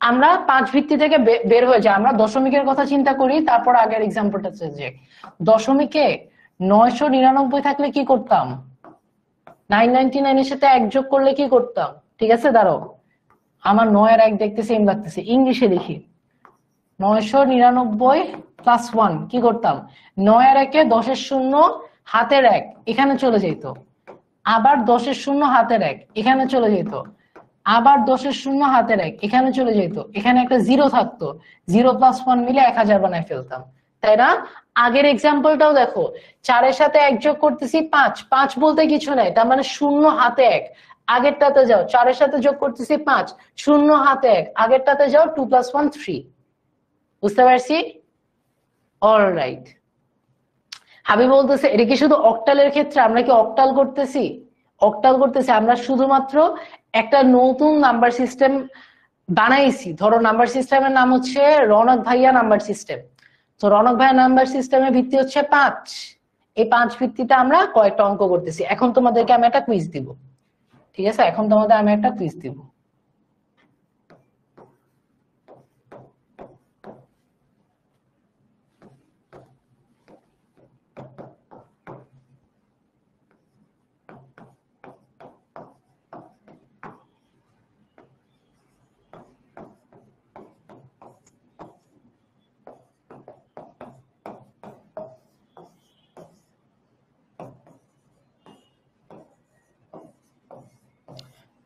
আমরা 5 ভিত্তি থেকে বের হয়ে যাই, আমরা দশমিকের কথা চিন্তা করি, তারপর আগের এক্সাম্পলটা যে দশমিকে 999 থাকলে কি করতাম? 999 এর সাথে 1 যোগ করলে কি করতাম? ঠিক আছে, দাঁড়াও, আমার 9 আর 1 দেখতে সেম লাগতেছে, ইংলিশে লিখি। 999+1 কি করতাম? 9 আর 1 10 এর 0 হাতের 1 এখানে চলে যেত, আবার 10 এর 0 হাতের 1 এখানে চলে যেত, আবার 10 এর 0 হাতের 1 এখানে চলে যেত, এখানে একটা 0 থাকতো, 0+1 মিলে 1000 বানায় ফেলতাম, তাই না? আগের এক্সাম্পলটাও দেখো, 4 এর সাথে 1 যোগ করতেছি 5, 5 বলতে কিছু নাই, তার মানে 0 হাতে 1, আগেরটাতে যাও, 4 এর সাথে যোগ করতেছি 5, 0 হাতে 1, আগেরটাতে যাও, 2+1 3। বুঝতে পারছি? অলরাইট। হাবি বলতেছে এটা কি শুধু অক্টালের ক্ষেত্রে? আমরা কি অক্টাল করতেছি? অক্টাল করতেছি, আমরা শুধুমাত্র একটা নতুন নাম্বার সিস্টেম বানাইছি। ধরো নাম্বার সিস্টেমের নাম হচ্ছে রনক ভাইয়া নাম্বার সিস্টেম। তো রনক ভাইয়া নাম্বার সিস্টেমের ভিত্তি হচ্ছে 5, এই 5 ভিত্তিতে আমরা কয়েকটা অঙ্ক করতেছি। এখন তোমাদেরকে আমি একটা কুইজ দিব, ঠিক আছে? এখন তোমাদের আমি একটা কুইজ দিব।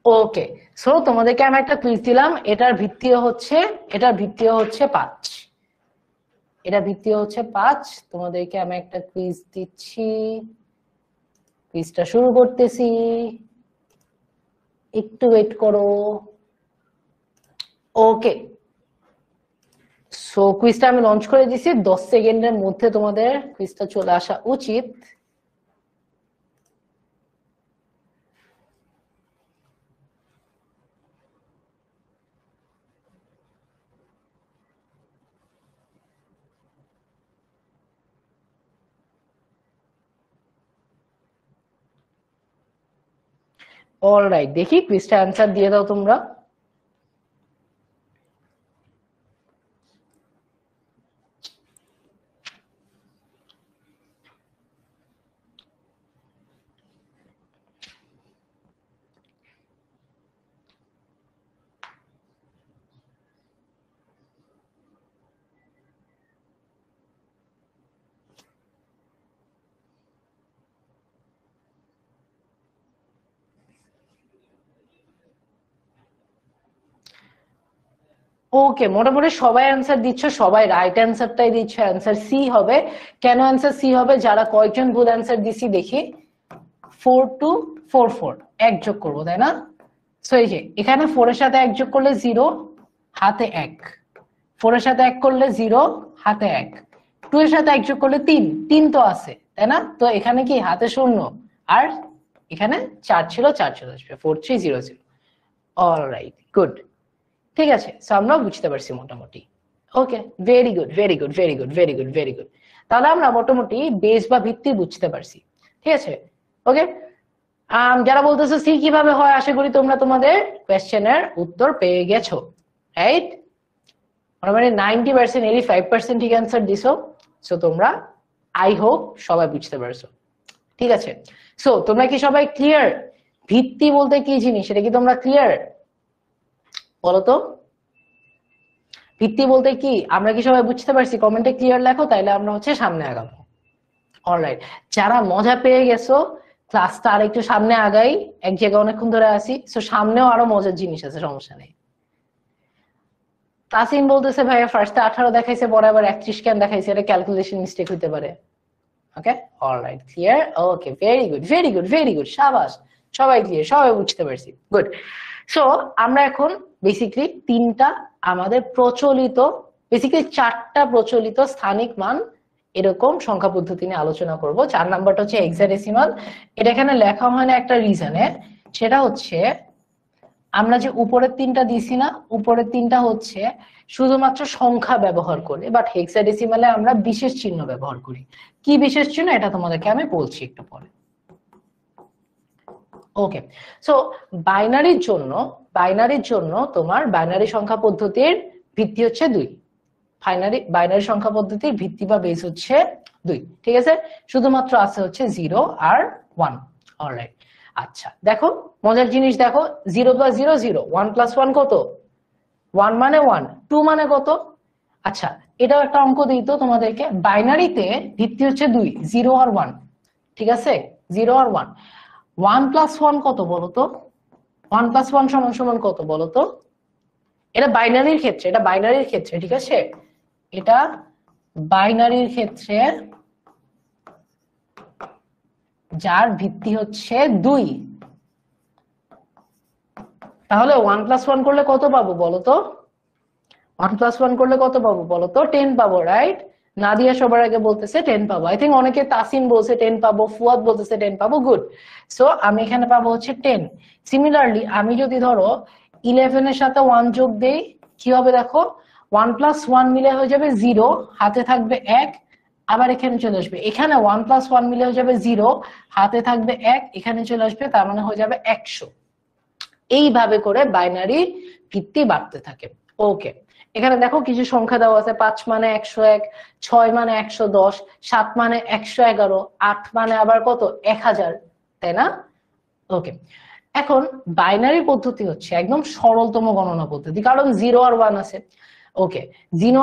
ওকে, সো তোমাদেরকে আমি একটা কুইজ দিলাম, এটার ভিত্তিও হচ্ছে 5, এটা ভিত্তিও হচ্ছে 5। তোমাদেরকে আমি একটা কুইজ দিচ্ছি, কুইজটা শুরু করতেছি, একটু ওয়েট করো। ওকে, সো কুইজটা আমি লঞ্চ করে দিছি, 10 সেকেন্ডের মধ্যে তোমাদের কুইজটা চলে আসা উচিত। অলরাইট, দেখি কুইজটা অ্যান্সার দিয়ে দাও তোমরা। ওকে, মোটামুটি সবাই অ্যান্সার দিচ্ছ, সবাই রাইট অ্যান্সারটাই দিচ্ছ, অ্যান্সার সি হবে। কেন অ্যান্সার সি হবে? যারা কয়েকজন ভুল অ্যান্সার দিছি দেখি। 4 2 4 4 1 যোগ করবো, তাই না? সো এই যে এখানে 4 এর সাথে 1 যোগ করলে 0 হাতে 1, 4 এর সাথে 1 করলে 0 হাতে 1, 2 এর সাথে 1 যোগ করলে 3, 3 তো আছে, তাই না? তো এখানে কি হাতে 0, আর এখানে 4 ছিল, 4 চলে আসবে, 4 3 0 0। অলরাইট, গুড, ঠিক আছে, সো আমরা বুঝতে পারছি মোটামুটি। Okay, very good, very good, very good, very good, very good. তাহলে আমরা মোটামুটি বেস বা ভিত্তি বুঝতে পারছি, ঠিক আছে? ওকে, যারা বলতেছো সি কিভাবে হয়, আশা করি তোমরা তোমাদের কোয়েশ্চেনের উত্তর পেয়ে গেছো, রাইট? মোটামুটি 90%, 85% ঠিক অ্যান্সার দিছো। সো তোমরা, আই হোপ, সবাই বুঝতে পারছো, ঠিক আছে? সো তোমরা কি সবাই ক্লিয়ার? ভিত্তি বলতে কি জিনিস এটা কি তোমরা ক্লিয়ার? বলতো, ভিত্তি বলতে কি আমরা কি সবাই বুঝতে পারছি? কমেন্টে ক্লিয়ার লেখো, তাইলে আমরা হচ্ছে সামনে আগাবো। অলরাইট, যারা মজা পেয়ে গেছো, ক্লাসটা আর একটু সামনে আগাই, এক জায়গায় অনেকক্ষণ ধরে আসি, সো সামনেও আরো মজার জিনিস আছে, সমস্যা নেই। তাসিম বলতেছে ভাইয়া ফার্স্টে 18 দেখাইছে পরে আবার 31 কেন দেখাইছে, এটা ক্যালকুলেশন মিস্টেক হইতে পারে। Okay, alright, clear, okay, very good very good very good, শাবাশ, সবাই ক্লিয়ার, সবাই বুঝতে পারছি, গুড। সো আমরা এখন বেসিক্যালি তিনটা আমাদের প্রচলিত, বেসিক্যালি চারটা প্রচলিত স্থানিক মান এরকম সংখ্যা পদ্ধতি নিয়ে আলোচনা করব। 4 নাম্বারটা হচ্ছে হেক্সাডেসিমাল। এটা এখানে লেখা হয় না একটা রিজনে, সেটা হচ্ছে আমরা যে উপরের তিনটা দিছি না, উপরের তিনটা হচ্ছে শুধুমাত্র সংখ্যা ব্যবহার করে, বাট হেক্সাডেসিমালে আমরা বিশেষ চিহ্ন ব্যবহার করি। কি বিশেষ চিহ্ন এটা তোমাদেরকে আমি বলছি একটু পরে। ওকে, সো বাইনারির জন্য তোমার বাইনারি সংখ্যা পদ্ধতির ভিত্তি হচ্ছে 2। বাইনারি সংখ্যা পদ্ধতির ভিত্তি বা বেস হচ্ছে 2, ঠিক আছে? শুধুমাত্র আছে হচ্ছে 0 আর 1। অলরাইট, আচ্ছা দেখো মজার জিনিস দেখো, 0 + 0 0, 1 + 1 কত? 1 মানে 1, 2 মানে কত? আচ্ছা এটাও একটা অঙ্ক দিই তো তোমাদেরকে। বাইনারিতে ভিত্তি হচ্ছে 2, 0 আর 1, ঠিক আছে? 0 আর 1, 1 + 1 কত বলো তো? 1 + 1 = কত বলো তো? এটা বাইনারির ক্ষেত্রে, এটা বাইনারির ক্ষেত্রে, ঠিক আছে? এটা বাইনারির ক্ষেত্রে যার ভিত্তি হচ্ছে 2। তাহলে 1 + 1 করলে কত পাবো বলো তো? 1 + 1 করলে কত পাবো বলো তো? 10 পাবো, রাইট? নাদিয়া সবার আগে বলতেছে 10 পাবো। আই থিঙ্ক অনেকে তাসিম বলছে 10 পাবো, ফুয়াদ বলতেছে 10 পাবো, গুড। সো আমি এখানে পাবো হচ্ছে 10। সিমিলারলি আমি যদি ধরো 11 এর সাথে 1 যোগ দেই, কি হবে দেখো? 1 + 1 মিলে হয়ে যাবে 0, হাতে থাকবে 1, আবার এখানে চলে আসবে। এখানে 1 + 1 মিলে হয়ে যাবে 0, হাতে থাকবে 1, এখানে চলে আসবে, তার মানে হয়ে যাবে 100। এইভাবে করে বাইনারি ভিত্তি বাড়তে থাকে। ওকে, এখানে দেখো কিছু সংখ্যা দেওয়া আছে। 5 মানে 101, 6 মানে 110, 7 মানে 111, 8 মানে আবার কত? 1000, তাই না? ওকে, এখন বাইনারি পদ্ধতি হচ্ছে একদম সরলতম গণনা পদ্ধতি, কারণ 0 আর 1 আছে। ওকে, 0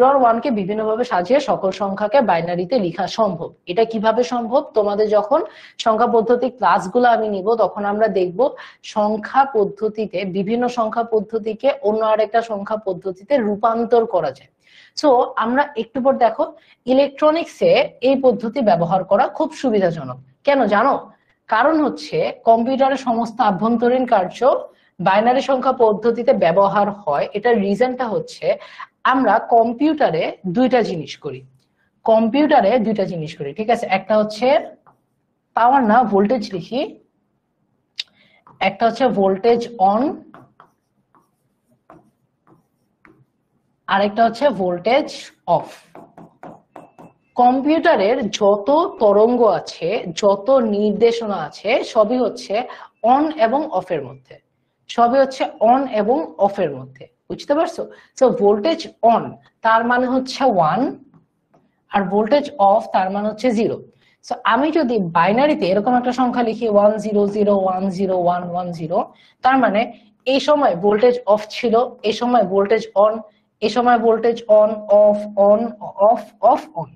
আর 1 কে বিভিন্নভাবে সাজিয়ে সকল সংখ্যাকে বাইনারিতে লেখা সম্ভব। এটা কিভাবে সম্ভব? তোমাদের যখন সংখ্যা পদ্ধতি ক্লাসগুলো আমি নিব তখন আমরা দেখব সংখ্যা পদ্ধতিতে বিভিন্ন সংখ্যা পদ্ধতিকে অন্য আরেকটা সংখ্যা পদ্ধতিতে রূপান্তর করা যায়। সো আমরা একটু পর দেখো ইলেকট্রনিক্সে এই পদ্ধতি ব্যবহার করা খুব সুবিধাজনক। কেন জানো? কারণ হচ্ছে কম্পিউটারের সমস্ত আভ্যন্তরীণ কার্য বাইনারি সংখ্যা পদ্ধতিতে ব্যবহার হয়। এটার রিজনটা হচ্ছে আমরা কম্পিউটারে দুইটা জিনিস করি, ঠিক আছে? একটা হচ্ছে পাওয়ার না, ভোল্টেজ লিখি। একটা হচ্ছে ভোল্টেজ অন, আরেকটা হচ্ছে ভোল্টেজ অফ। কম্পিউটারের যত তরঙ্গ আছে, যত নির্দেশনা আছে, সবই হচ্ছে অন এবং অফের মধ্যে, বুঝতে পারছো? সো ভোল্টেজ অন তার মানে হচ্ছে 1, আর ভোল্টেজ অফ তার মানে হচ্ছে 0। সো আমি যদি বাইনারিতে এরকম একটা সংখ্যা লিখি 10010110110, তার মানে এই সময় ভোল্টেজ অফ ছিল, এই সময় ভোল্টেজ অন, এই সময় voltage on of on of of on,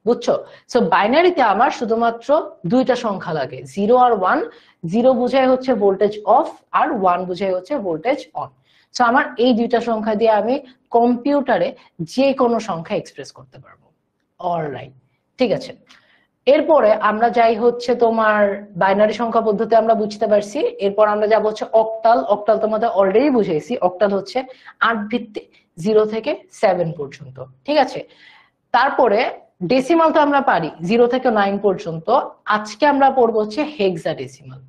বুঝছো? সো বাইনারিতে আমার শুধুমাত্র দুইটা সংখ্যা লাগে, 0 আর 1। 0 বোঝায় হচ্ছে ভোল্টেজ অফ, আর 1 বোঝায় হচ্ছে ভোল্টেজ অন। সো আমার এই দুইটা সংখ্যা দিয়ে আমি কম্পিউটারে যে কোনো সংখ্যা এক্সপ্রেস করতে পারবো। অলরাইট, ঠিক আছে। এরপরে আমরা যাই হচ্ছে তোমার বাইনারি সংখ্যা পদ্ধতি আমরা বুঝতে পারছি। এরপর আমরা যাব হচ্ছে অক্টাল। অক্টাল তোমাদের অলরেডি বুঝাইছি। অক্টাল হচ্ছে 8 ভিত্তিক, 0 থেকে 7 পর্যন্ত, ঠিক আছে? তারপরে ডেসিমাল তো আমরা পারি 0 থেকে 9 পর্যন্ত। আজকে আমরা পড়বো হচ্ছে হেক্সাডেসিমাল।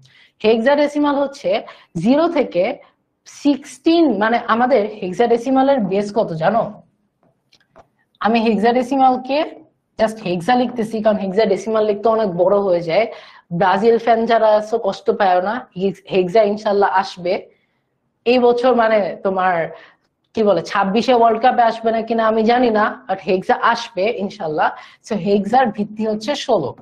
হেক্সাডেসিমাল হচ্ছে 0 থেকে 16, মানে আমাদের হেক্সাডেসিমালের বেস কত জানো? আমি হেক্সাডেসিমালকে জাস্ট হেক্সা লিখতেছি, কারণ হেক্সাডেসিমাল লিখতে অনেক বড় হয়ে যায়। ব্রাজিল ফ্যান যারা আছো কষ্ট পায় না, হেক্সা ইনশাল্লাহ আসবে এই বছর, মানে তোমার কি বলে 26-এ ওয়ার্ল্ড কাপে আসবে না কিনা আমি জানি না, বাট হেক্সা আসবে ইনশাল্লাহ। সো হেক্সার ভিত্তি হচ্ছে 16,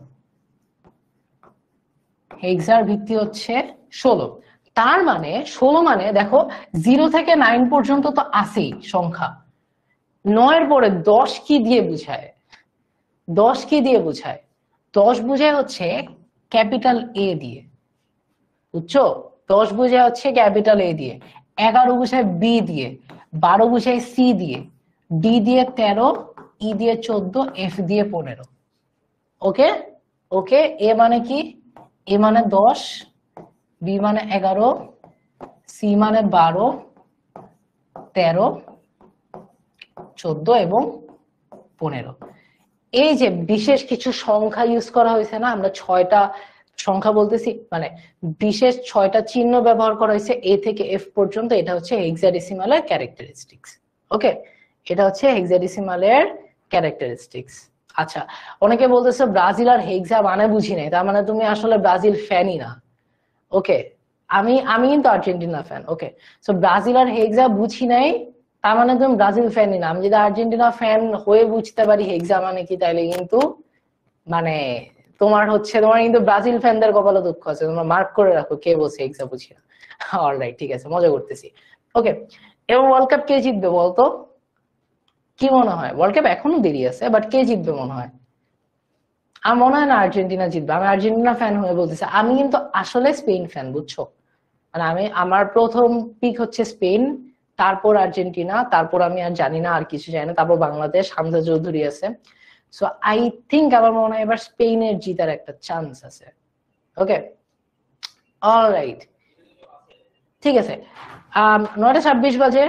হেক্সার ভিত্তি হচ্ছে 16। তার মানে 16 মানে দেখো 0 থেকে 9 পর্যন্ত তো আছেই সংখ্যা। 9 এর পরে 10 কি দিয়ে বুঝায়? 10 কি দিয়ে বুঝায়? 10 বুঝায় হচ্ছে ক্যাপিটাল এ দিয়ে, বুঝছো? 10 বুঝায় হচ্ছে ক্যাপিটাল এ দিয়ে। 11 বুঝায় বি দিয়ে, 12 বুঝাই সি দিয়ে, ডি দিয়ে 13, ই দিয়ে 14, এফ দিয়ে 15। ওকে ওকে, এ মানে কি? এ মানে 10, বি মানে 11, সি মানে 12, 13, 14 এবং 15। এই যে বিশেষ কিছু সংখ্যা ইউজ করা হয়েছে না, আমরা 6টা সংখ্যা বলতেছি, মানে বিশেষ 6টা চিহ্ন ব্যবহার করা হয়েছে এ থেকে এফ পর্যন্ত। এটা হচ্ছে হেক্সাডেসিমালের ক্যারেক্টারিস্টিক্স। ওকে, এটা হচ্ছে হেক্সাডেসিমালের ক্যারেক্টারিস্টিক্স। আচ্ছা, অনেকে বলতেছে ব্রাজিল আর হেক্সা মানে বুঝি নাই, তার মানে তুমি আসলে ব্রাজিল ফ্যানই না। ওকে, আমি আমি কিন্তু আর্জেন্টিনা ফ্যান। ওকে, সো ব্রাজিল আর হেক্সা বুঝি নাই, তার মানে তুমি ব্রাজিল ফ্যানই না। আমি যদি আর্জেন্টিনা ফ্যান হয়ে বুঝতে পারি হেক্সা মানে কি, তাইলে কিন্তু মানে তোমার কিন্তু ব্রাজিল ফ্যানদের কপালে দুঃখ আছে। তোমরা মার্ক করে রাখো কে বলছে হেক্সা বুঝি না। অলরাইট, ঠিক আছে, মজা করতেছি। ওকে, এবার ওয়ার্ল্ড কাপ কে জিতবে বলতো? কি মনে হয়? ওয়ার্ল্ড কাপ এখনো দেরি আছে, বাট কে জিতবে মনে হয়? আমার মনে হয় না আর্জেন্টিনা জিতবে। আমি আর্জেন্টিনা ফ্যান হয়ে বলতেছি। আমি কিন্তু আসলে স্পেন ফ্যান, বুঝছো? মানে আমার প্রথম পিক হচ্ছে স্পেন, তারপর আর্জেন্টিনা, তারপর আমি আর জানি না, আর কিছু জানি না, তারপর বাংলাদেশ, হামজা চৌধুরী আছে। সো আই থিঙ্ক আমার মনে হয় এবার স্পেনের জিতার একটা চান্স আছে। ওকে, অলরাইট, ঠিক আছে। 9:26 বাজে,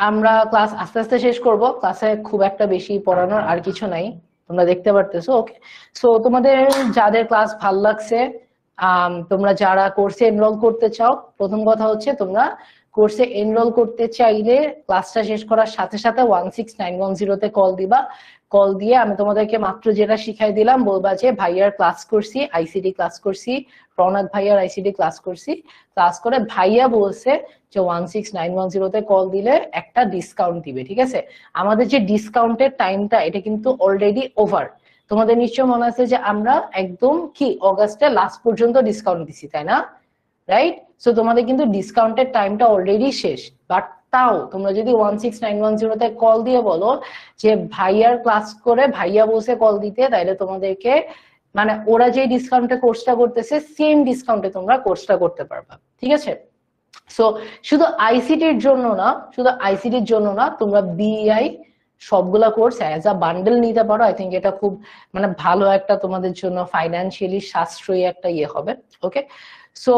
আমরা ক্লাস আস্তে আস্তে শেষ করব। ক্লাসে খুব একটা বেশি পড়ানোর আর কিছু নাই, তোমরা দেখতে পারতেছো। ওকে, সো তোমাদের যাদের ক্লাস ভাল লাগছে, তোমরা যারা কোর্সে এনরোল করতে চাও, প্রথম কথা হচ্ছে তোমরা কোর্সে এনরোল করতে চাইলে ক্লাসটা শেষ করার সাথে সাথে 16910-তে কল দিবা। কল দিয়ে আমি তোমাদেরকে মাত্র যেটা শিখাই দিলাম বলবা যে ভাইয়ার ক্লাস করছি, আইসিডি ক্লাস করছি, রৌনক ভাইয়ার আইসিডি ক্লাস করছি। ক্লাস করে ভাইয়া বলছে যে 16910-তে কল দিলে একটা ডিসকাউন্ট দিবে। ঠিক আছে, আমাদের যে ডিসকাউন্টের টাইমটা এটা কিন্তু অলরেডি ওভার। তোমাদের নিশ্চয় মনে আছে যে আমরা একদম কি অগাস্টের লাস্ট পর্যন্ত ডিসকাউন্ট দিছি, তাই না? রাইট? সো তোমাদের কিন্তু ডিসকাউন্টের টাইমটা অলরেডি শেষ। বাট তাও তোমরা যদি 16910-তে কল দিয়ে বলো যে ভাইয়ার ক্লাস করে ভাইয়া বসে কল দিতে, তাইলে তোমাদেরকে মানে ওরা যে ডিসকাউন্টে কোর্সটা করতেছে সেম ডিসকাউন্টে তোমরা কোর্সটা করতে পারবা। ঠিক আছে, সো শুধু আইসিটির জন্য না, শুধু আইসিটির জন্য না, তোমরা বিআই সবগুলা কোর্স অ্যাজ আ বান্ডেল নিতে পারো। আই থিঙ্ক এটা খুব মানে ভালো একটা তোমাদের জন্য ফাইন্যান্সিয়ালি সাশ্রয়ী একটা ইয়ে হবে। ওকে, সো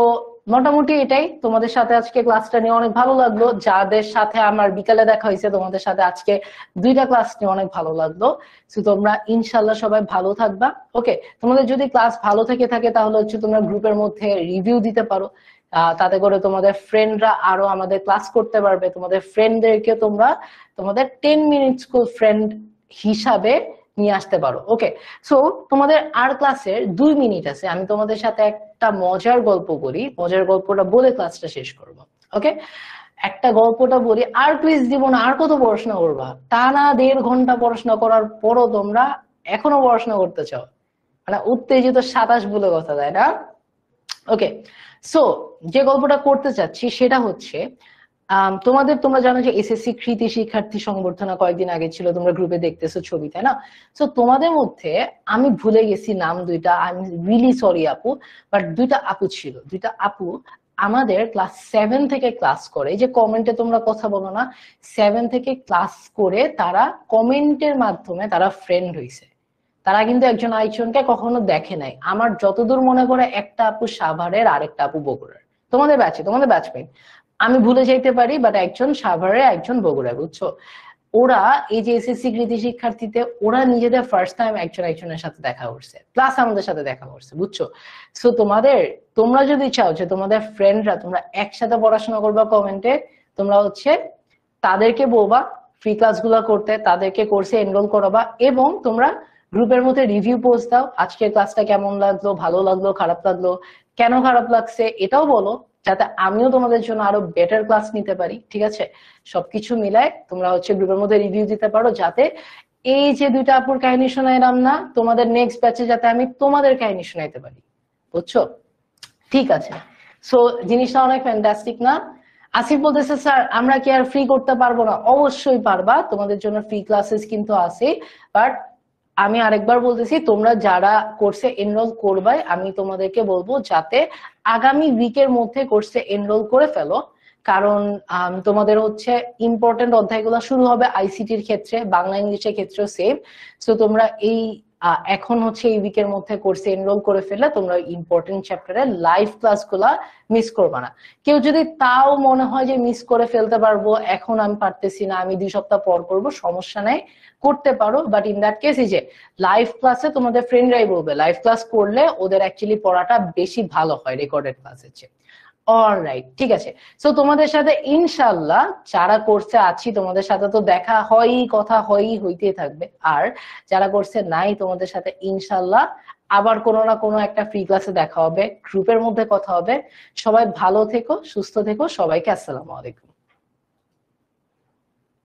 মোটামুটি এটাই। তোমাদের সাথে আজকে ক্লাসটা নিয়ে অনেক ভালো লাগলো। যাদের সাথে আমার বিকালে দেখা হয়েছে, তোমাদের সাথে আজকে 2টা ক্লাস নিয়ে অনেক ভালো লাগলো। সো তোমরা ইনশাল্লাহ সবাই ভালো থাকবা। ওকে, তোমাদের যদি ক্লাস ভালো থেকে থাকে তাহলে হচ্ছে তোমরা গ্রুপের মধ্যে রিভিউ দিতে পারো, তাতে করে তোমাদের ফ্রেন্ডরা আরো আমাদের ক্লাস করতে পারবে। তোমাদের ফ্রেন্ডদেরকে তোমরা তোমাদের 10 মিনিট স্কুল ফ্রেন্ড হিসাবে নিয়ে আসতে পারো। ওকে, সো তোমাদের আর ক্লাসের 2 মিনিট আছে, আমি তোমাদের সাথে একটা মজার গল্প বলি। মজার গল্পটা বলে ক্লাসটা শেষ করব। ওকে, একটা গল্পটা বলি, আর কুইজ দিব না। আর কত পড়াশোনা করবা? টানা 1.5 ঘন্টা পড়াশোনা করার পরও তোমরা এখনো পড়াশোনা করতে চাও, মানে উত্তেজিত 27 বলে কথা, তাই না? ওকে, সো যে গল্পটা করতে চাচ্ছি সেটা হচ্ছে তোমরা জানো যে এসএসসি কৃতি শিক্ষার্থী সংবর্ধনা কয়েকদিন আগে ছিল, তোমরা গ্রুপে দেখতেছো ছবি, তাই না? সো তোমাদের মধ্যে আমি ভুলে গেছি নাম দুইটা, আই এম রিয়েলি সরি আপু, বাট 2টা আপু ছিল। 2টা আপু আমাদের ক্লাস 7 থেকে ক্লাস করে। যে কমেন্টে তোমরা কথা বলো না, 7 থেকে ক্লাস করে তারা কমেন্টের মাধ্যমে তারা ফ্রেন্ড হইছে। তারা কিন্তু একজন আরেকজনকে কখনো দেখে নাই। আমার যতদূর মনে করে একটা আপু সাভারের, আরেকটা আপু বগুড়ার। তোমাদের ব্যাচমেট, আমি ভুলে যাইতে পারি, বাট একজন সাভারে, একজন বগুড়া, বুঝছো? ওরা এই যে এসএসসি কৃতি শিক্ষার্থীতে ওরা নিজেদের ফার্স্ট টাইম একজন একজনের সাথে দেখা করছে, প্লাস আমাদের সাথে দেখা করছে, বুঝছো? সো তোমরা যদি চাও যে তোমাদের ফ্রেন্ডরা তোমরা একসাথে পড়াশোনা করবা কমেন্টে, তোমরা হচ্ছে তাদেরকে বলবা ফ্রি ক্লাস গুলা করতে, তাদেরকে কোর্সে এনরোল করাবা, এবং তোমরা গ্রুপের মধ্যে রিভিউ পোস্ট দাও। আজকের ক্লাসটা কেমন লাগলো, ভালো লাগলো, খারাপ লাগলো, কেন খারাপ লাগছে এটাও বলো, যাতে আমিও তোমাদের জন্য আরো বেটার ক্লাস নিতে পারি। ঠিক আছে, সবকিছু মিলায় তোমরা হচ্ছে গ্রুপের মধ্যে রিভিউ দিতে পারো, যাতে এই যে 2টা আপুর কাহিনী শোনাইলাম না, তোমাদের নেক্সট ব্যাচে যাতে আমি তোমাদের কাহিনী শোনাইতে পারি, বুঝছো? ঠিক আছে, সো জিনিসটা অনেক ফ্যান্টাস্টিক না? আসিফ বলতেছে স্যার আমরা কি আর ফ্রি করতে পারবো না? অবশ্যই পারবা, তোমাদের জন্য ফ্রি ক্লাসেস কিন্তু আছে। বাট আমি আরেকবার বলতেছি, তোমরা যারা কোর্সে এনরোল করবে, আমি তোমাদেরকে বলবো যাতে আগামী উইকের মধ্যে কোর্সে এনরোল করে ফেলো। কারণ তোমাদের হচ্ছে ইম্পর্টেন্ট অধ্যায়গুলো শুরু হবে আইসিটির ক্ষেত্রে, বাংলা ইংলিশের ক্ষেত্রেও সেম। সো তোমরা এই এখন হচ্ছে এই উইকের মধ্যে কোর্সে এনরোল করে ফেললে তোমরা ইম্পর্টেন্ট চ্যাপ্টারের লাইভ ক্লাসগুলা মিস করবে না। কেউ যদি তাও মনে হয় যে মিস করে ফেলতে পারবো, এখন আমি পারতেছি না, আমি 2 সপ্তাহ পর করব, সমস্যা নাই, করতে পারো। বাট ইন দ্যাট কেস এই যে লাইভ ক্লাসে তোমাদের ফ্রেন্ডরাই বলবে, লাইভ ক্লাস করলে ওদের অ্যাকচুয়ালি পড়াটা বেশি ভালো হয় রেকর্ডেড ক্লাসের চেয়ে। অলরাইট, ঠিক আছে। সো তোমাদের সাথে ইনশাল্লাহ যারা কোর্সে আছি তোমাদের সাথে তো দেখা হয়ই, কথা হয়ই, হইতেই থাকবে। আর যারা কোর্সে নাই তোমাদের সাথে ইনশাল্লাহ আবার কোনো না কোনো একটা ফ্রি ক্লাসে দেখা হবে, গ্রুপের মধ্যে কথা হবে। সবাই ভালো থেকো, সুস্থ থেকো, সবাইকে আসসালামু আলাইকুম।